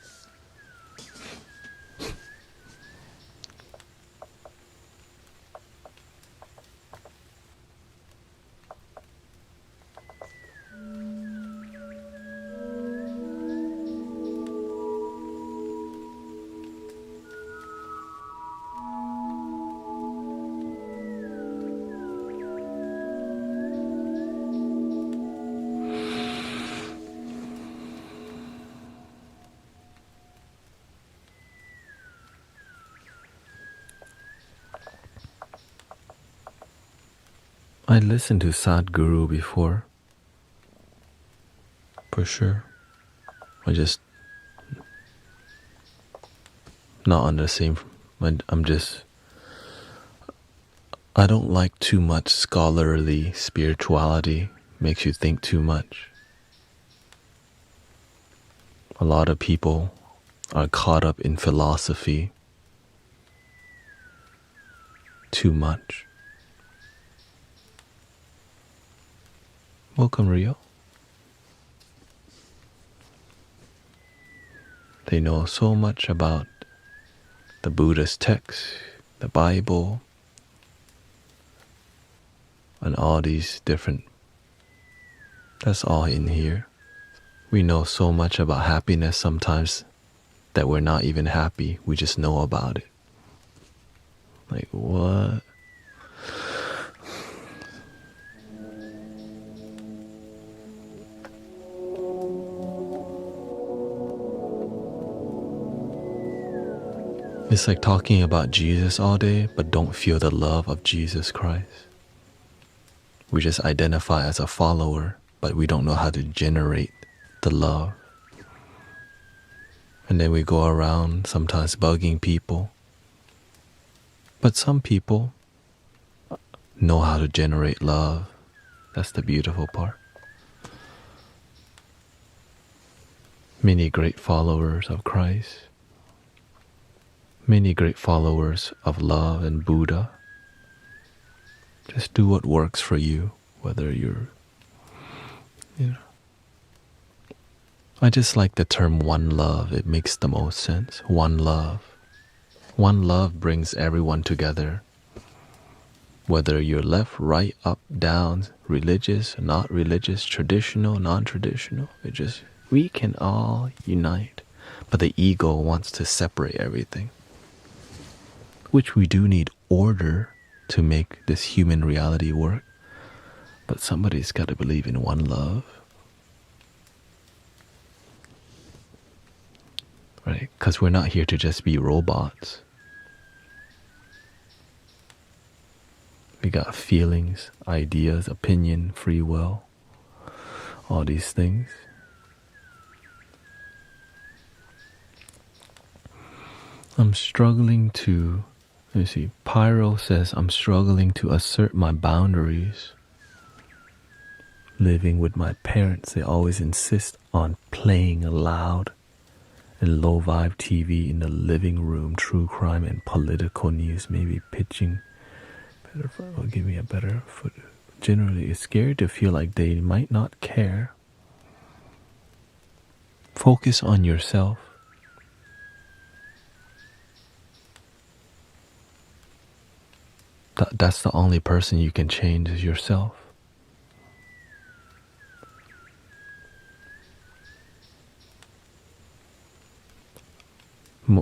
I listened to Sadhguru before, for sure. I just not on the same. I don't like too much scholarly spirituality. Makes you think too much. A lot of people are caught up in philosophy too much. Welcome, Rio. They know so much about the Buddhist texts, the Bible, and all these different. That's all in here. We know so much about happiness sometimes that we're not even happy. We just know about it. Like, what? It's like talking about Jesus all day, but don't feel the love of Jesus Christ. We just identify as a follower, but we don't know how to generate the love. And then we go around sometimes bugging people. But some people know how to generate love. That's the beautiful part. Many great followers of Christ. Many great followers of love and Buddha. Just do what works for you, whether you're, I just like the term one love. It makes the most sense. One love. One love brings everyone together. Whether you're left, right, up, down, religious, not religious, traditional, non-traditional, we can all unite. But the ego wants to separate everything. Which we do need order to make this human reality work. But somebody's got to believe in one love. Right? Because we're not here to just be robots. We got feelings, ideas, opinion, free will, all these things. I'm struggling to, let me see, Pyro says, I'm struggling to assert my boundaries. Living with my parents, they always insist on playing loud and low vibe TV in the living room, true crime and political news, maybe pitching better will give me a better foot. Generally, it's scary to feel like they might not care. Focus on yourself. That's the only person you can change is yourself.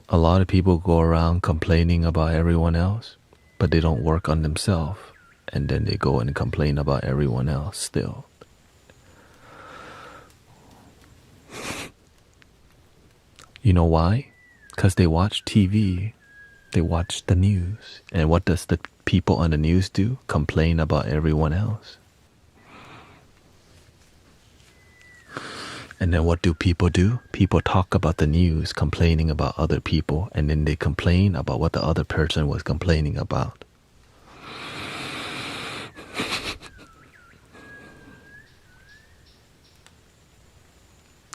A lot of people go around complaining about everyone else, but they don't work on themselves, and then they go and complain about everyone else still. You know why? Because they watch TV, they watch the news, and what does the people on the news do? Complain about everyone else. And then what do? People talk about the news, complaining about other people, and then they complain about what the other person was complaining about.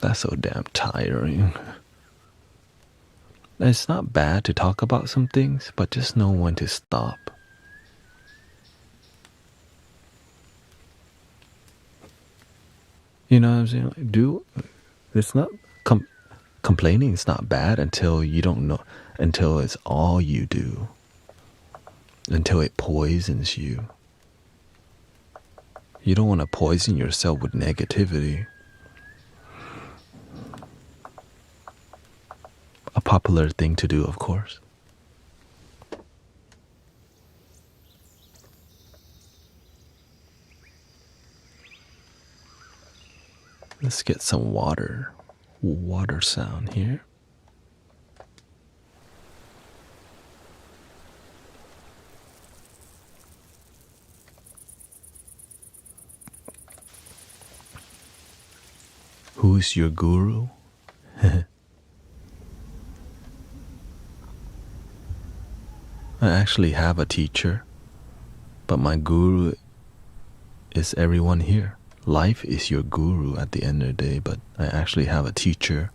That's so damn tiring. It's not bad to talk about some things, but just know when to stop. You know what I'm saying? It's not complaining. It's not bad until you don't know, until it's all you do, until it poisons you. You don't want to poison yourself with negativity. A popular thing to do, of course. Let's get some water sound here. Who's your guru? I actually have a teacher, but my guru is everyone here. Life is your guru at the end of the day, but I actually have a teacher.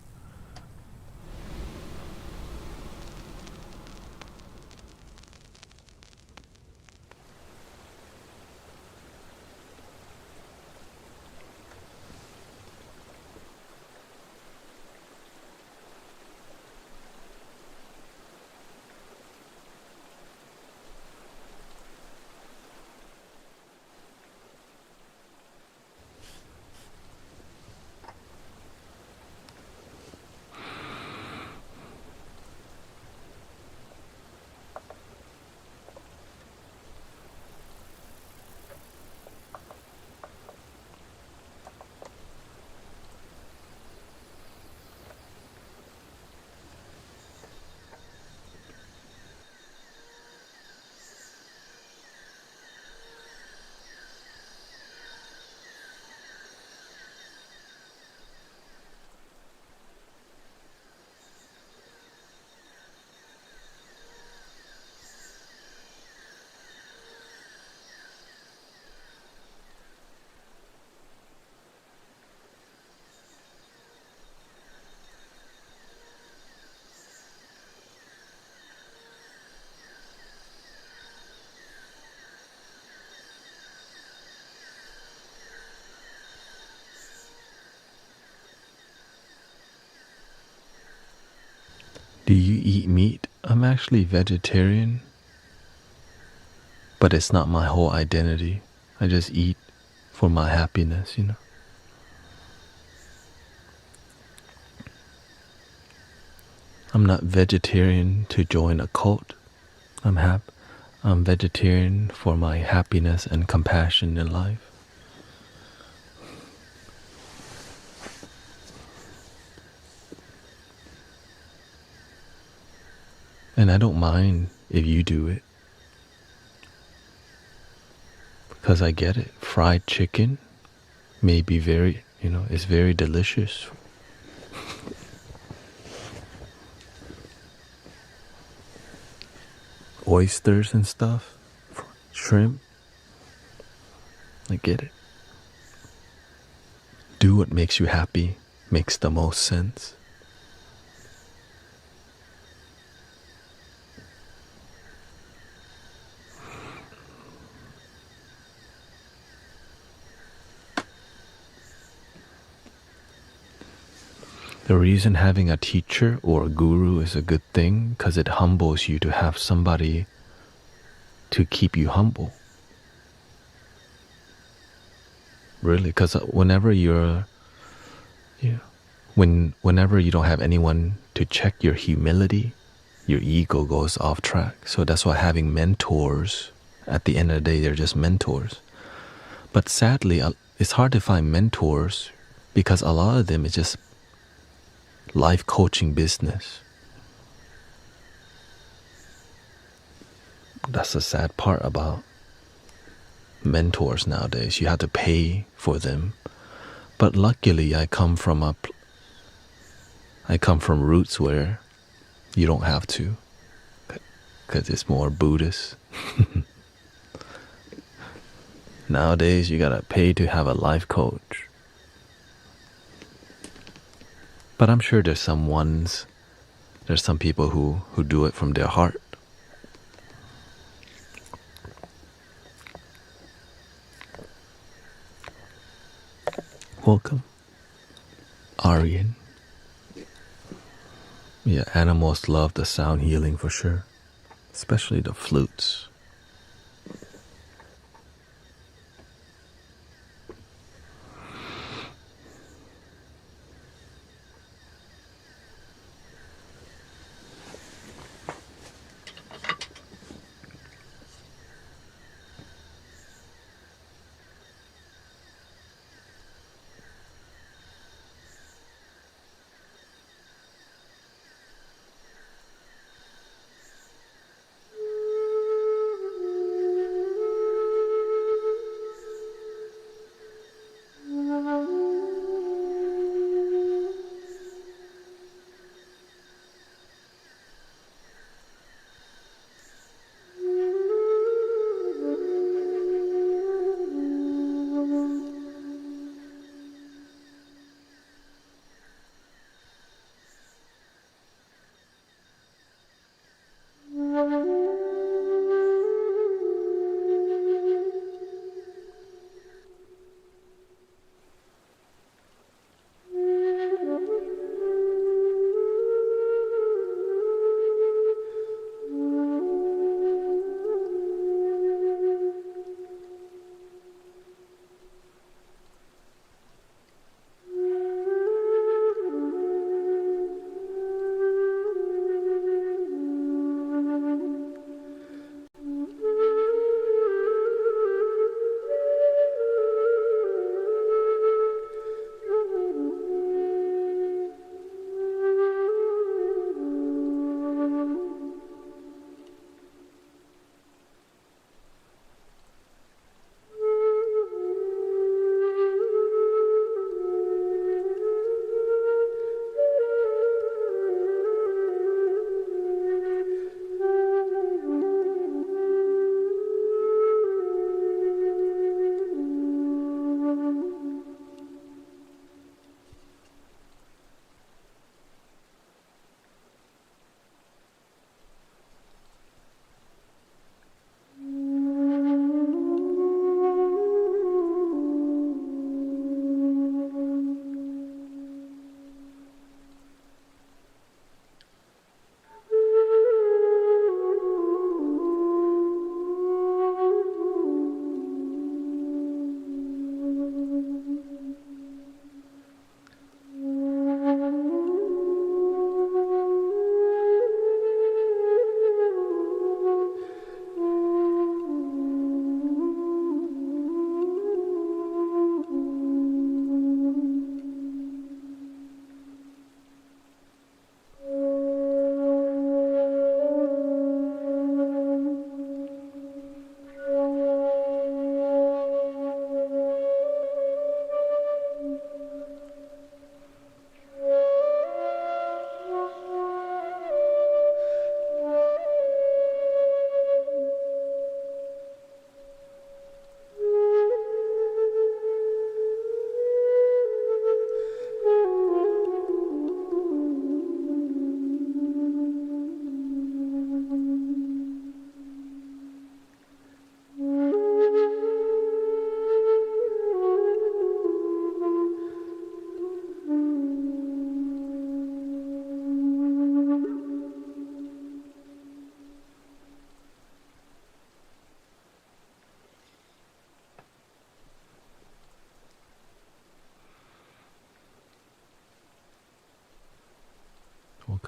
Do you eat meat? I'm actually vegetarian, but it's not my whole identity. I just eat for my happiness, you know. I'm not vegetarian to join a cult. I'm vegetarian for my happiness and compassion in life. And I don't mind if you do it, because I get it. Fried chicken may be very, it's very delicious. Oysters and stuff, shrimp, I get it. Do what makes you happy, makes the most sense. The reason having a teacher or a guru is a good thing, because it humbles you to have somebody to keep you humble. Really, because whenever whenever you don't have anyone to check your humility, your ego goes off track. So that's why having mentors, at the end of the day, they're just mentors. But sadly, it's hard to find mentors because a lot of them is just life coaching business. That's the sad part about mentors nowadays. You have to pay for them. But luckily, I come from roots where you don't have to, because it's more Buddhist. Nowadays, you gotta pay to have a life coach. But I'm sure there's some people who do it from their heart. Welcome, Aryan. Yeah, animals love the sound healing for sure, especially the flutes.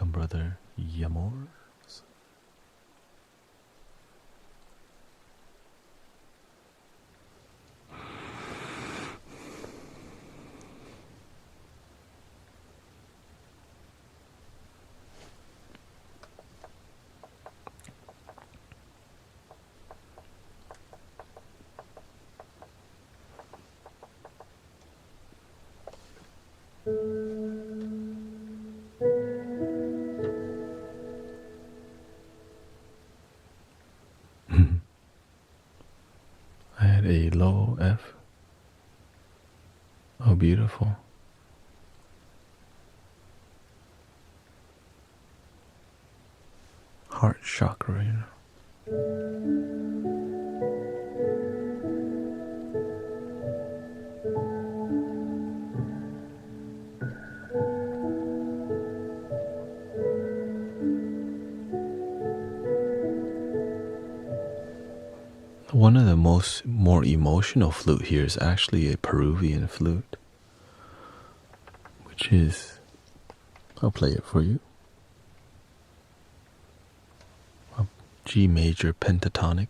welcome, brother Yamor. I had a low F. Oh, beautiful. Heart chakra, you know. One of the more emotional flute here is actually a Peruvian flute, which is, I'll play it for you, a G major pentatonic.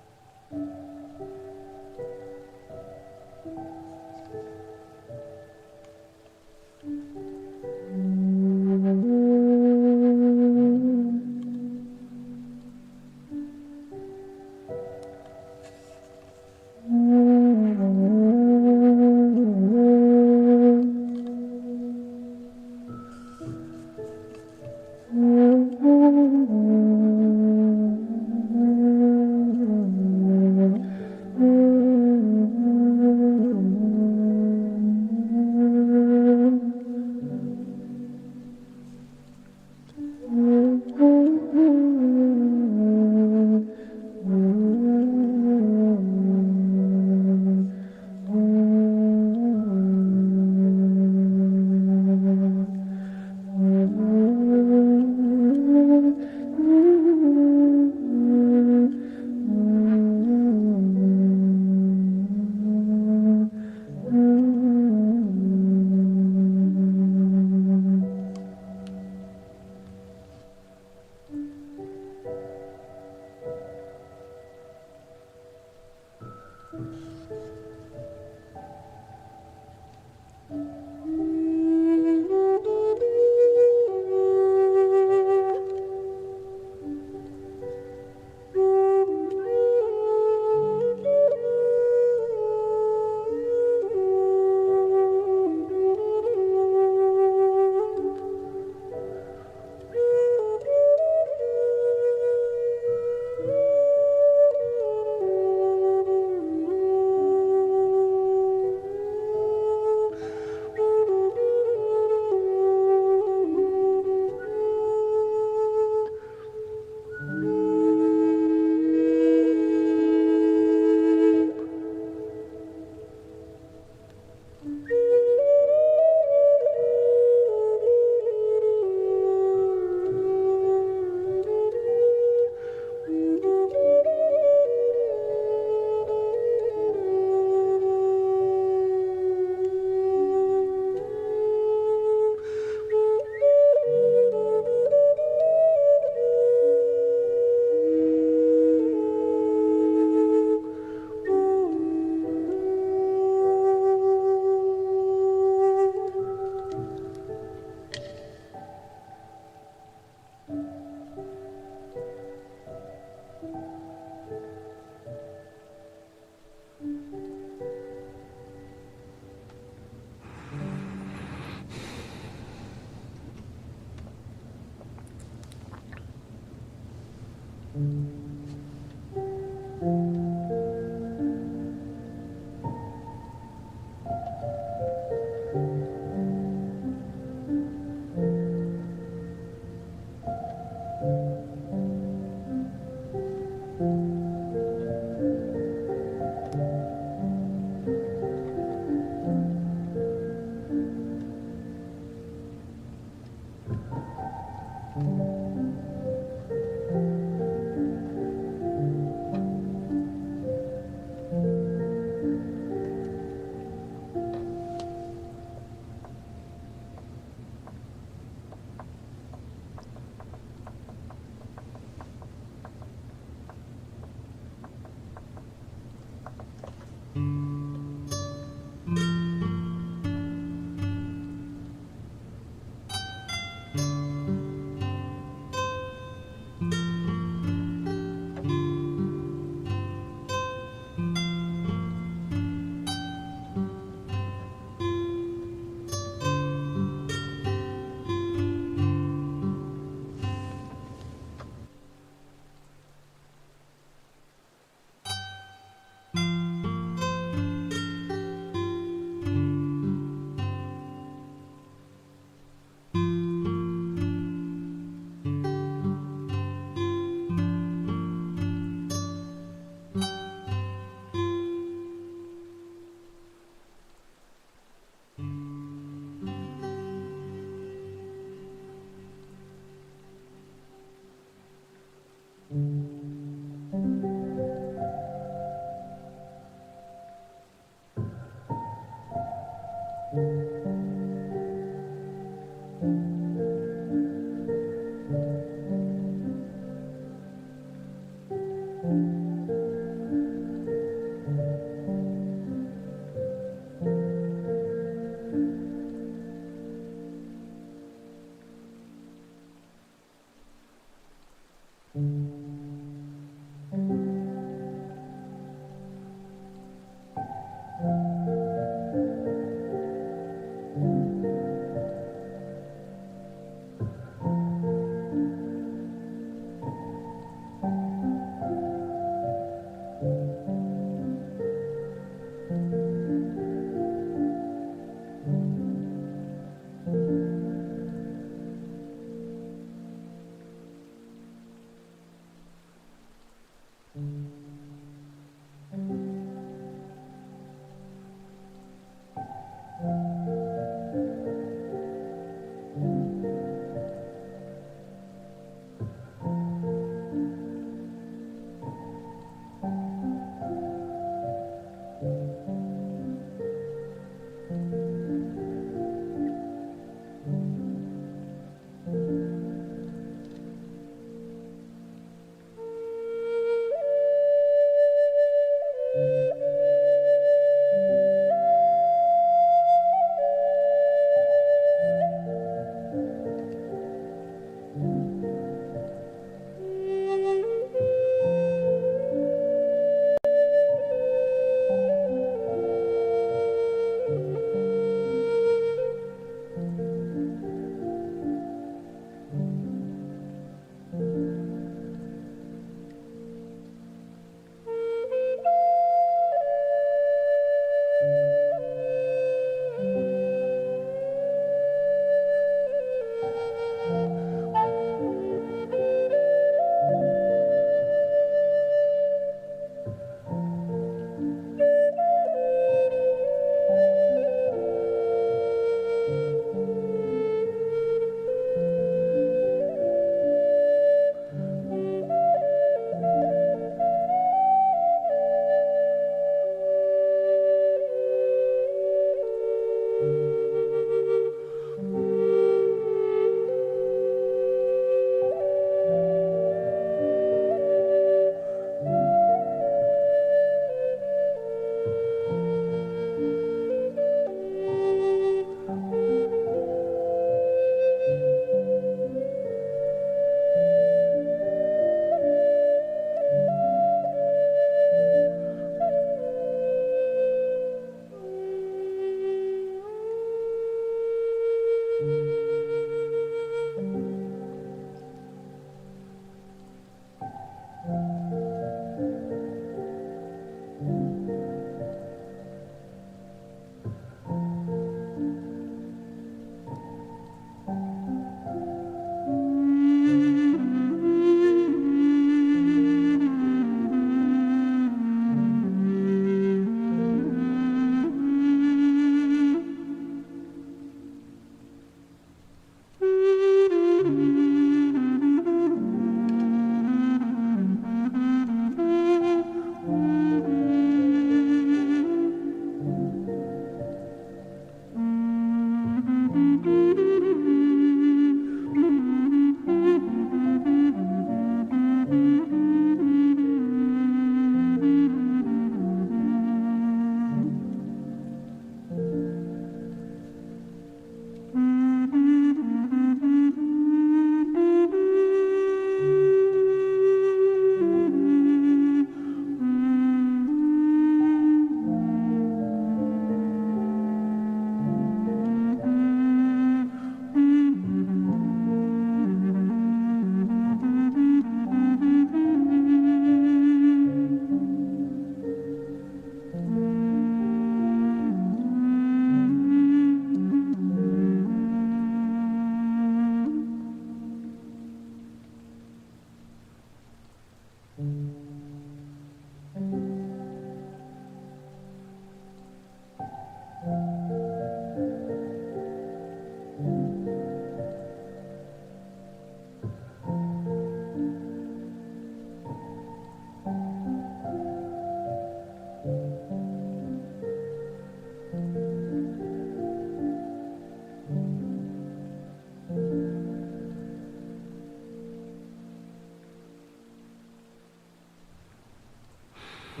How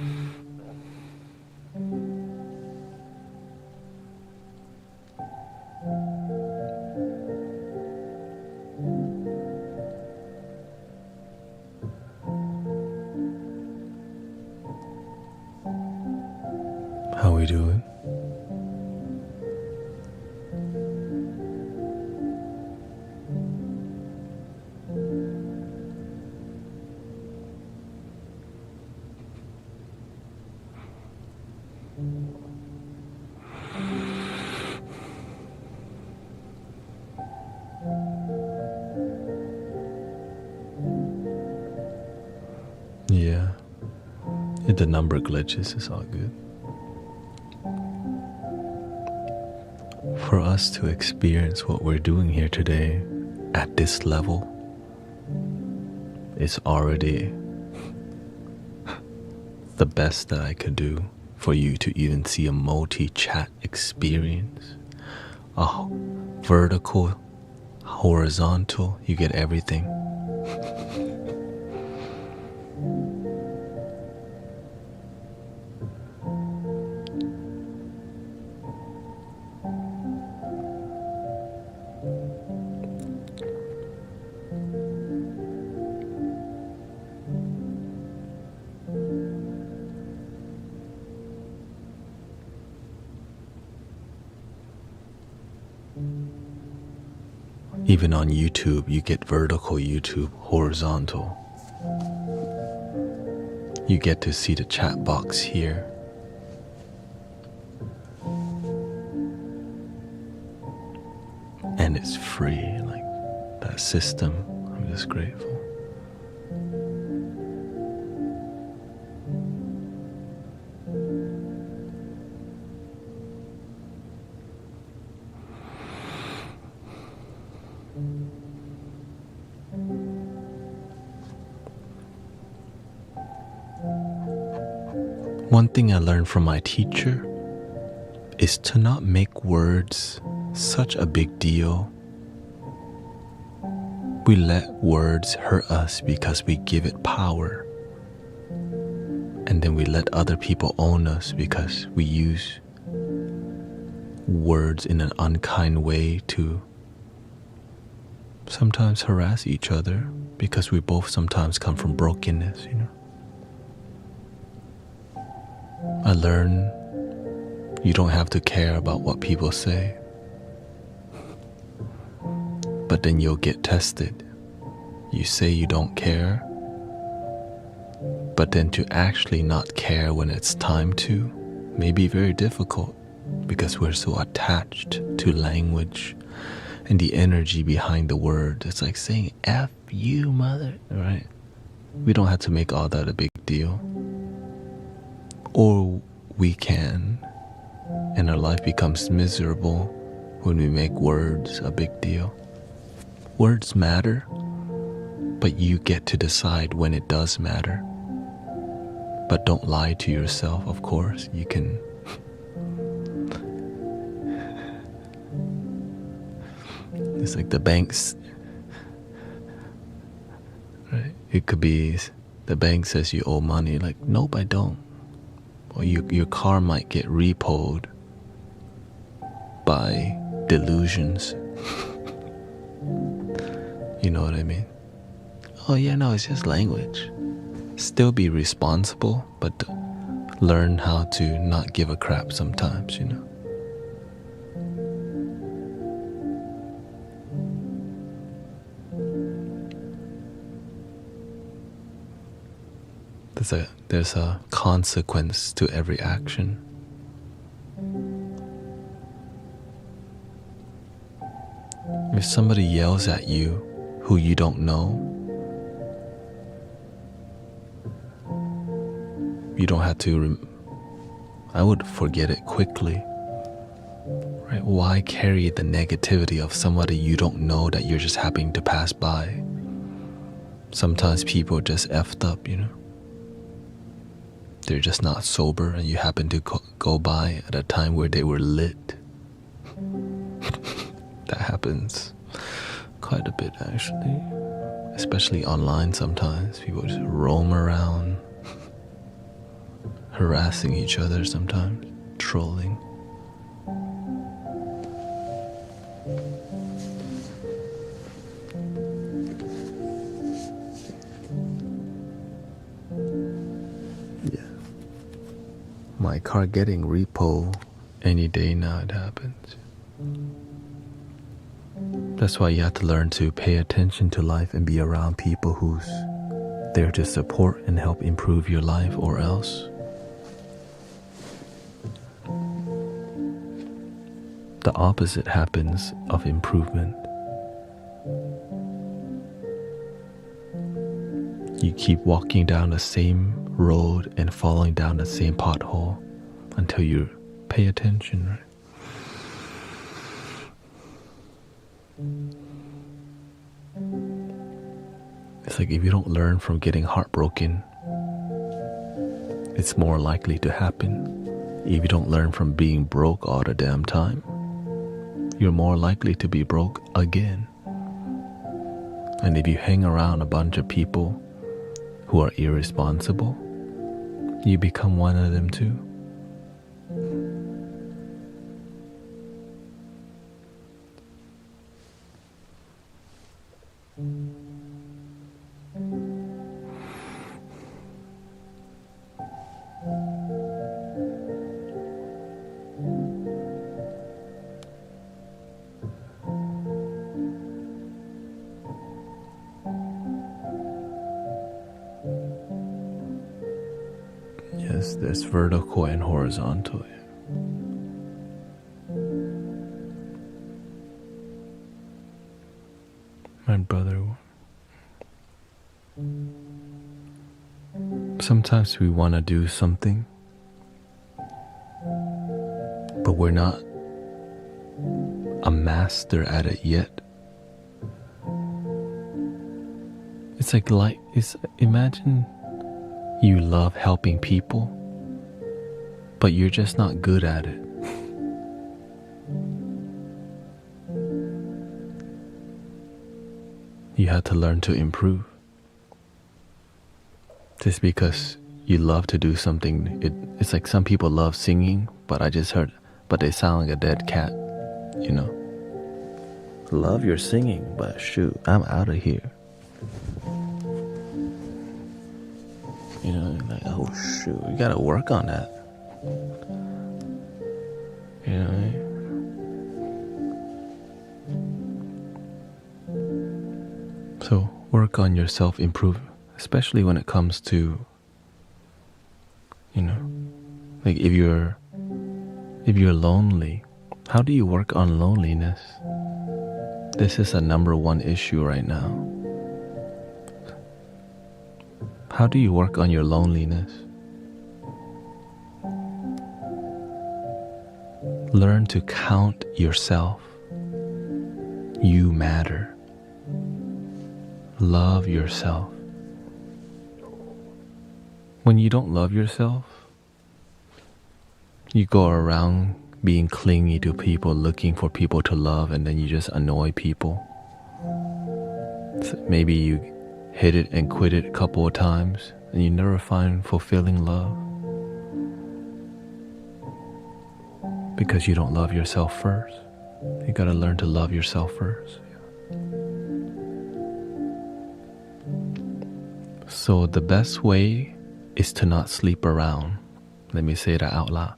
we doing? Yeah, if the number glitches, it's all good. For us to experience what we're doing here today at this level, it's already the best that I could do for you to even see a multi-chat experience. A vertical, horizontal, you get everything. Even on YouTube, you get vertical YouTube, horizontal. You get to see the chat box here. And it's free, like that system. I'm just grateful. One thing I learned from my teacher is to not make words such a big deal. We let words hurt us because we give it power. And then we let other people own us because we use words in an unkind way to sometimes harass each other because we both sometimes come from brokenness, you know. I learned you don't have to care about what people say, but then you'll get tested. You say you don't care, but then to actually not care when it's time to may be very difficult because we're so attached to language and the energy behind the word. It's like saying F you, mother, right? We don't have to make all that a big deal. Or we can, and our life becomes miserable when we make words a big deal. Words matter, but you get to decide when it does matter. But don't lie to yourself, of course. You can it's like the banks, right? It could be the bank says you owe money, like, nope, I don't. Or your car might get repoed by delusions. You know what I mean? Oh yeah, no, it's just language. Still be responsible, but learn how to not give a crap sometimes, you know? There's a consequence to every action. If somebody yells at you who you don't know, you don't have to I would forget it quickly. Right? Why carry the negativity of somebody you don't know that you're just happening to pass by? Sometimes people are just effed up, you know? They're just not sober and you happen to go by at a time where they were lit. That happens quite a bit, actually. Especially online sometimes. People just roam around. harassing each other sometimes, trolling. Yeah. My car getting repo any day now, it happens. That's why you have to learn to pay attention to life and be around people who's there to support and help improve your life, or else the opposite happens of improvement. You keep walking down the same road and falling down the same pothole until you pay attention, right? It's like if you don't learn from getting heartbroken, it's more likely to happen. If you don't learn from being broke all the damn time, you're more likely to be broke again. And if you hang around a bunch of people who are irresponsible, you become one of them too. Yes, there's vertical and horizontal. My brother. Sometimes we want to do something, but we're not a master at it yet. It's imagine you love helping people, but you're just not good at it. You have to learn to improve. Just because you love to do something, it's like some people love singing, but they sound like a dead cat, you know? Love your singing, but shoot, I'm out of here. You know, like, oh shoot, you gotta work on that. You know what I mean? So work on your self-improvement, especially when it comes to, you know, like if you're lonely, how do you work on loneliness? This is a number one issue right now. How do you work on your loneliness? Learn to count yourself. You matter. Love yourself. When you don't love yourself, you go around being clingy to people, looking for people to love, and then you just annoy people. So maybe you hit it and quit it a couple of times, and you never find fulfilling love because you don't love yourself first. You gotta learn to love yourself first. So the best way is to not sleep around. Let me say that out loud.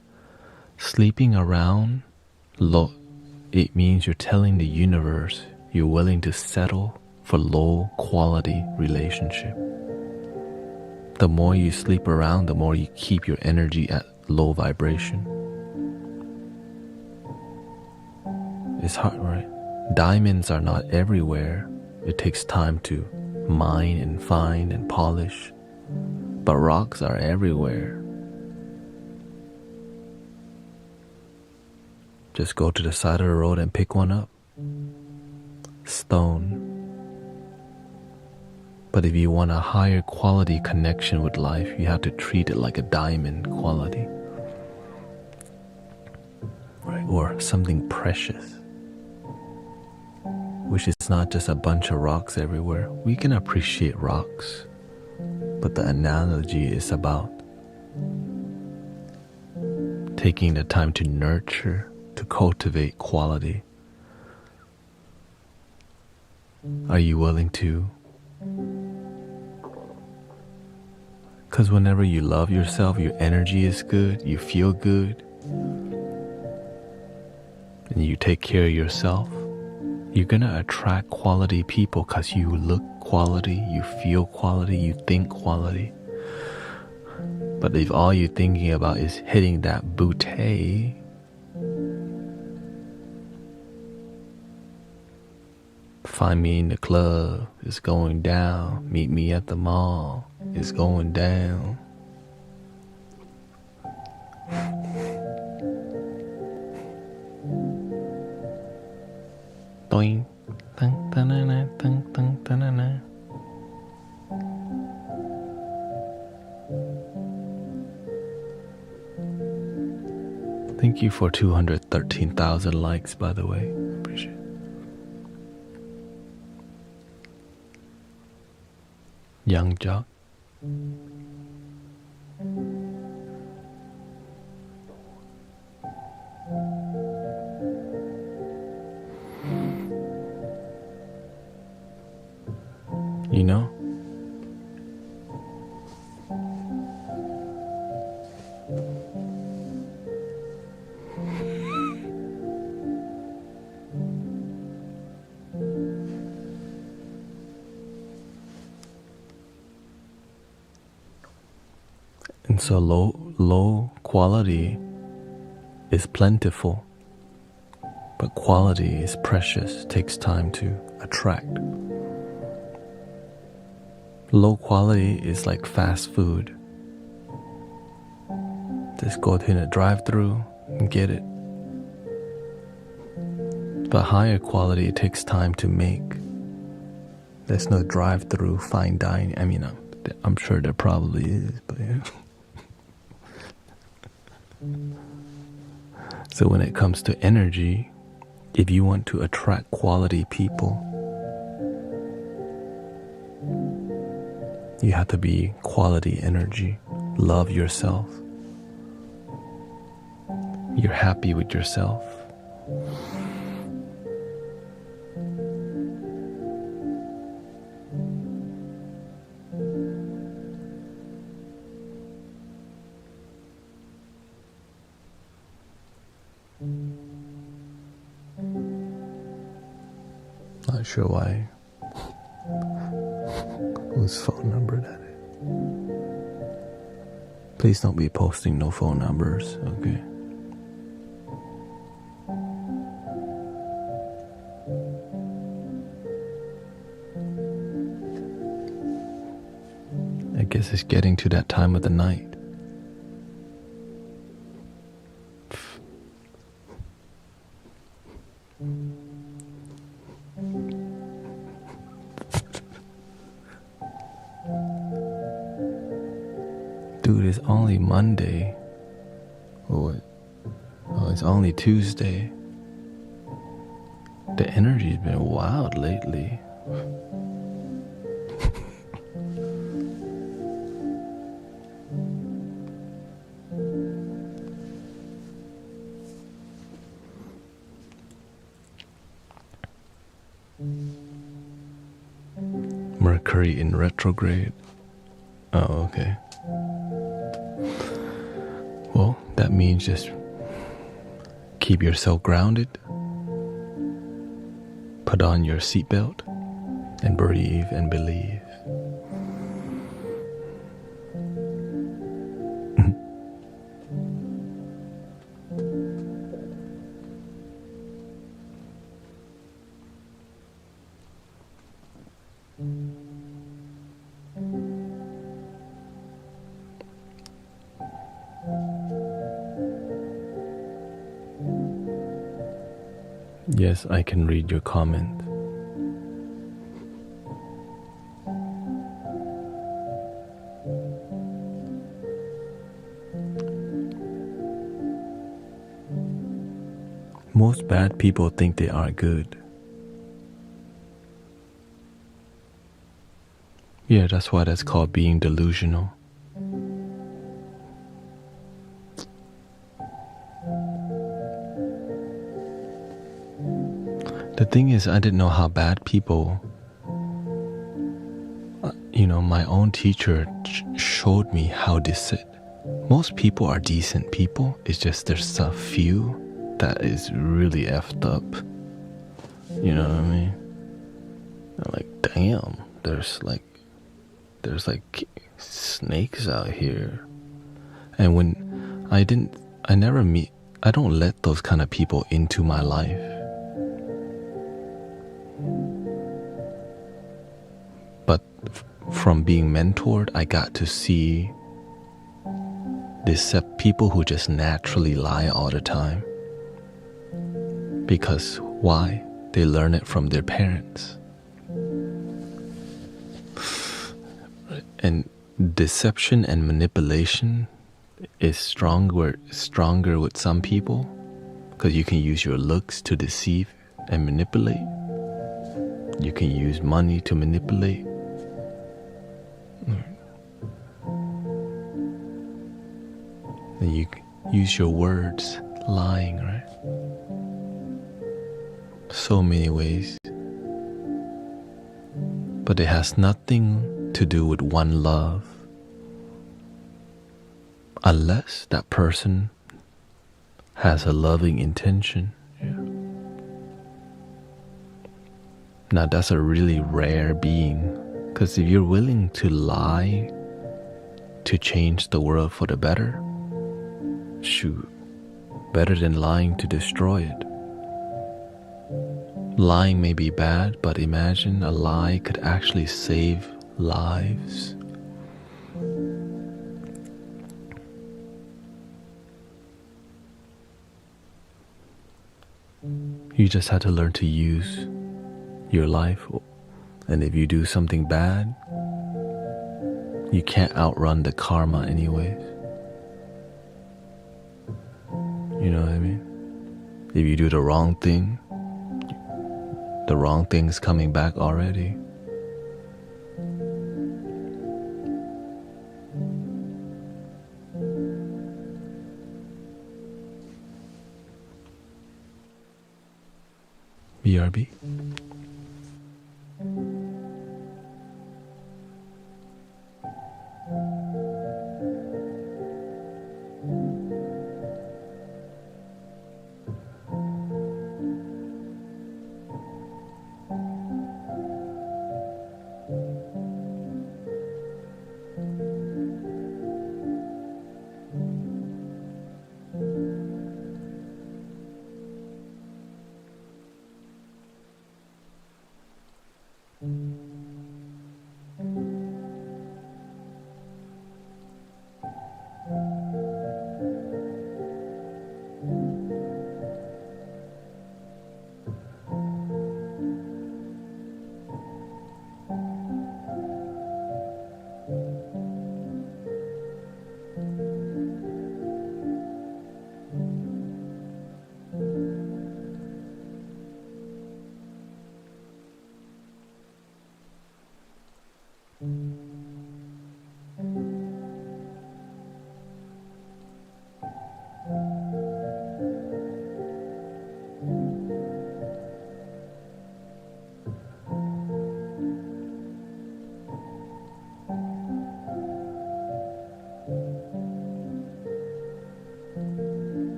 Sleeping around, it means you're telling the universe you're willing to settle for low quality relationship. The more you sleep around, the more you keep your energy at low vibration. It's hard, right? Diamonds are not everywhere. It takes time to mine and find and polish. But rocks are everywhere. Just go to the side of the road and pick one up. Stone. But if you want a higher quality connection with life, you have to treat it like a diamond quality. Right? Or something precious. Which is not just a bunch of rocks everywhere. We can appreciate rocks. But the analogy is about taking the time to nurture, to cultivate quality? Are you willing to? Because whenever you love yourself, your energy is good, you feel good, and you take care of yourself, you're gonna attract quality people because you look quality, you feel quality, you think quality. But if all you're thinking about is hitting that bouquet, find me in the club, it's going down, meet me at the mall, it's going down. Doing, dun, dun, dun, dun, dun, dun, dun, dun. Thank you for 213,000 likes, by the way. Appreciate it. Young Jock. You know? And so low quality is plentiful, but quality is precious, takes time to attract. Low quality is like fast food. Just go to a drive-through and get it. But higher quality takes time to make. There's no drive-through fine dining. I mean, I'm sure there probably is, but yeah. So when it comes to energy, if you want to attract quality people, you have to be quality energy. Love yourself. You're happy with yourself. Not sure why. Whose phone number that is? Please don't be posting no phone numbers, okay? I guess it's getting to that time of the night. Dude, it's only Monday. Oh, it's only Tuesday. The energy's been wild lately. Mercury in retrograde. Oh, okay. Well, that means just keep yourself grounded, put on your seatbelt, and breathe and believe. Yes, I can read your comment. Most bad people think they are good. Yeah, that's why that's called being delusional. The thing is, I didn't know how bad people, my own teacher showed me how most people are decent people. It's just there's a few that is really effed up. You know what I mean? I'm like, damn, there's like snakes out here. And when I don't let those kind of people into my life. But from being mentored, I got to see people who just naturally lie all the time. Because why? They learn it from their parents. And deception and manipulation is stronger with some people, because you can use your looks to deceive and manipulate. You can use money to manipulate. And you use your words, lying, right? So many ways. But it has nothing to do with one love, unless that person has a loving intention. Yeah. Now that's a really rare being, because if you're willing to lie to change the world for the better, shoot, better than lying to destroy it. Lying may be bad, but imagine a lie could actually save lives. You just have to learn to use your life. And if you do something bad, you can't outrun the karma anyways. You know what I mean? If you do the wrong thing, the wrong thing's coming back already. BRB.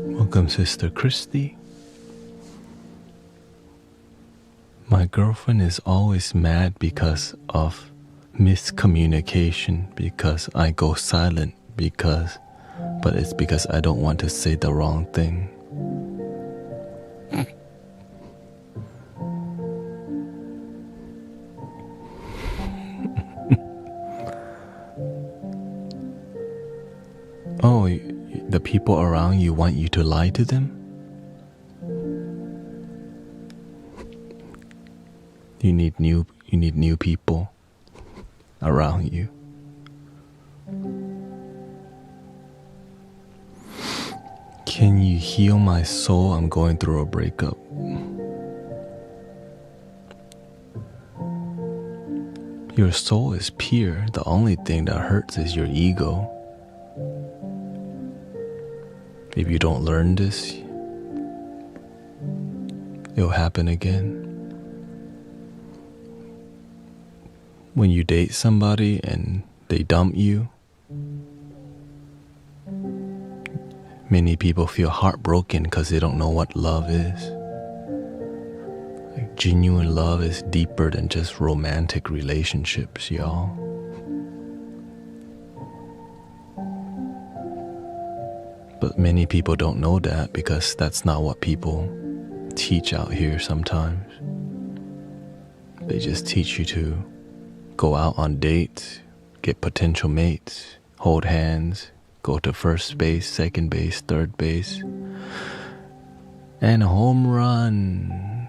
Welcome, Sister Christy. My girlfriend is always mad because of miscommunication, because I go silent, but it's because I don't want to say the wrong thing. Oh, the people around you want you to lie to them? You need new people around you. Can you heal my soul? I'm going through a breakup. Your soul is pure. The only thing that hurts is your ego. if you don't learn this, it'll happen again. When you date somebody and they dump you, many people feel heartbroken because they don't know what love is. Like, genuine love is deeper than just romantic relationships, y'all. But many people don't know that because that's not what people teach out here sometimes. They just teach you to go out on dates, get potential mates, hold hands, go to first base, second base, third base, and home run.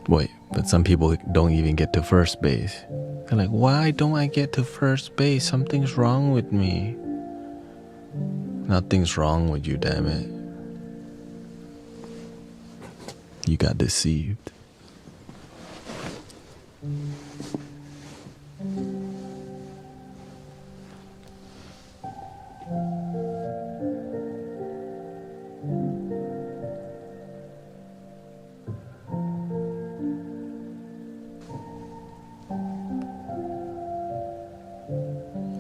Wait, but some people don't even get to first base. They're like, why don't I get to first base? Something's wrong with me. Nothing's wrong with you, damn it. You got deceived.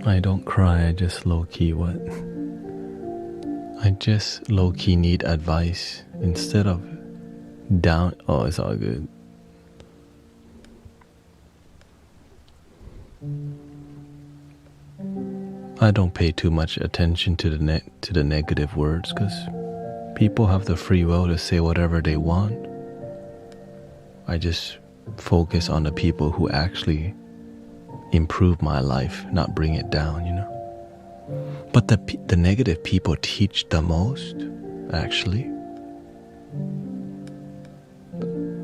I don't cry, I just low-key what? I just low-key need advice instead of down. Oh, it's all good. I don't pay too much attention to the negative words because people have the free will to say whatever they want. I just focus on the people who actually improve my life, not bring it down, you know. But the negative people teach the most, actually.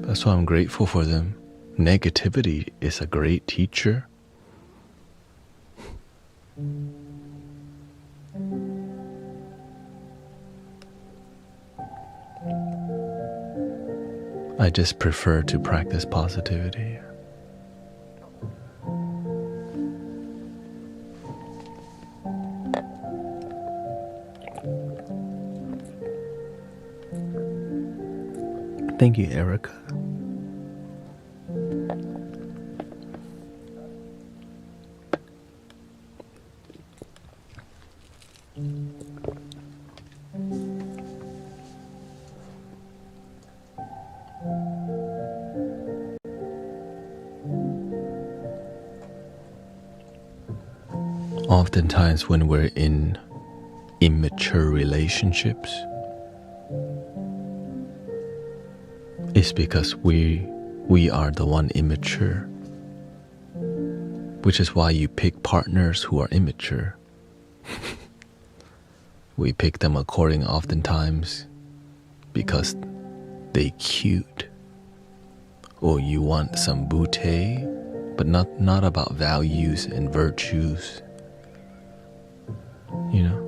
That's why I'm grateful for them. Negativity is a great teacher. I just prefer to practice positivity. Thank you, Erica. Oftentimes when we're in immature relationships, it's because we are the one immature, which is why you pick partners who are immature. We pick them according oftentimes because they cute, or you want some bouquet, but not about values and virtues, you know.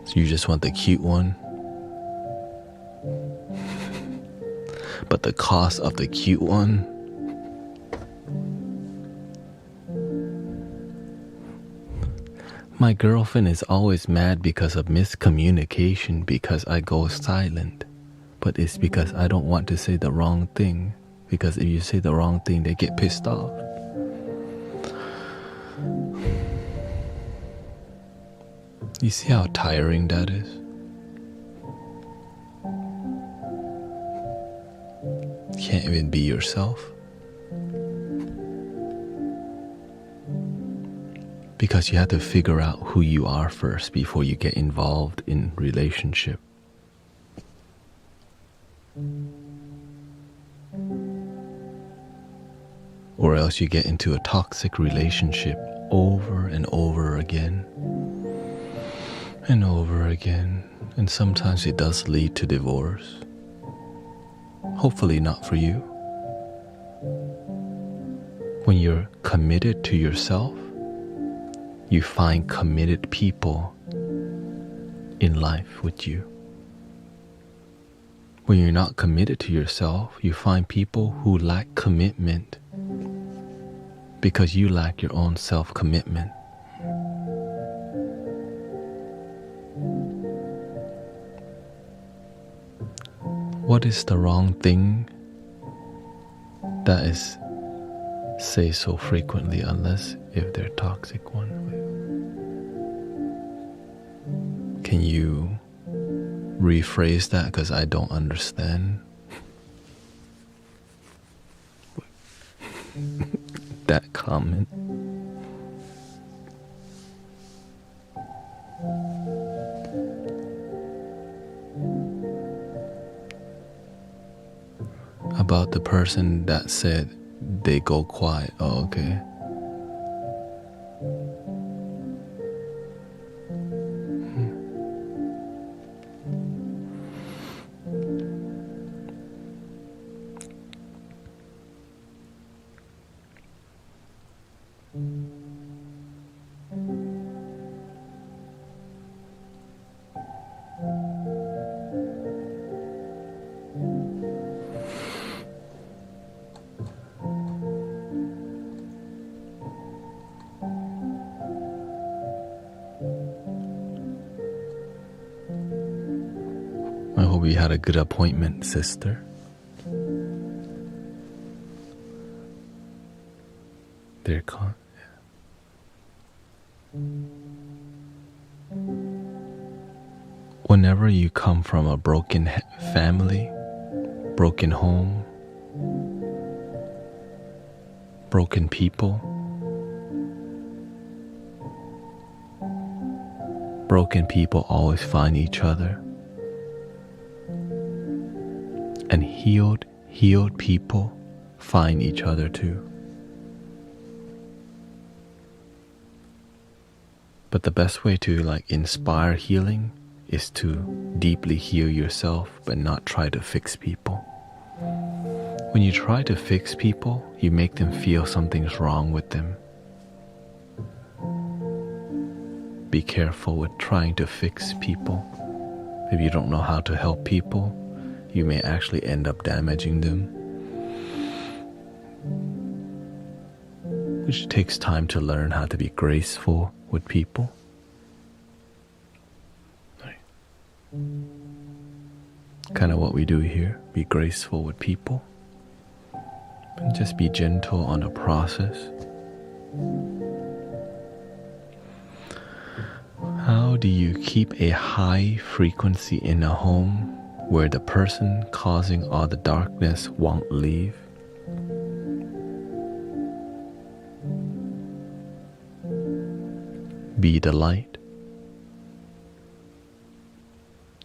So you just want the cute one. But the cost of the cute one, my girlfriend is always mad because of miscommunication because I go silent. But it's because I don't want to say the wrong thing. Because if you say the wrong thing, they get pissed off. You see how tiring that is? Can't even be yourself because you have to figure out who you are first before you get involved in relationship. Or else you get into a toxic relationship over and over again and over again, and sometimes it does lead to divorce. Hopefully not for you. When you're committed to yourself, you find committed people in life with you. When you're not committed to yourself, you find people who lack commitment because you lack your own self-commitment. What is the wrong thing that is say so frequently, unless if they're toxic one? Can you rephrase that, because I don't understand? That comment. About the person that said they go quiet. Oh, okay. I hope you had a good appointment, sister. They're caught. Whenever you come from a broken family, broken home, broken people, broken people always find each other. And healed people find each other too. But the best way to inspire healing is to deeply heal yourself, but not try to fix people. When you try to fix people, you make them feel something's wrong with them. Be careful with trying to fix people. If you don't know how to help people, you may actually end up damaging them, which takes time to learn how to be graceful with people. Kind of what we do here, be graceful with people and just be gentle on the process. How do you keep a high frequency in a home where the person causing all the darkness won't leave? Be the light.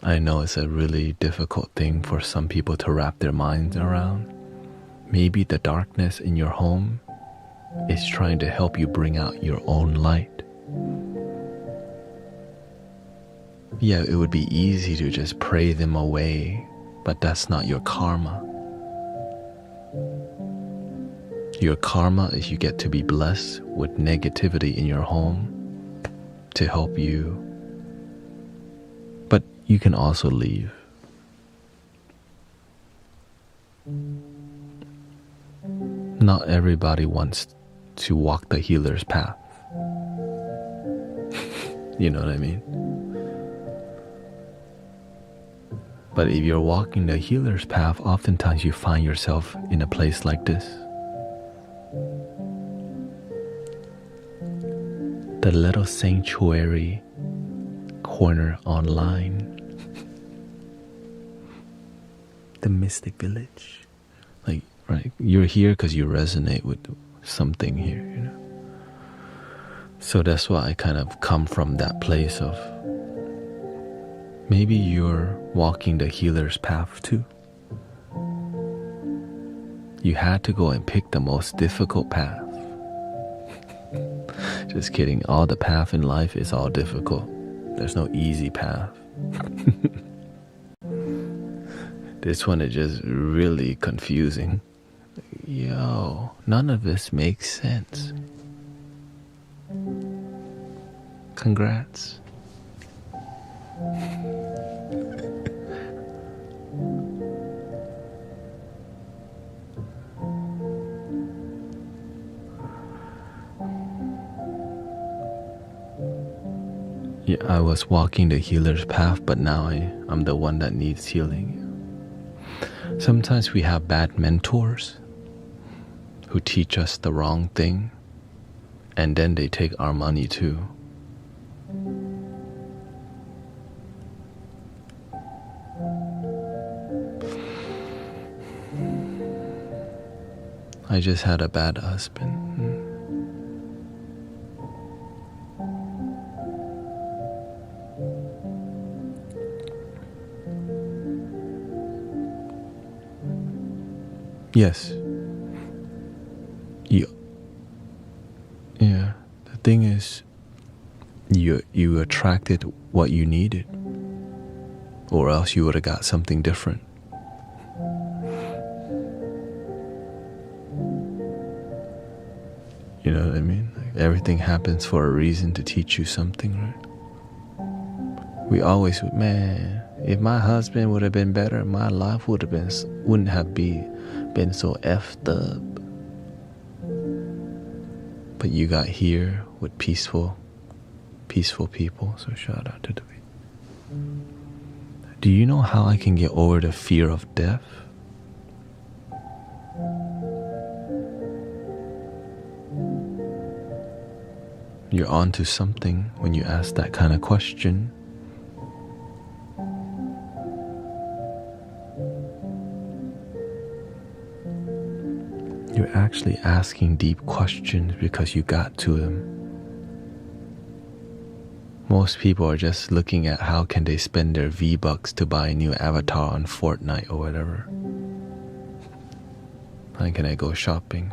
I know it's a really difficult thing for some people to wrap their minds around. Maybe the darkness in your home is trying to help you bring out your own light. Yeah, it would be easy to just pray them away, but that's not your karma. Your karma is you get to be blessed with negativity in your home to help you. But you can also leave. Not everybody wants to walk the healer's path. You know what I mean? But if you're walking the healer's path, oftentimes you find yourself in a place like this. The little sanctuary corner online. The mystic village. Right? You're here because you resonate with something here, you know? So that's why I kind of come from that place of maybe you're walking the healer's path too. You had to go and pick the most difficult path. Just kidding, all the path in life is all difficult. There's no easy path. This one is just really confusing. Yo, none of this makes sense. Congrats. Yeah, I was walking the healer's path, but now I'm the one that needs healing. Sometimes we have bad mentors who teach us the wrong thing, and then they take our money too. I just had a bad husband. Yes. Yeah. The thing is, you attracted what you needed, or else you would have got something different. You know what I mean? Like, everything happens for a reason, to teach you something, right? We always, man, if my husband would have been better, my life wouldn't have been so effed up. But you got here with peaceful people, so shout out to the people. Do you know how I can get over the fear of death? You're onto something when you ask that kind of question. You're actually asking deep questions because you got to them. Most people are just looking at how can they spend their V-Bucks to buy a new avatar on Fortnite or whatever. How can I go shopping?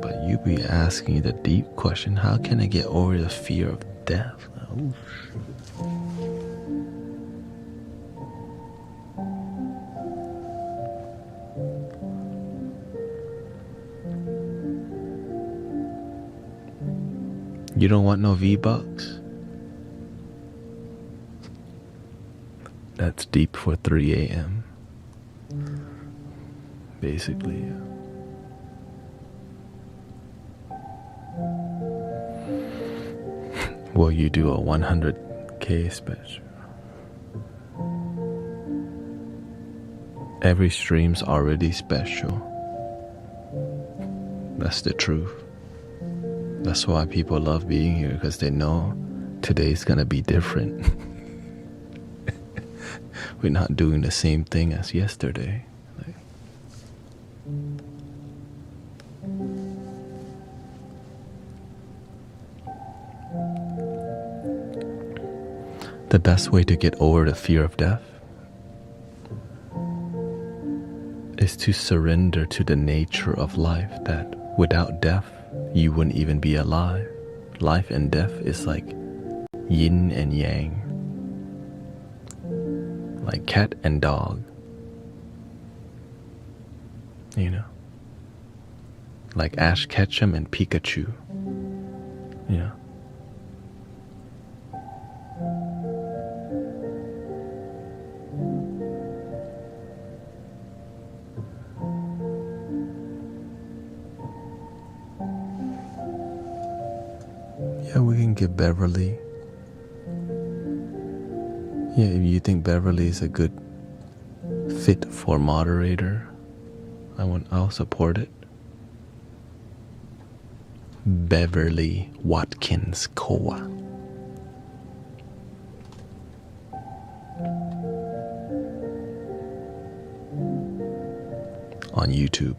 But you be asking the deep question, how can I get over the fear of death? Oh, you don't want no V-Bucks? That's deep for 3 a.m. Basically, yeah. Will you do a 100K special? Every stream's already special. That's the truth. That's why people love being here, because they know today's gonna be different. We're not doing the same thing as yesterday. The best way to get over the fear of death is to surrender to the nature of life, that without death, you wouldn't even be alive. Life and death is like yin and yang, like cat and dog, you know, like Ash Ketchum and Pikachu, you know. Yeah, we can get Beverly. Yeah, if you think Beverly is a good fit for moderator, I'll support it. Beverly Watkins Koa on YouTube.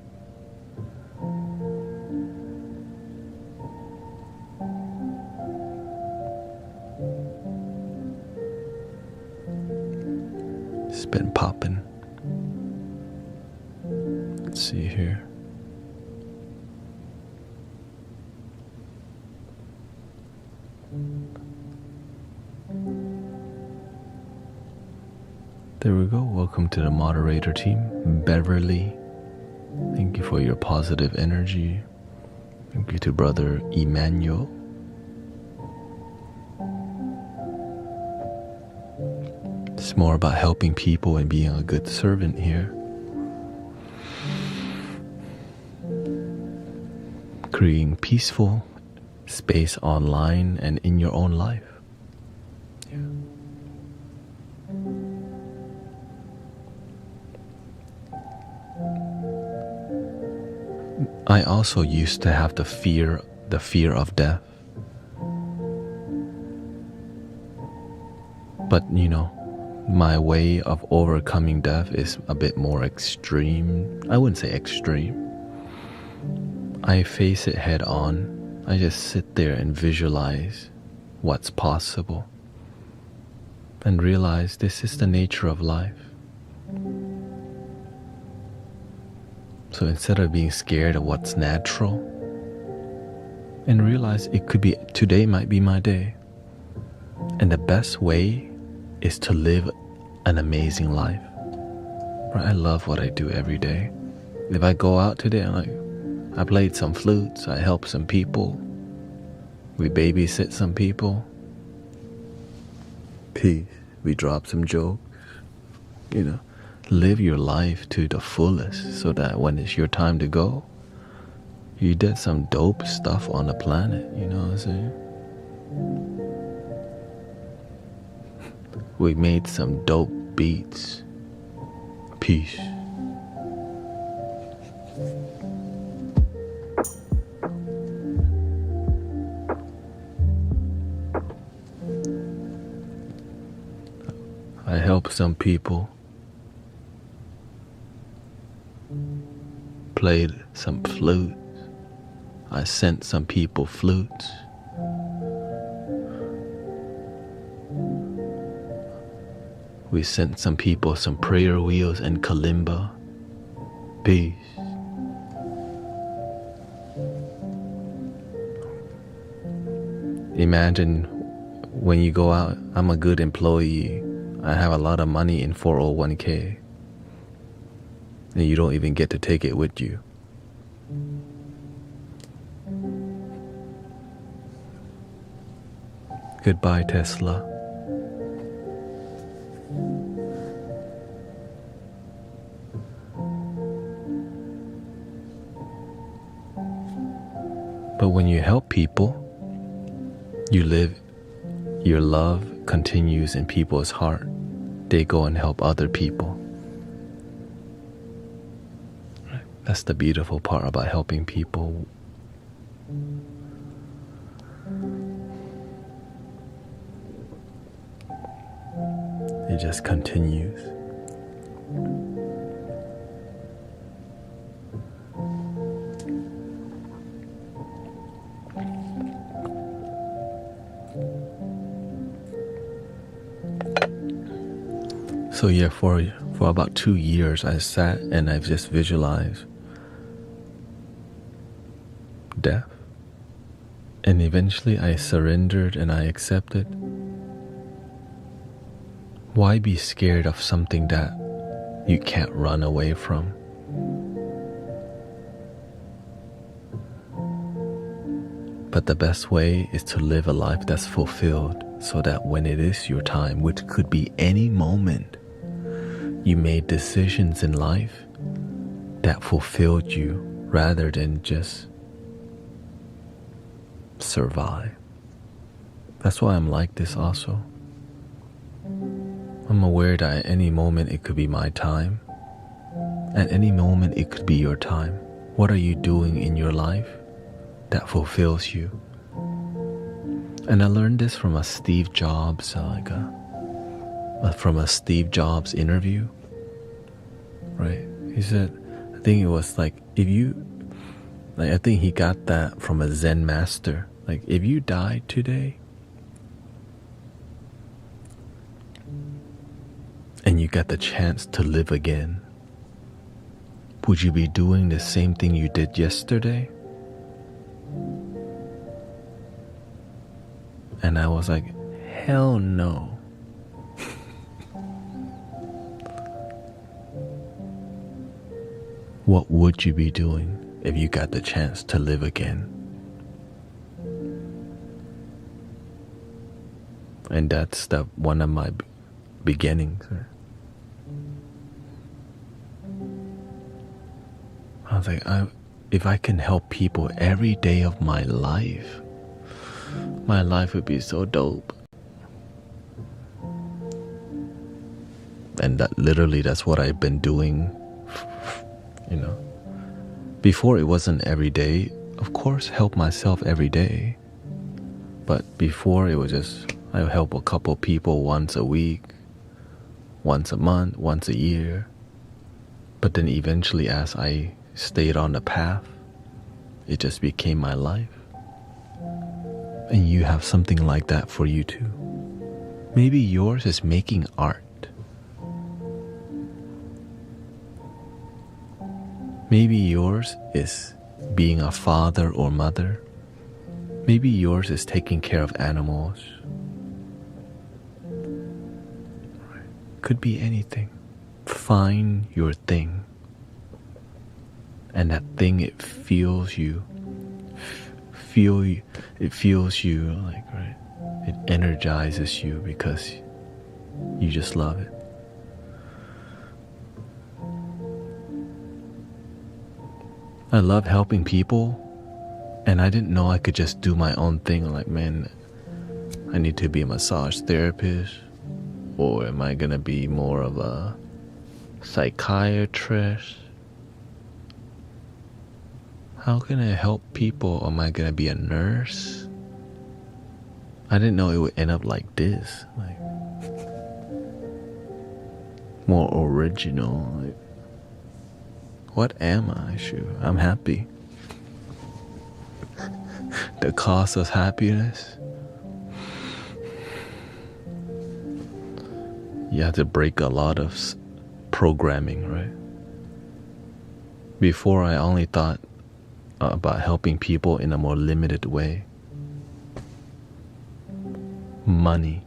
It's been popping. Let's see here. There we go. Welcome to the moderator team, Beverly. Thank you for your positive energy. Thank you to brother Emmanuel. It's more about helping people and being a good servant here. Creating peaceful space online and in your own life. I also used to have the fear of death. But my way of overcoming death is a bit more extreme. I wouldn't say extreme. I face it head on. I just sit there and visualize what's possible and realize this is the nature of life. So instead of being scared of what's natural, and realize today might be my day. And the best way is to live an amazing life. Right? I love what I do every day. If I go out today, I played some flutes, I helped some people, we babysit some people, peace, we drop some jokes, live your life to the fullest so that when it's your time to go, you did some dope stuff on the planet, you know what I'm saying? We made some dope beats. Peace. I helped some people. Played some flutes. I sent some people flutes. We sent some people some prayer wheels and kalimba. Peace. Imagine when you go out, I'm a good employee. I have a lot of money in 401k. And you don't even get to take it with you. Goodbye, Tesla. But when you help people, your love continues in people's heart. They go and help other people. That's the beautiful part about helping people. It just continues. So yeah, for about 2 years I sat and I've just visualized death. And eventually I surrendered and I accepted. Why be scared of something that you can't run away from? But the best way is to live a life that's fulfilled so that when it is your time, which could be any moment, you made decisions in life that fulfilled you rather than just survive. That's why I'm like this also. I'm aware that at any moment it could be my time. At any moment it could be your time. What are you doing in your life that fulfills you? And I learned this from a Steve Jobs, from a Steve Jobs interview. Right? He said, I think it was I think he got that from a Zen master. Like, if you died today, and you got the chance to live again, would you be doing the same thing you did yesterday? And I was like, hell no. What would you be doing if you got the chance to live again? And that's one of my beginnings. I was like, if I can help people every day of my life would be so dope. And that's what I've been doing, Before, it wasn't every day. Of course, help myself every day. But before, it was just, I would help a couple people once a week, once a month, once a year. But then eventually, as I stayed on the path, it just became my life. And you have something like that for you too. Maybe yours is making art. Maybe yours is being a father or mother. Maybe yours is taking care of animals. Could be anything. Find your thing. And that thing, it feels you. It feels you like, right? It energizes you because you just love it. I love helping people, and I didn't know I could just do my own thing. Like, man, I need to be a massage therapist, or am I gonna be more of a psychiatrist? How can I help people? Am I gonna be a nurse? I didn't know it would end up like this, like more original. Like, what am I? Shoot, I'm happy. The cost of happiness. You have to break a lot of programming, right? Before, I only thought about helping people in a more limited way. Money.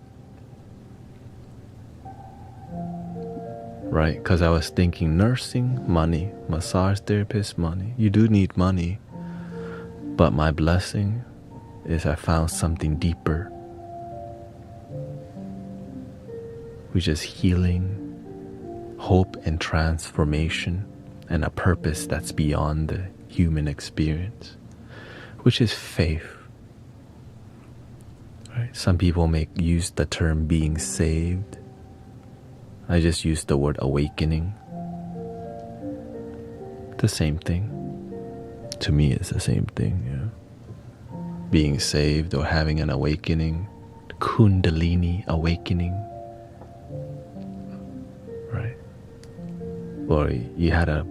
Right? Because I was thinking nursing, money. Massage therapist, money. You do need money. But my blessing is I found something deeper. Which is healing, hope and transformation, and a purpose that's beyond the human experience, which is faith. Right? Some people use the term being saved. I just use the word awakening. The same thing. To me, it's the same thing. You know? Being saved or having an awakening, Kundalini awakening. Right? Or you had a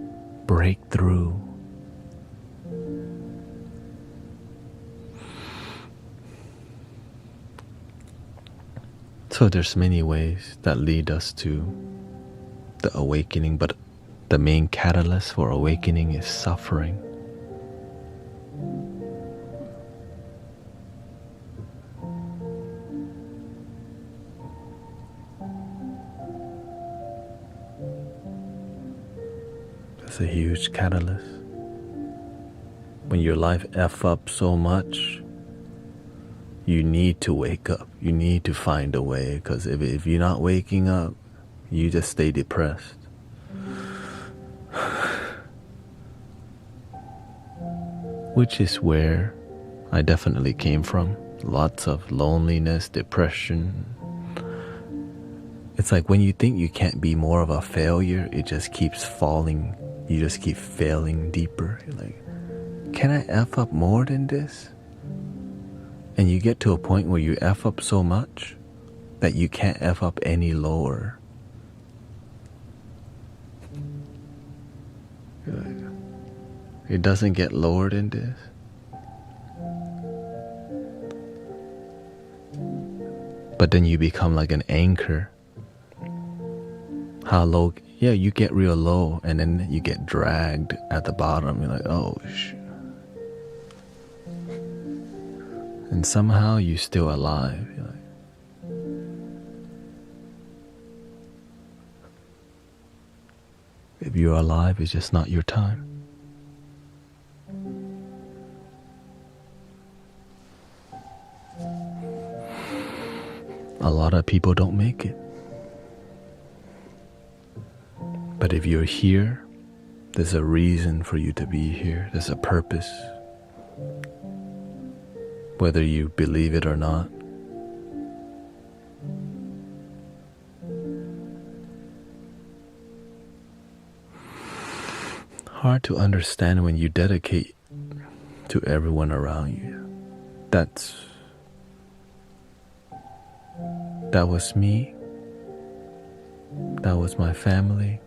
breakthrough. So there's many ways that lead us to the awakening, but the main catalyst for awakening is suffering. That's a huge catalyst. When your life F up so much, you need to wake up. You need to find a way, because if you're not waking up, you just stay depressed. Which is where I definitely came from. Lots of loneliness, depression. It's like when you think you can't be more of a failure, it just keeps falling. You just keep failing deeper. You're like, can I F up more than this? And you get to a point where you F up so much that you can't F up any lower. It doesn't get lower than this. But then you become like an anchor. How low? Yeah, you get real low, and then you get dragged at the bottom. You're like, oh shit. And somehow you're still alive. You're like, if you're alive, it's just not your time. A lot of people don't make it. But if you're here, there's a reason for you to be here. There's a purpose. Whether you believe it or not. hard to understand when you dedicate to everyone around you. That was me. That was my family.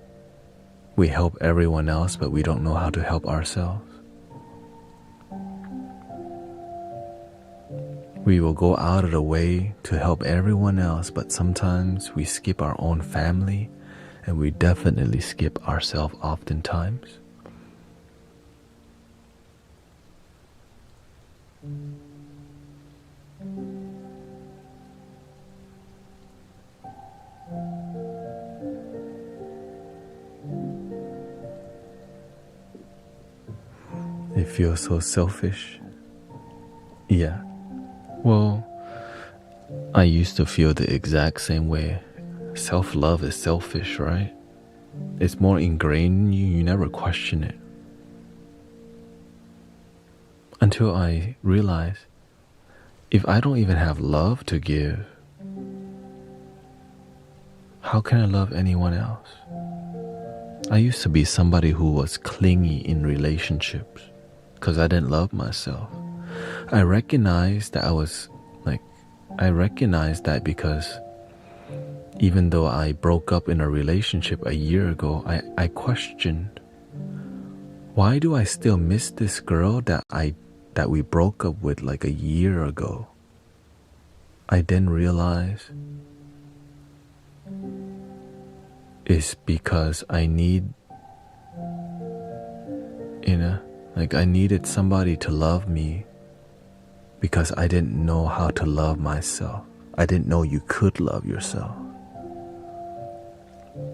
We help everyone else, but we don't know how to help ourselves. We will go out of the way to help everyone else, but sometimes we skip our own family, and we definitely skip ourselves oftentimes. It feels so selfish. Yeah. Well, I used to feel the exact same way. Self-love is selfish, right? It's more ingrained in you, you never question it. Until I realized, if I don't even have love to give, how can I love anyone else? I used to be somebody who was clingy in relationships because I didn't love myself. I recognized that because even though I broke up in a relationship a year ago, I questioned, why do I still miss this girl that we broke up with like a year ago? I then realized it's because I needed somebody to love me because I didn't know how to love myself. I didn't know you could love yourself.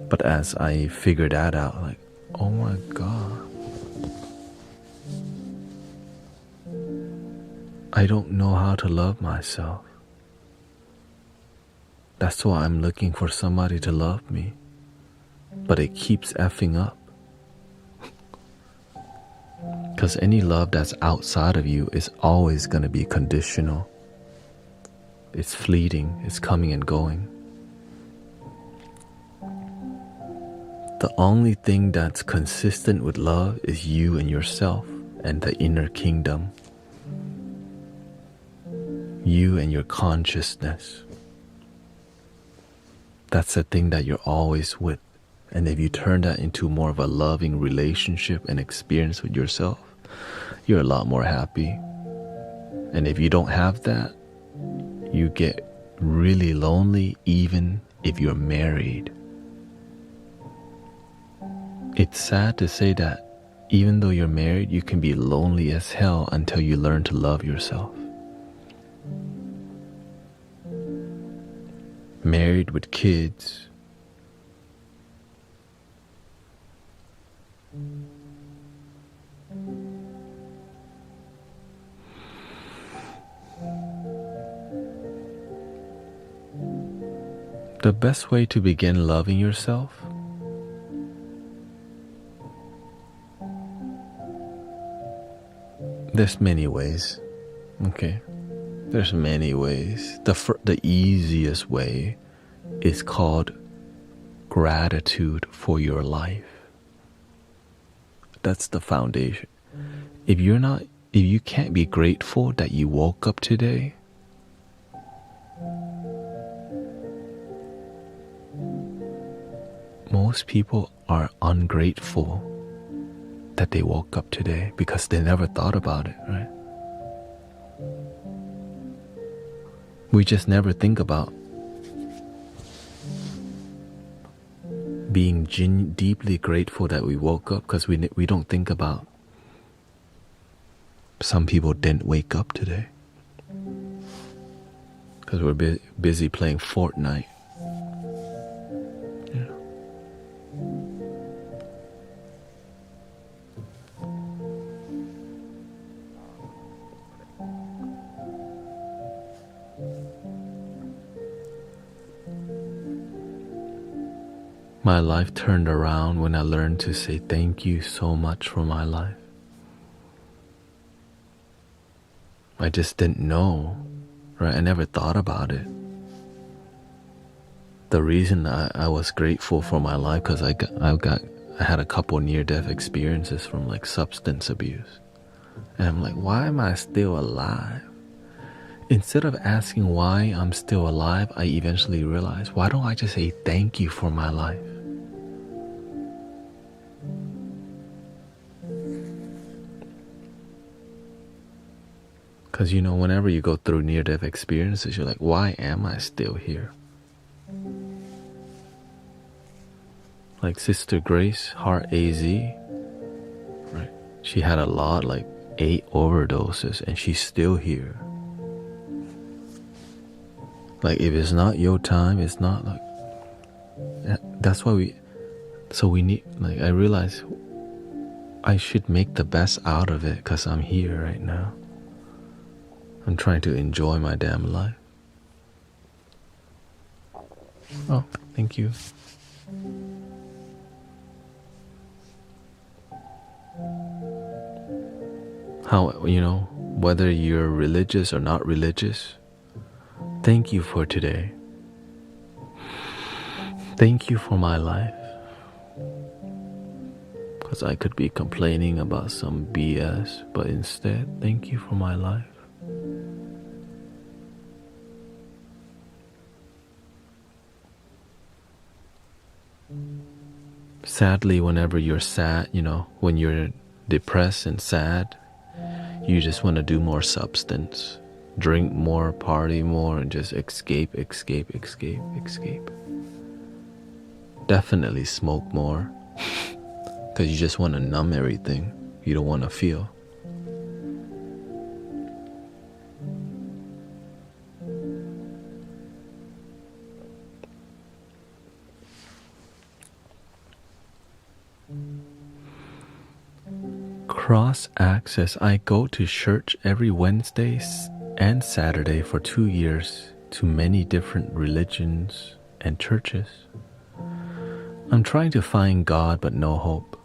But as I figured that out, like, oh my God, I don't know how to love myself. That's why I'm looking for somebody to love me. But it keeps effing up. Because any love that's outside of you is always going to be conditional. It's fleeting, it's coming and going. The only thing that's consistent with love is you and yourself and the inner kingdom. You and your consciousness. That's the thing that you're always with. And if you turn that into more of a loving relationship and experience with yourself, you're a lot more happy. And if you don't have that, you get really lonely even if you're married. It's sad to say that even though you're married, you can be lonely as hell until you learn to love yourself. Married with kids, the best way to begin loving yourself there's many ways. Okay, there's many ways. The easiest way is called gratitude for your life. That's the foundation. If you can't be grateful that you woke up today, most people are ungrateful that they woke up today because they never thought about it, right? We just never think about being deeply grateful that we woke up because we don't think about some people didn't wake up today because we're busy playing Fortnite. My life turned around when I learned to say thank you so much for my life. I just didn't know, right? I never thought about it. The reason I was grateful for my life because I I had a couple near-death experiences from like substance abuse. And I'm like, why am I still alive? Instead of asking why I'm still alive, I eventually realized, why don't I just say thank you for my life? Because, whenever you go through near-death experiences, you're like, why am I still here? Like Sister Grace, Heart AZ, right? She had a lot, like 8 overdoses, and she's still here. Like, if it's not your time, it's not like... That's why we need, like, I realize I should make the best out of it because I'm here right now. I'm trying to enjoy my damn life. Oh, thank you. How, whether you're religious or not religious, thank you for today. Thank you for my life. Because I could be complaining about some BS, but instead, thank you for my life. Sadly, whenever you're sad, when you're depressed and sad, you just want to do more substance, drink more, party more, and just escape. Definitely smoke more, because you just want to numb everything you don't want to feel. Cross access. I go to church every Wednesday and Saturday for 2 years to many different religions and churches. I'm trying to find God, but no hope.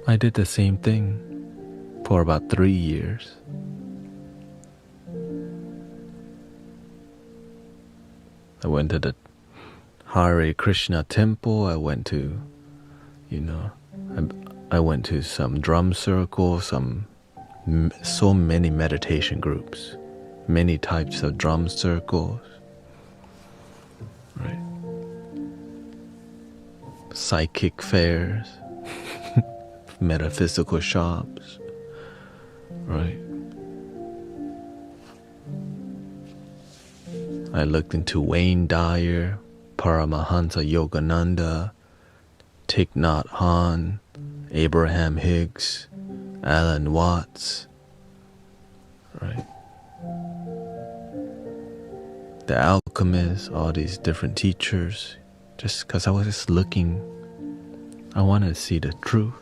I did the same thing for about 3 years. I went to the Hare Krishna temple. I went to, I went to some drum circles, so many meditation groups, many types of drum circles, right? Psychic fairs, metaphysical shops, right? I looked into Wayne Dyer, Paramahansa Yogananda, Thich Nhat Hanh, Abraham Hicks, Alan Watts, right? The Alchemists, all these different teachers, just because I was just looking, I wanted to see the truth.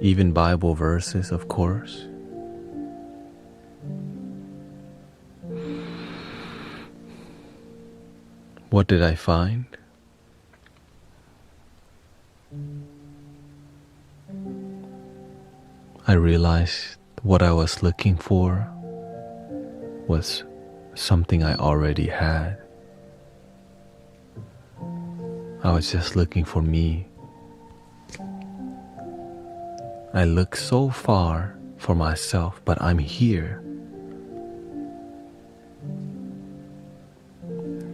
Even Bible verses, of course. What did I find? I realized what I was looking for was something I already had. I was just looking for me. I look so far for myself, but I'm here.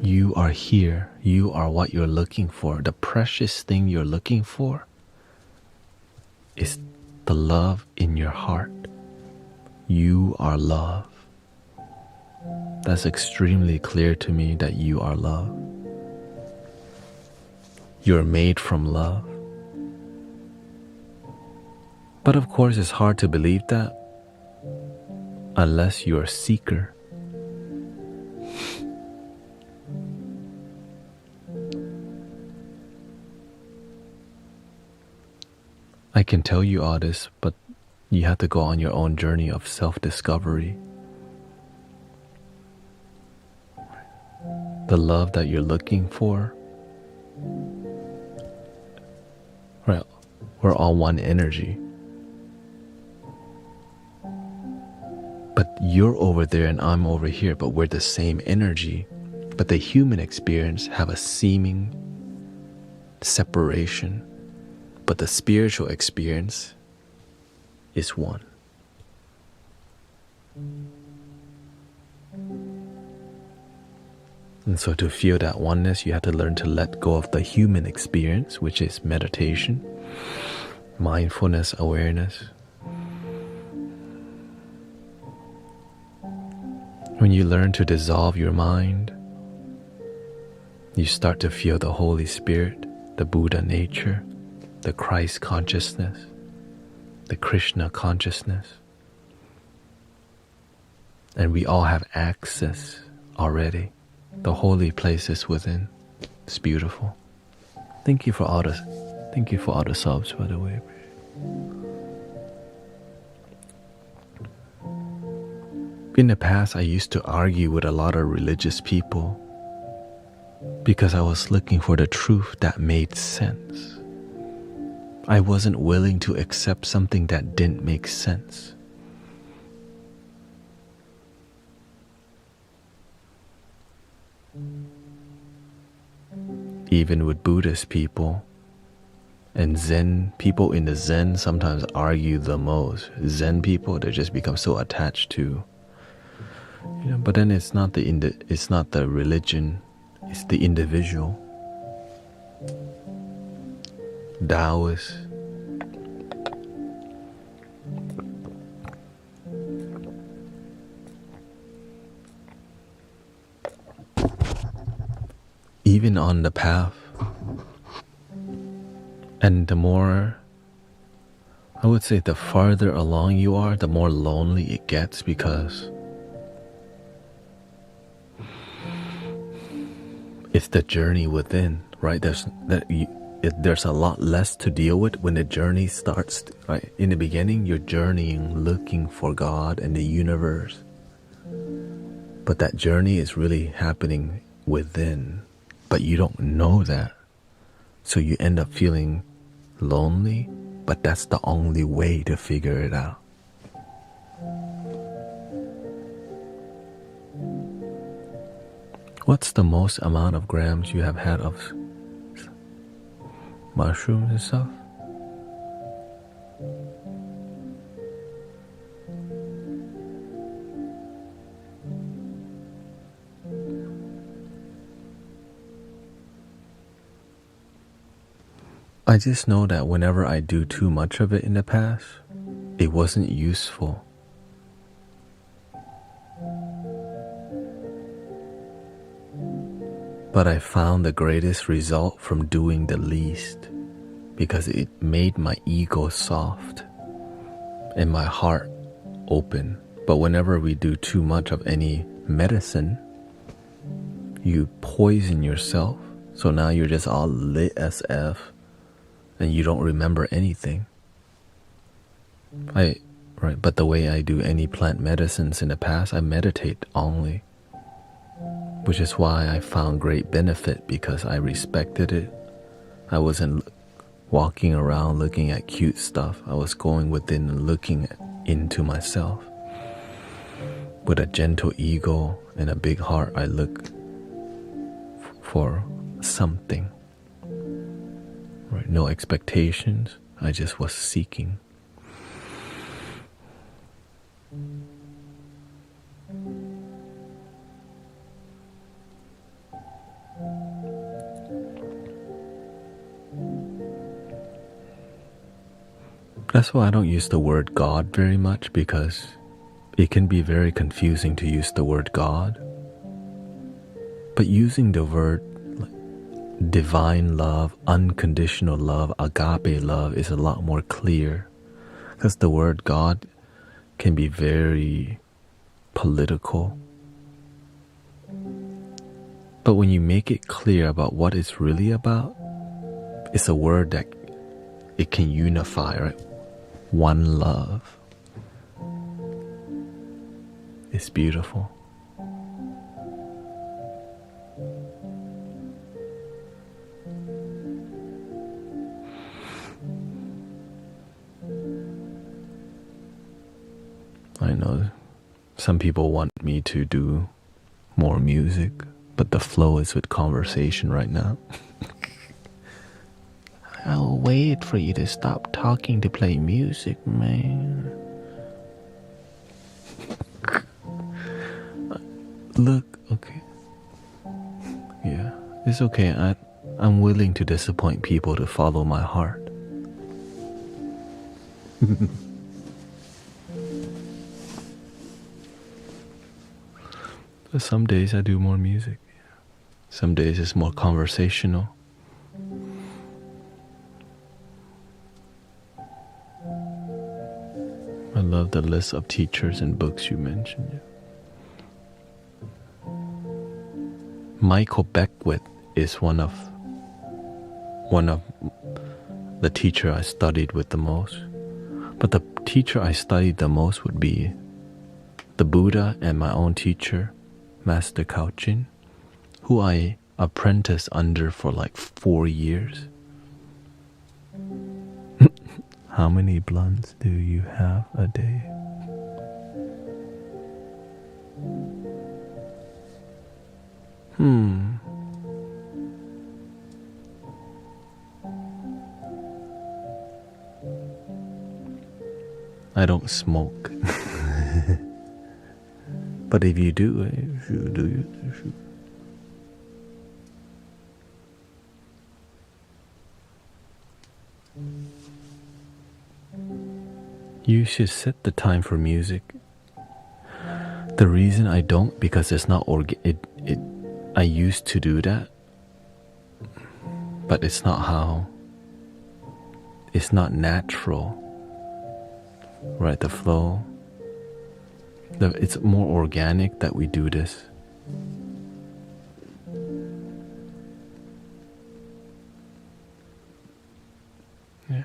You are here. You are what you're looking for. The precious thing you're looking for is the love in your heart. You are love. That's extremely clear to me that you are love. You're made from love. But of course, it's hard to believe that unless you're a seeker. I can tell you all this, but you have to go on your own journey of self-discovery. The love that you're looking for, right? We're all one energy. But you're over there and I'm over here, but we're the same energy. But the human experience have a seeming separation, but the spiritual experience is one. And so to feel that oneness, you have to learn to let go of the human experience, which is meditation, mindfulness, awareness. When you learn to dissolve your mind, you start to feel the Holy Spirit, the Buddha nature, the Christ consciousness, the Krishna consciousness. And we all have access already. The holy places within. It's beautiful. Thank you for all the subs, by the way. In the past, I used to argue with a lot of religious people because I was looking for the truth that made sense. I wasn't willing to accept something that didn't make sense. Even with Buddhist people and Zen people, in the Zen sometimes argue the most. Zen people, they just become so attached to, but then it's not the religion, it's the individual. Taoists, even on the path, and the more, I would say the farther along you are, the more lonely it gets, because it's the journey within, right? There's a lot less to deal with when the journey starts, right? In the beginning, you're journeying, looking for God and the universe, but that journey is really happening within. But you don't know that. So you end up feeling lonely, but that's the only way to figure it out. What's the most amount of grams you have had of mushrooms and stuff? I just know that whenever I do too much of it in the past, it wasn't useful. But I found the greatest result from doing the least, because it made my ego soft and my heart open. But whenever we do too much of any medicine, you poison yourself. So now you're just all lit as F and you don't remember anything. But the way I do any plant medicines in the past, I meditate only, which is why I found great benefit, because I respected it. I wasn't walking around looking at cute stuff. I was going within and looking into myself. With a gentle ego and a big heart, I look for something. Right? No expectations. I just was seeking. That's why I don't use the word God very much, because it can be very confusing to use the word God. But using the word divine love, unconditional love, agape love is a lot more clear, because the word God can be very political. But when you make it clear about what it's really about, it's a word that it can unify, right? One love. It's beautiful. I know Some people want me to do more music, but the flow is with conversation right now. I'll wait for you to stop talking to play music, man. Look, okay. Yeah, it's okay. I'm willing to disappoint people to follow my heart. Some days I do more music. Some days it's more conversational. I love the list of teachers and books you mentioned. Michael Beckwith is one of the teacher I studied with the most. But the teacher I studied the most would be the Buddha and my own teacher, Master Kaochin, who I apprenticed under for like 4 years. How many blunts do you have a day? I don't smoke. But if you do, do you? You should set the time for music. The reason I don't, because it's not I used to do that, but it's not natural, right? The flow. It's more organic that we do this. Yeah.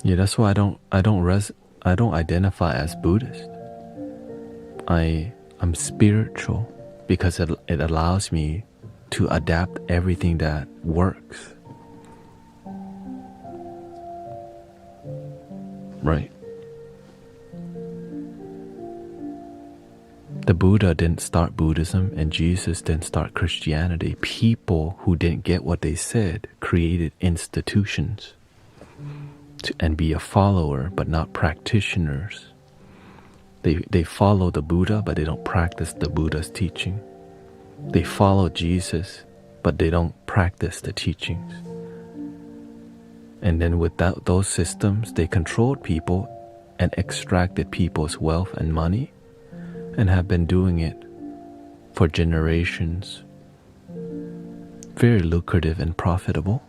Yeah, that's why I don't identify as Buddhist. I'm spiritual because it allows me to adapt everything that works. Right. The Buddha didn't start Buddhism and Jesus didn't start Christianity. People who didn't get what they said created institutions and be a follower but not practitioners. They follow the Buddha but they don't practice the Buddha's teaching. They follow Jesus but they don't practice the teachings. And then without those systems, they controlled people and extracted people's wealth and money and have been doing it for generations. Very lucrative and profitable.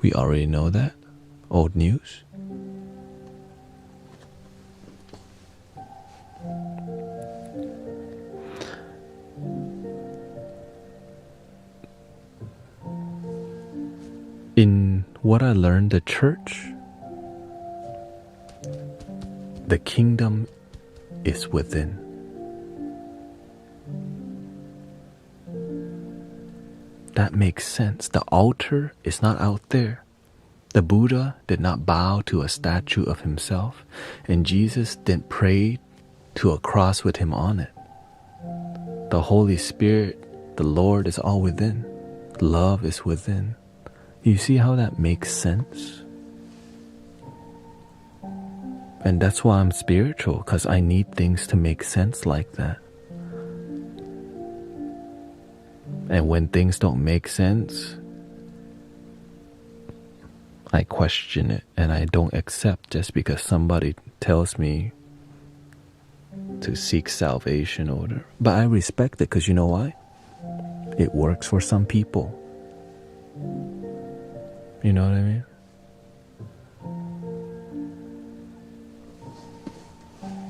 We already know that. Old news. In what I learned, the church, the kingdom is within. That makes sense. The altar is not out there. The Buddha did not bow to a statue of himself, and Jesus didn't pray to a cross with him on it. The Holy Spirit, the Lord, is all within. Love is within. You see how that makes sense? And that's why I'm spiritual, because I need things to make sense like that. And when things don't make sense, I question it and I don't accept just because somebody tells me to seek salvation or whatever. But I respect it because you know why? It works for some people. You know what I mean?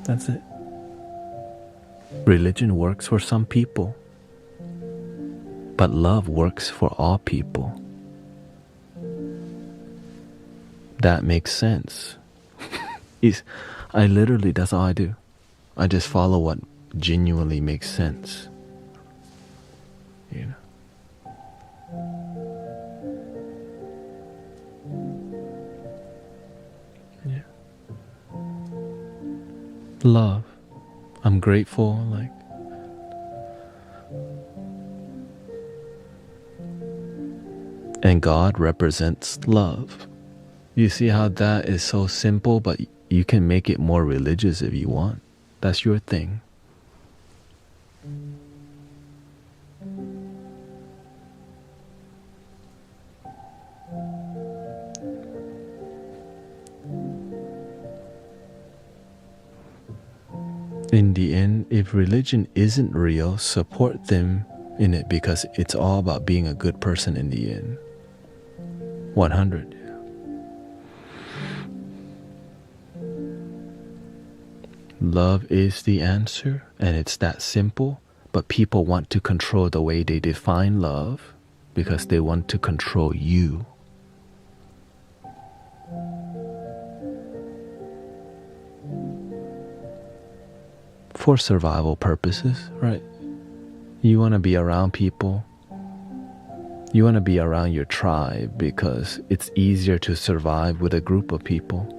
That's it. Religion works for some people, but love works for all people. That makes sense. I literally, that's all I do. I just follow what genuinely makes sense. You know. Yeah. Love. I'm grateful, like. And God represents love. You see how that is so simple, but you can make it more religious if you want. That's your thing. In the end, if religion isn't real, support them in it, because it's all about being a good person in the end. 100. Love is the answer, and it's that simple, but people want to control the way they define love because they want to control you. For survival purposes, right? You want to be around people. You want to be around your tribe because it's easier to survive with a group of people.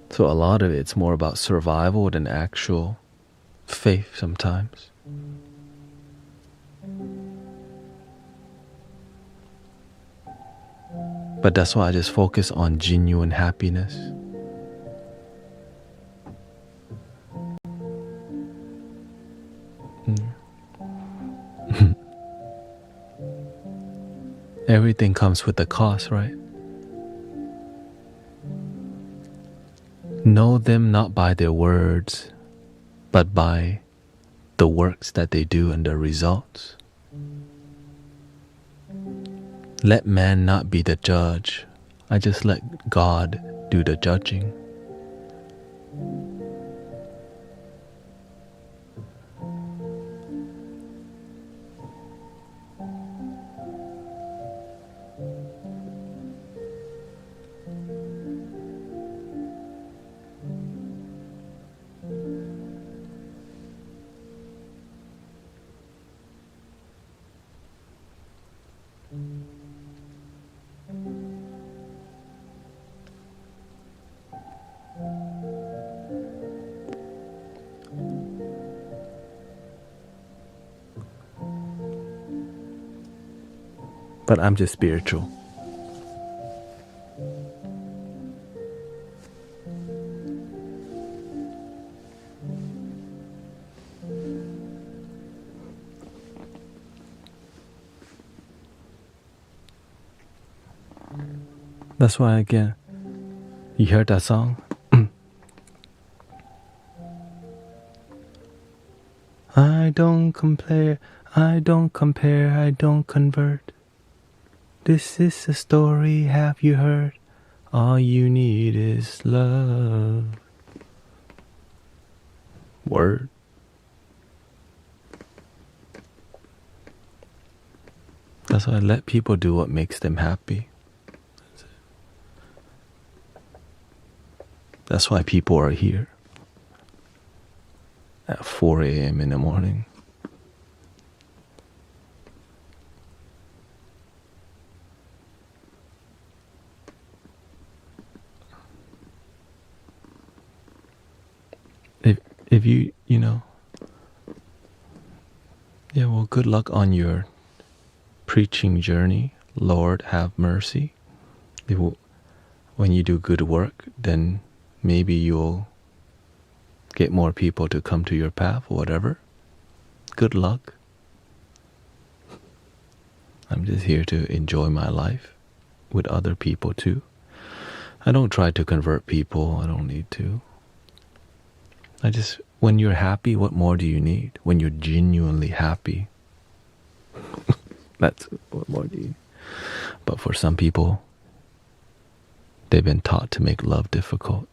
So a lot of it's more about survival than actual faith sometimes. But that's why I just focus on genuine happiness. Everything comes with a cost, right? Know them not by their words, but by the works that they do and the results. Let man not be the judge. I just let God do the judging. But I'm just spiritual. That's why, again, you heard that song? I don't compare, I don't compare, I don't convert. This is a story, have you heard? All you need is love. Word. That's why I let people do what makes them happy. That's why people are here at 4 a.m. in the morning. If you know, yeah, well, good luck on your preaching journey. Lord, have mercy. When you do good work, then maybe you'll get more people to come to your path or whatever. Good luck. I'm just here to enjoy my life with other people too. I don't try to convert people. I don't need to. When you're happy, what more do you need? When you're genuinely happy, that's what more do you need? But for some people, they've been taught to make love difficult.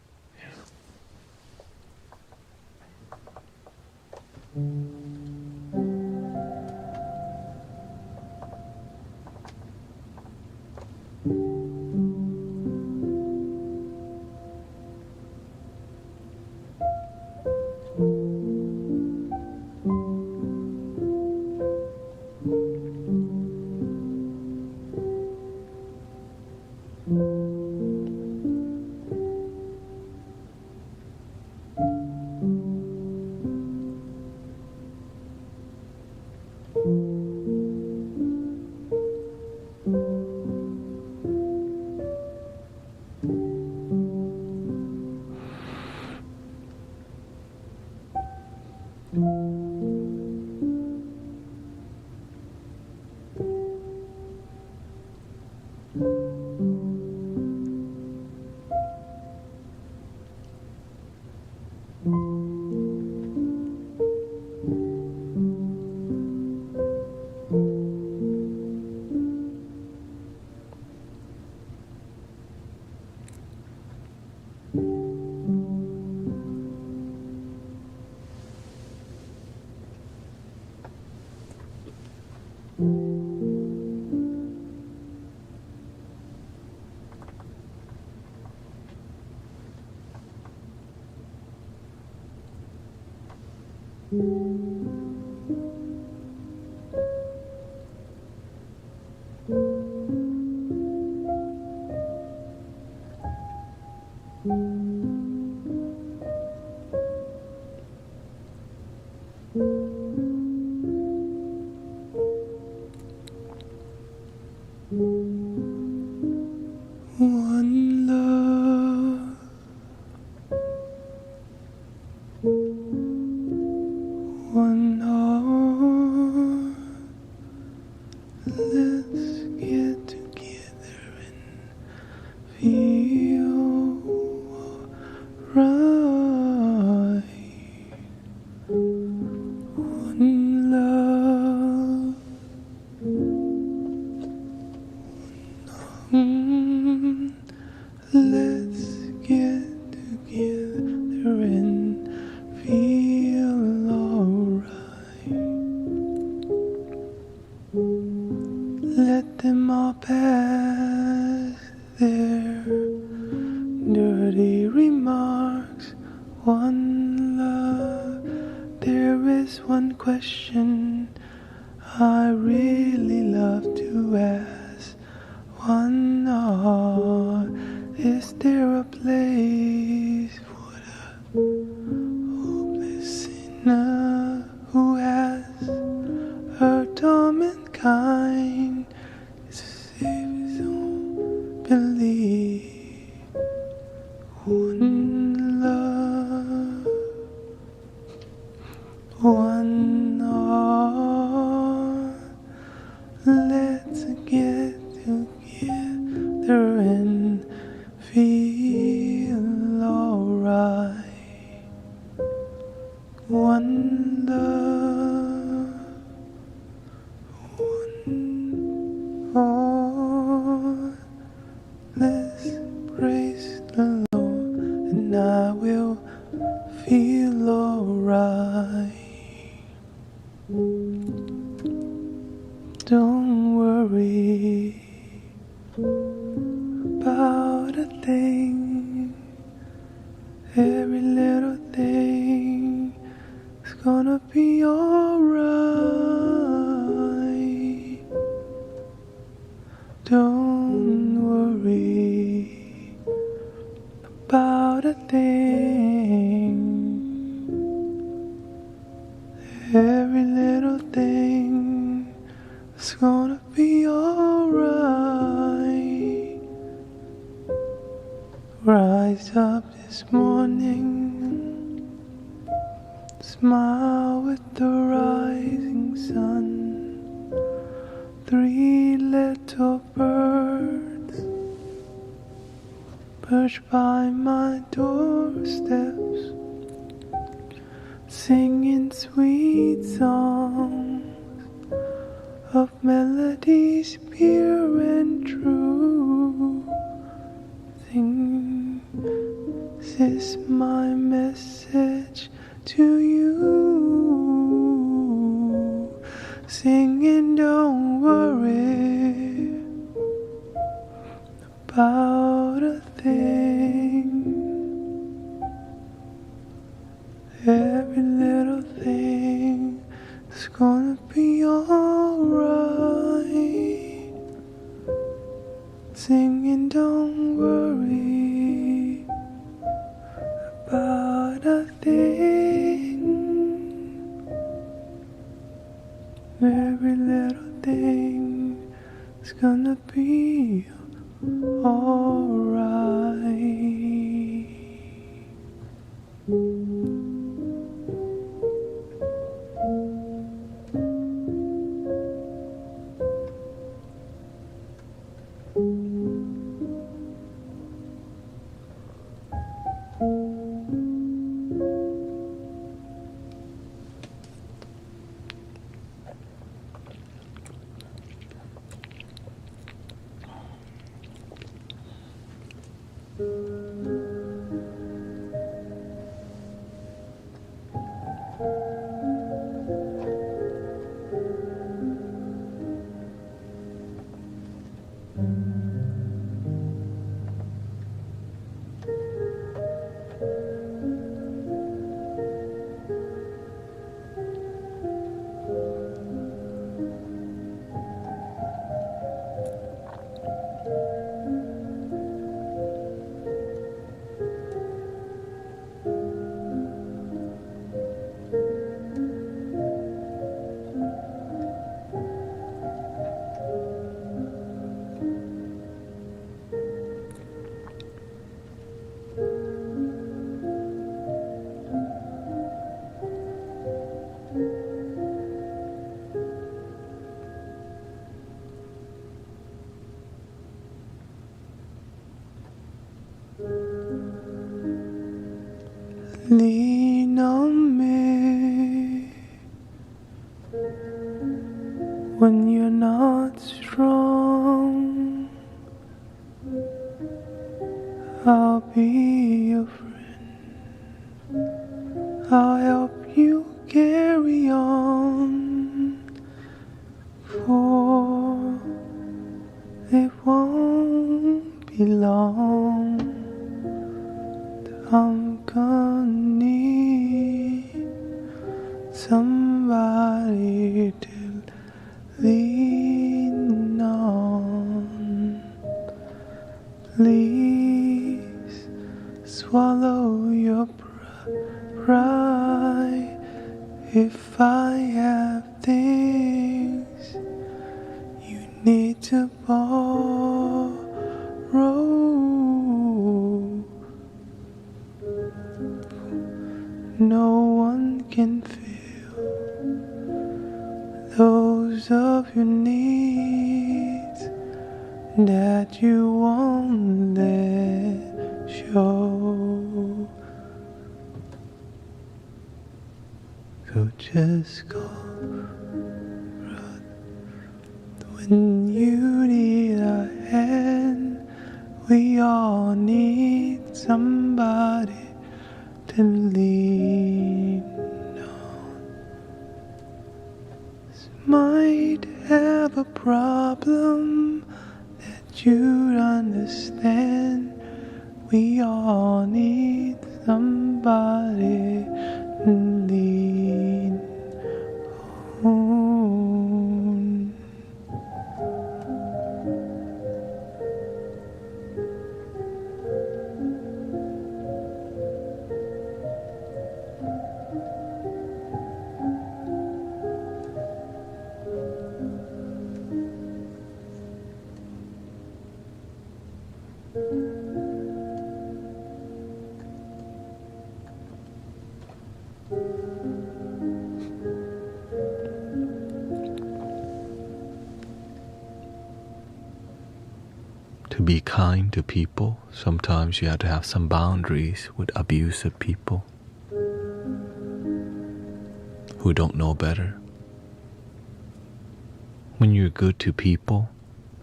One love, one heart. Let's get together and feel right. One love. Let's get together and feel alright. Let them all pass their dirty remarks. One love, there is one question I really love to ask. One heart, is there a place for the hopeless sinner who has hurt all mankind? It's as if his own belief. One love, one heart. Let's get together and feel alright. One love, one heart. Let's praise the Lord and I will feel alright. Don't worry about a thing. Every little thing is gonna be alright. Don't worry about a thing. Every little thing is gonna be alright. Rise up this morning, smile with the rising sun. 3 little birds perched by my doorsteps, singing sweet songs of melodies pure and true. This is my message to you. Singing, don't worry about a thing. Every little thing is gonna be alright. singing don't worry about a thing. Every little thing is gonna be alright. Lean on me when you're not strong. I'll be your friend. I'll help you carry on, for it won't be long. I'm gonna need somebody to lean on. Please swallow your pride. If I have things you need to borrow, no one can fill those of your needs that you won't let show. So just call when you need a hand. We all need somebody to lean on. Might have a problem that you'd understand. We all need somebody to lean on. To be kind to people, sometimes you have to have some boundaries with abusive people who don't know better. When you're good to people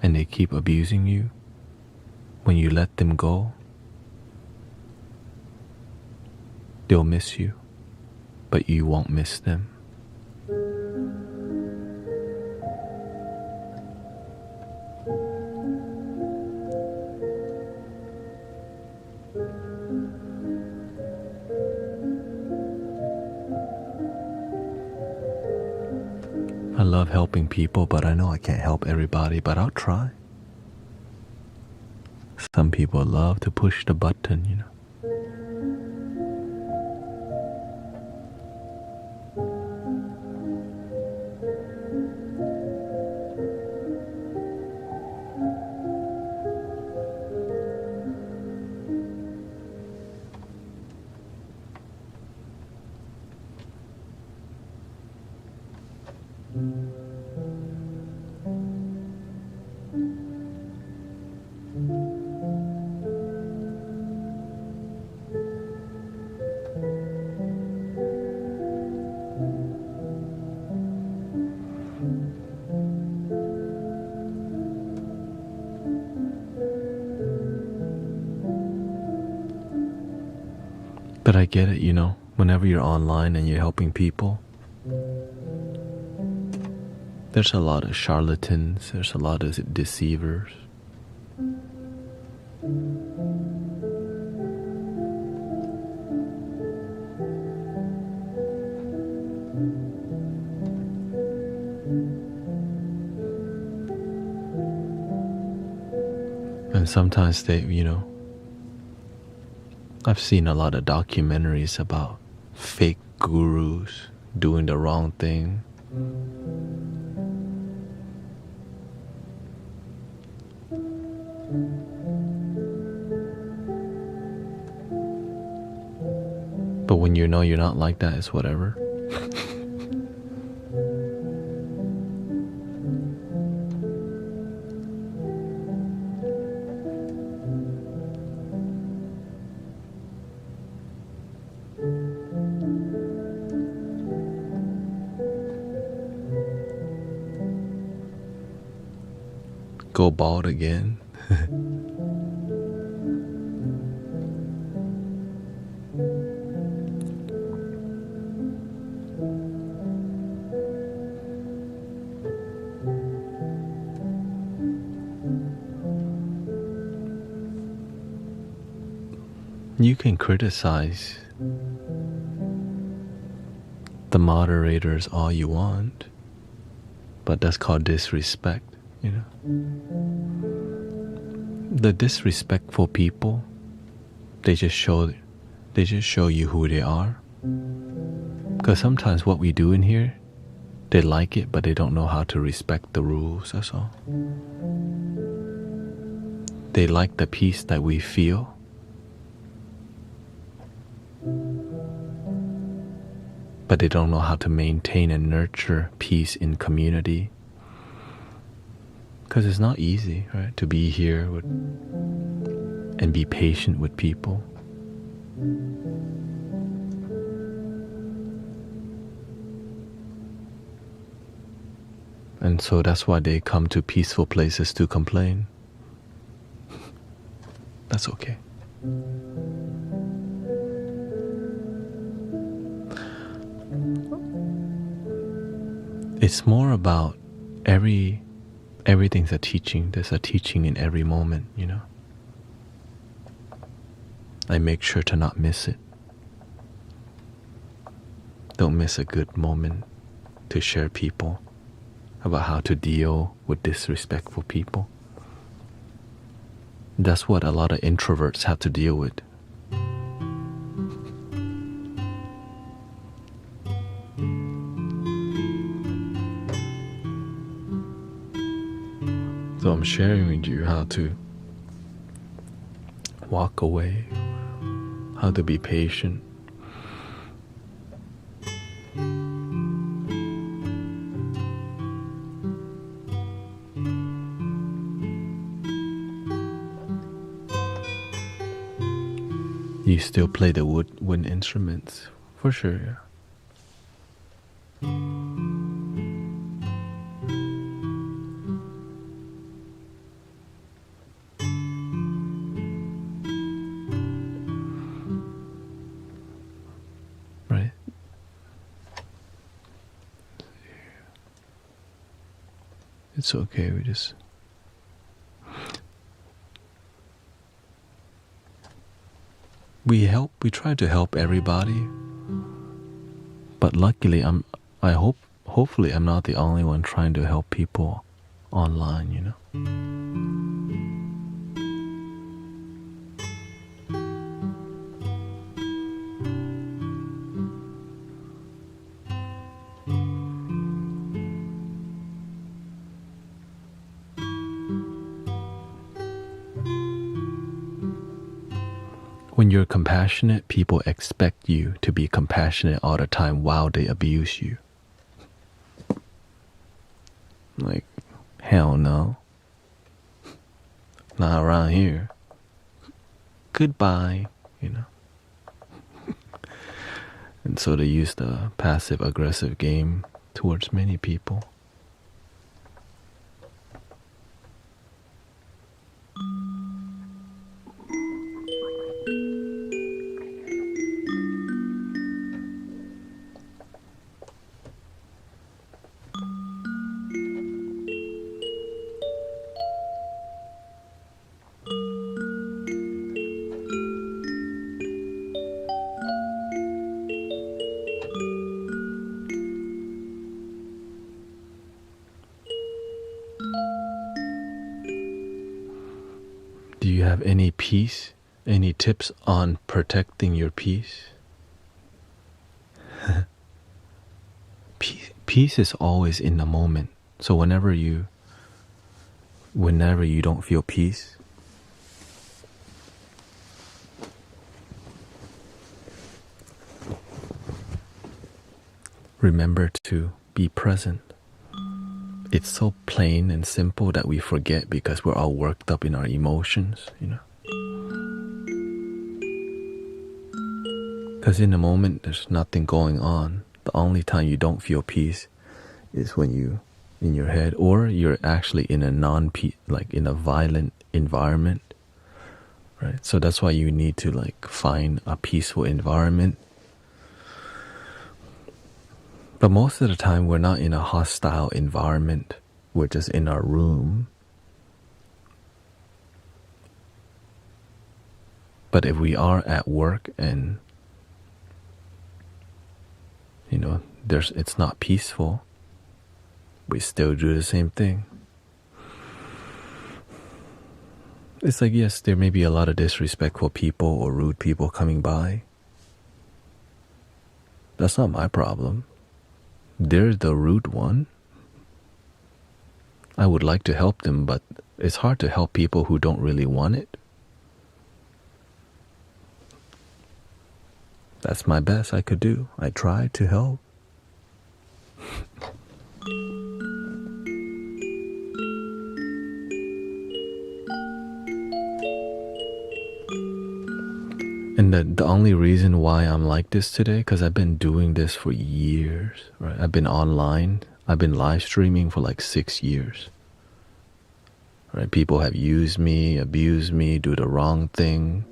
and they keep abusing you, when you let them go, they'll miss you, but you won't miss them. I love helping people, but I know I can't help everybody, but I'll try. Some people love to push the button, you know. But I get it, you know, whenever you're online and you're helping people, there's a lot of charlatans, there's a lot of deceivers. And sometimes they, you know, I've seen a lot of documentaries about fake gurus doing the wrong thing. But when you know you're not like that, it's whatever. Go bald again. You can criticize the moderators all you want, but that's called disrespect, you know. The disrespectful people, they just show you who they are. Because sometimes what we do in here, they like it, but they don't know how to respect the rules, that's all. They like the peace that we feel, but they don't know how to maintain and nurture peace in community. Because it's not easy, right, to be here and be patient with people. And so that's why they come to peaceful places to complain. That's okay. It's more about everything's a teaching. There's a teaching in every moment, you know. I make sure to not miss it. Don't miss a good moment to share people about how to deal with disrespectful people. That's what a lot of introverts have to deal with. So I'm sharing with you how to walk away, how to be patient. You still play the wind instruments, for sure, yeah. Right? It's okay, we try to help everybody, but luckily hopefully I'm not the only one trying to help people online, you know. When you're compassionate, people expect you to be compassionate all the time while they abuse you. Like, hell no. Not around here. Goodbye, you know. And so they use the passive-aggressive game towards many people. Do you have any peace? Any tips on protecting your peace? Peace is always in the moment. So whenever you don't feel peace, remember to be present. It's so plain and simple that we forget because we're all worked up in our emotions, you know. Because in the moment, there's nothing going on. The only time you don't feel peace is when you, in your head, or you're actually in a like in a violent environment, right? So that's why you need to like find a peaceful environment. But most of the time, we're not in a hostile environment. We're just in our room. But if we are at work and, you know, it's not peaceful, we still do the same thing. It's like, yes, there may be a lot of disrespectful people or rude people coming by. That's not my problem. They're the rude one. I would like to help them, but it's hard to help people who don't really want it. That's my best I could do. I tried to help. And the only reason why I'm like this today, because I've been doing this for years, right? I've been online. I've been live streaming for like 6 years. Right? People have used me, abused me, do the wrong thing,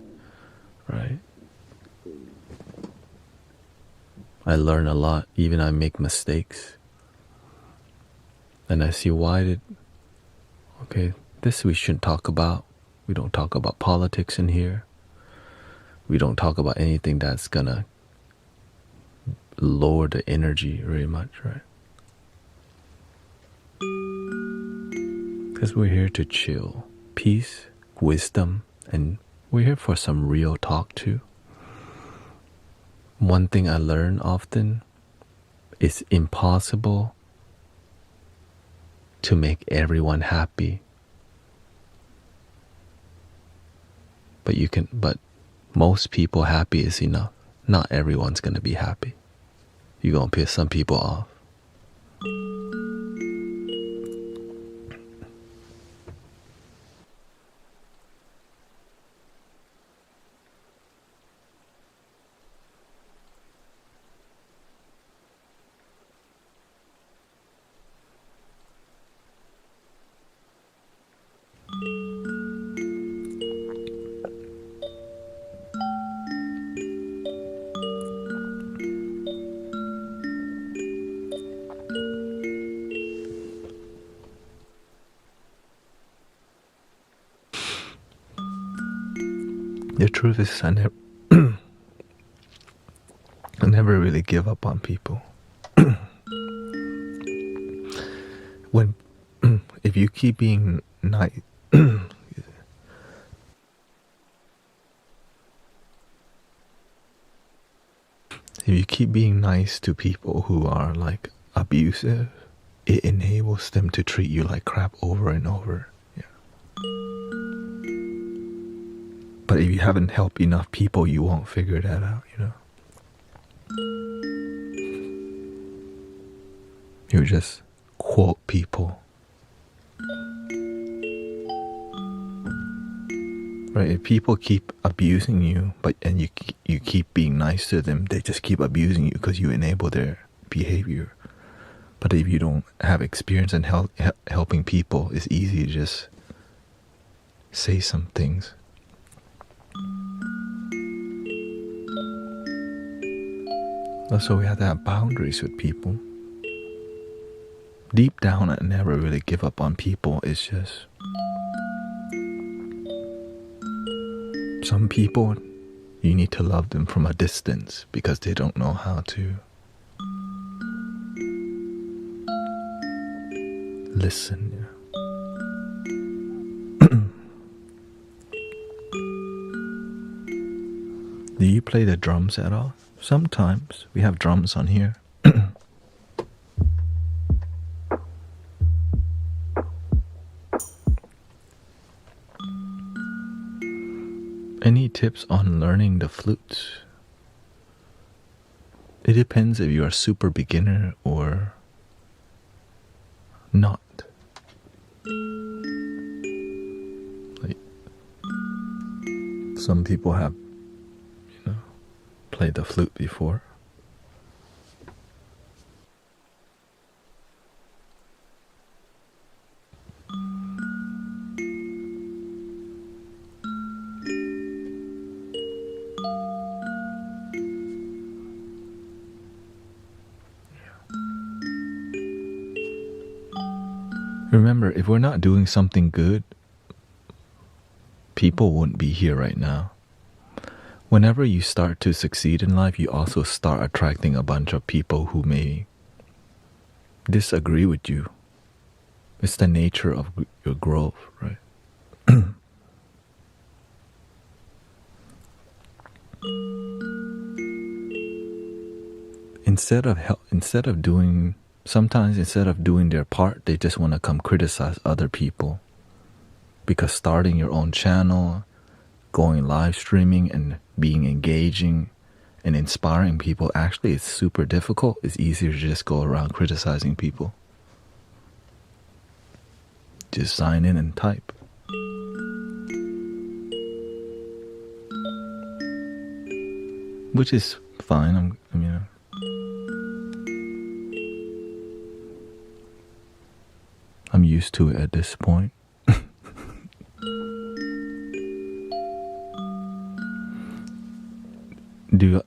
right? I learn a lot. Even I make mistakes. And I see okay, this we shouldn't talk about. We don't talk about politics in here. We don't talk about anything that's gonna lower the energy very much, right? Because we're here to chill, peace, wisdom, and we're here for some real talk too. One thing I learn often is impossible to make everyone happy. But most people happy is enough. Not everyone's gonna be happy. You're gonna piss some people off. The truth is, I never really give up on people. When, if you keep being nice, if you keep being nice to people who are like abusive, it enables them to treat you like crap over and over. Yeah. But if you haven't helped enough people, you won't figure that out, you know. You just quote people. Right? If people keep abusing you, and you keep being nice to them, they just keep abusing you because you enable their behavior. But if you don't have experience in helping people, it's easy to just say some things. Also, we have to have boundaries with people. Deep down, I never really give up on people. It's just some people, you need to love them from a distance because they don't know how to listen. Yeah. Do you play the drums at all? Sometimes we have drums on here. Any tips on learning the flutes? It depends if you're a super beginner or not. Like, some people have, played the flute before. Remember, if we're not doing something good, people wouldn't be here right now. Whenever you start to succeed in life, you also start attracting a bunch of people who may disagree with you. It's the nature of your growth, right? Instead of doing their part, they just want to come criticize other people. Because starting your own channel, going live streaming and being engaging and inspiring people, actually it's super difficult. It's easier to just go around criticizing people. Just sign in and type. Which is fine. I'm used to it at this point.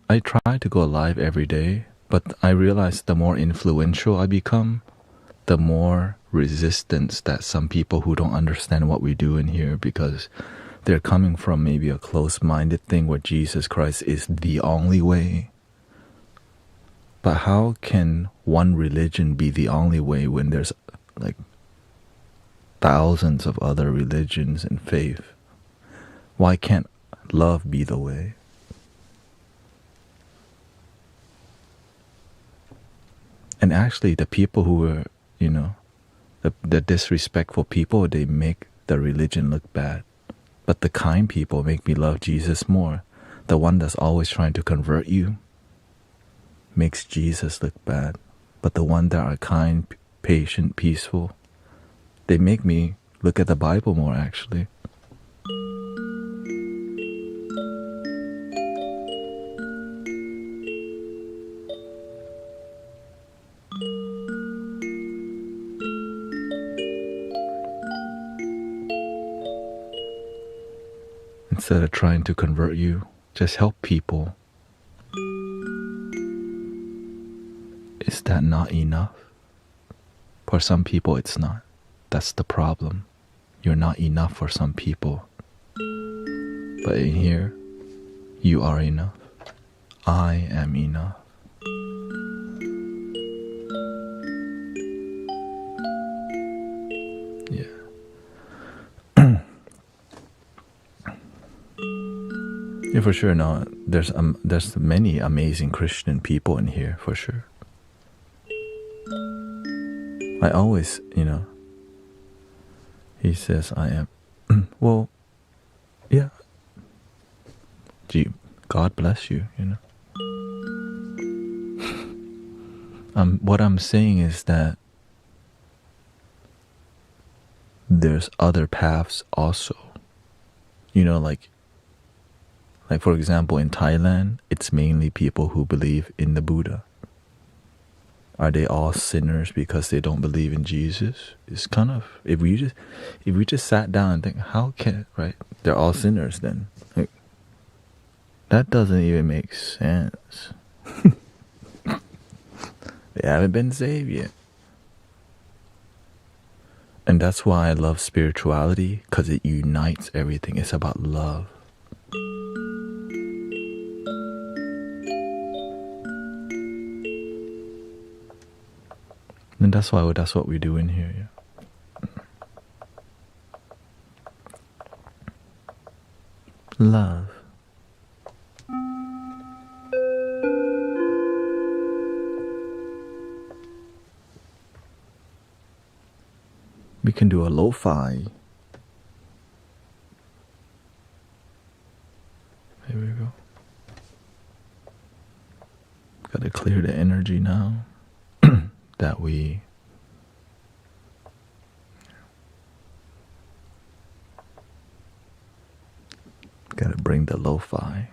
I try to go live every day, but I realize the more influential I become, the more resistance that some people who don't understand what we do in here, because they're coming from maybe a close-minded thing where Jesus Christ is the only way. But how can one religion be the only way when there's like thousands of other religions and faith? Why can't love be the way? And actually, the people who are, the disrespectful people, they make the religion look bad. But the kind people make me love Jesus more. The one that's always trying to convert you makes Jesus look bad. But the one that are kind, patient, peaceful, they make me look at the Bible more, actually. Instead of trying to convert you, just help people. Is that not enough? For some people, it's not. That's the problem. You're not enough for some people. But in here, you are enough. I am enough. Yeah. Yeah, for sure. No, there's many amazing Christian people in here, for sure. I always, he says I am. Well, yeah, God bless you, you know. What I'm saying is that there's other paths also. You know, like for example, in Thailand, it's mainly people who believe in the Buddha. Are they all sinners because they don't believe in Jesus? It's kind of, if we just sat down and think, how can, right? They're all sinners then. Like, that doesn't even make sense. They haven't been saved yet. And that's why I love spirituality, because it unites everything. It's about love. And that's what we do in here. Yeah. Love. We can do a Lofi. There we go. Gotta clear the energy now that we gotta bring the Lo-fi.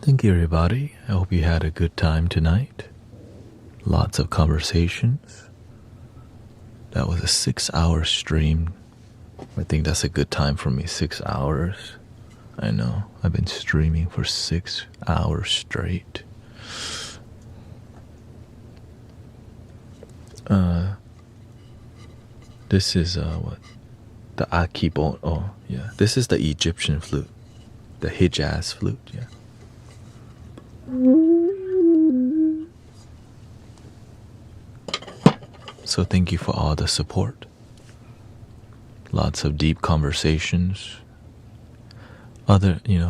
Thank you, everybody. I hope you had a good time tonight. Lots of conversations. That was a 6-hour stream. I think that's a good time for me, 6 hours. I know, I've been streaming for 6 hours straight. This is, what? The Akibon, oh, yeah. This is the Egyptian flute. The Hijaz flute, yeah. So thank you for all the support. Lots of deep conversations. I'm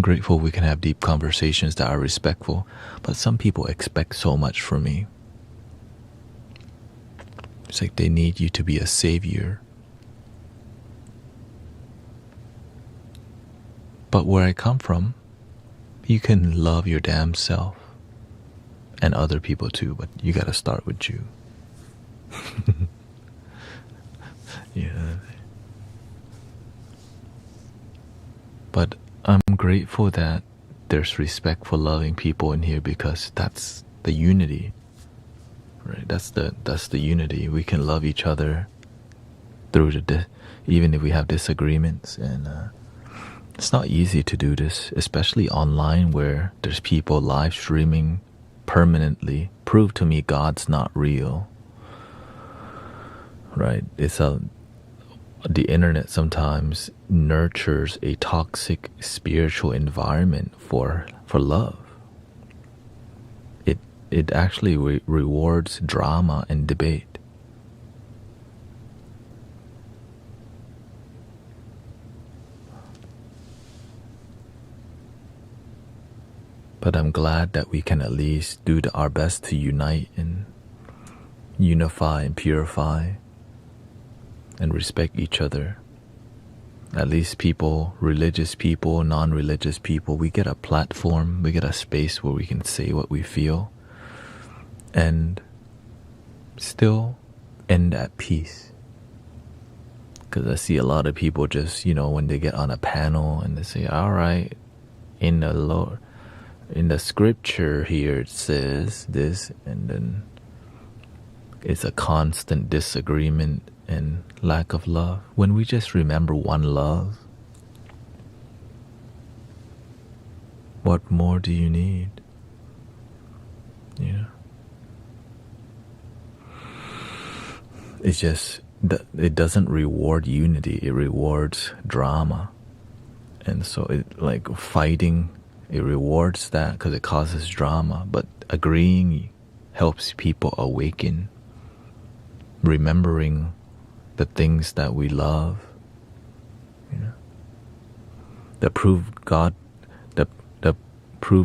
grateful we can have deep conversations that are respectful, but some people expect so much from me. It's like they need you to be a savior. But where I come from, you can love your damn self and other people too, but you gotta start with you. Yeah. But I'm grateful that there's respectful, loving people in here, because that's the unity, right? That's the unity. We can love each other through even if we have disagreements, and it's not easy to do this, especially online where there's people live streaming permanently. Prove to me God's not real, right? The internet sometimes nurtures a toxic spiritual environment for love. It actually rewards drama and debate. But I'm glad that we can at least do our best to unite and unify and purify and respect each other. At least people, religious people, non-religious people, we get a platform, we get a space where we can say what we feel and still end at peace. Because I see a lot of people just, when they get on a panel and they say, all right, in the scripture here it says this, and then it's a constant disagreement and lack of love. When we just remember one love, what more do you need? It's just that it doesn't reward unity, it rewards drama. And so fighting, it rewards that because it causes drama, but agreeing helps people awaken, remembering the things that we love, that prove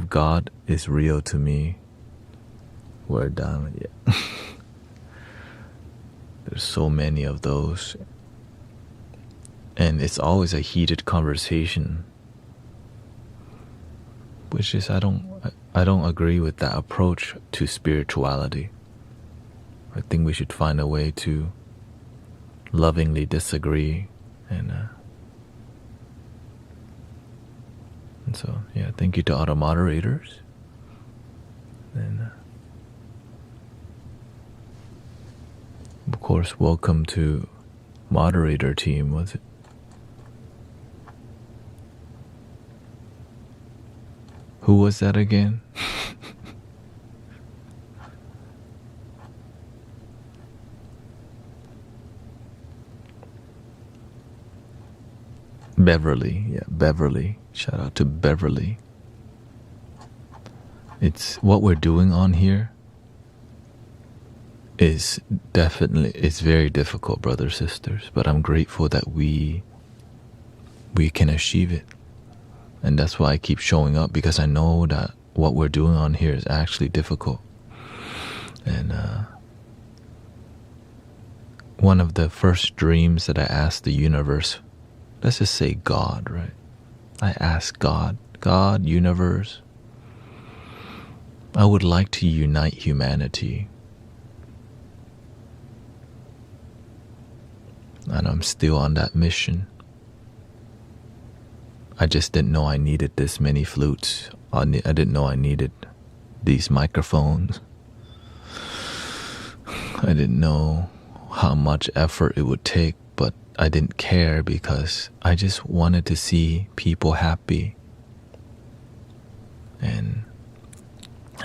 God is real to me. Word down, yeah. There's so many of those, and it's always a heated conversation, which is I don't agree with that approach to spirituality. I think we should find a way to lovingly disagree, and so yeah, thank you to all the moderators, and of course welcome to moderator team. Was it who was that again? Beverly, yeah, Beverly. Shout out to Beverly. It's what we're doing on here is it's very difficult, brothers, sisters, but I'm grateful that we can achieve it. And that's why I keep showing up, because I know that what we're doing on here is actually difficult. And one of the first dreams that I asked the universe, let's just say God, right? I asked God, universe, I would like to unite humanity. And I'm still on that mission. I just didn't know I needed this many flutes. I didn't know I needed these microphones. I didn't know how much effort it would take, but I didn't care because I just wanted to see people happy. And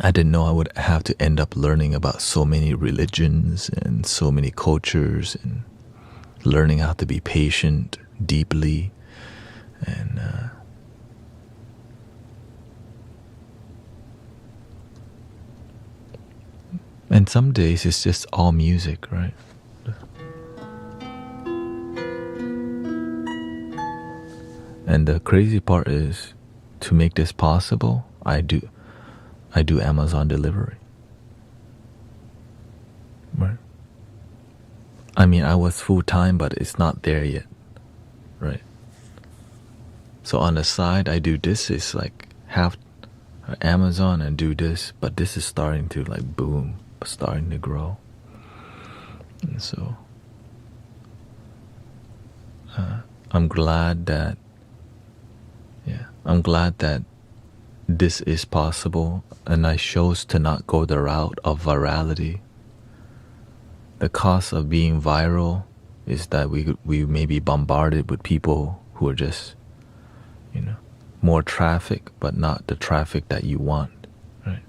I didn't know I would have to end up learning about so many religions and so many cultures and learning how to be patient deeply. And some days it's just all music, right? And the crazy part is, to make this possible, I do Amazon delivery. Right? I mean, I was full-time, but it's not there yet, right? So on the side, I do this. It's like half Amazon and do this, but this is starting to like boom, starting to grow. And so I'm glad that this is possible, and I chose to not go the route of virality. The cost of being viral is that we may be bombarded with people who are just, more traffic, but not the traffic that you want, right?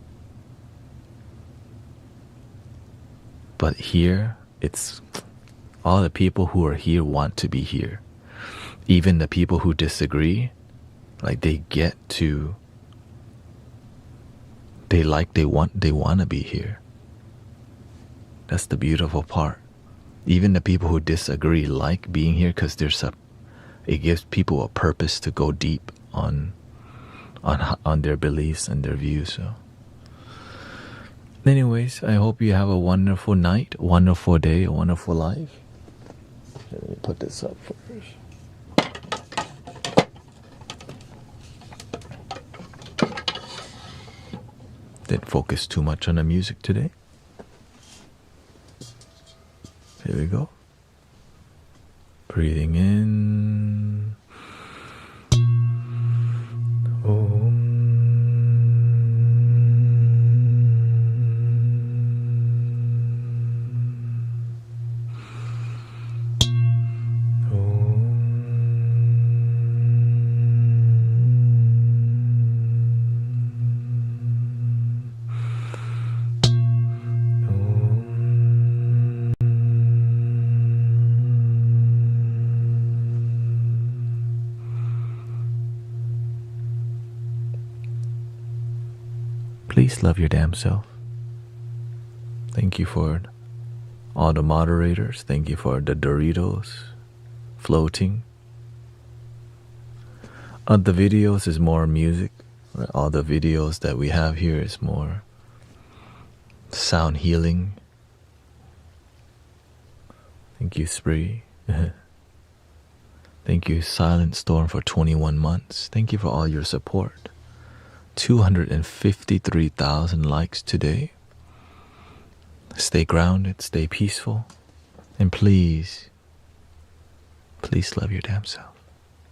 But here, it's all the people who are here want to be here. Even the people who disagree, like they want to be here. That's the beautiful part. Even the people who disagree like being here because it gives people a purpose to go deep on their beliefs and their views. So anyways, I hope you have a wonderful night, a wonderful day, a wonderful life. Let me put this up first. Didn't focus too much on the music today. Here we go. Breathing in. Please love your damn self. Thank you for all the moderators. Thank you for the Doritos floating. The videos is more music. All the videos that we have here is more sound healing. Thank you, Spree. Thank you, Silent Storm, for 21 months. Thank you for all your support. 253,000 likes today. Stay grounded, stay peaceful, and please love your damn self.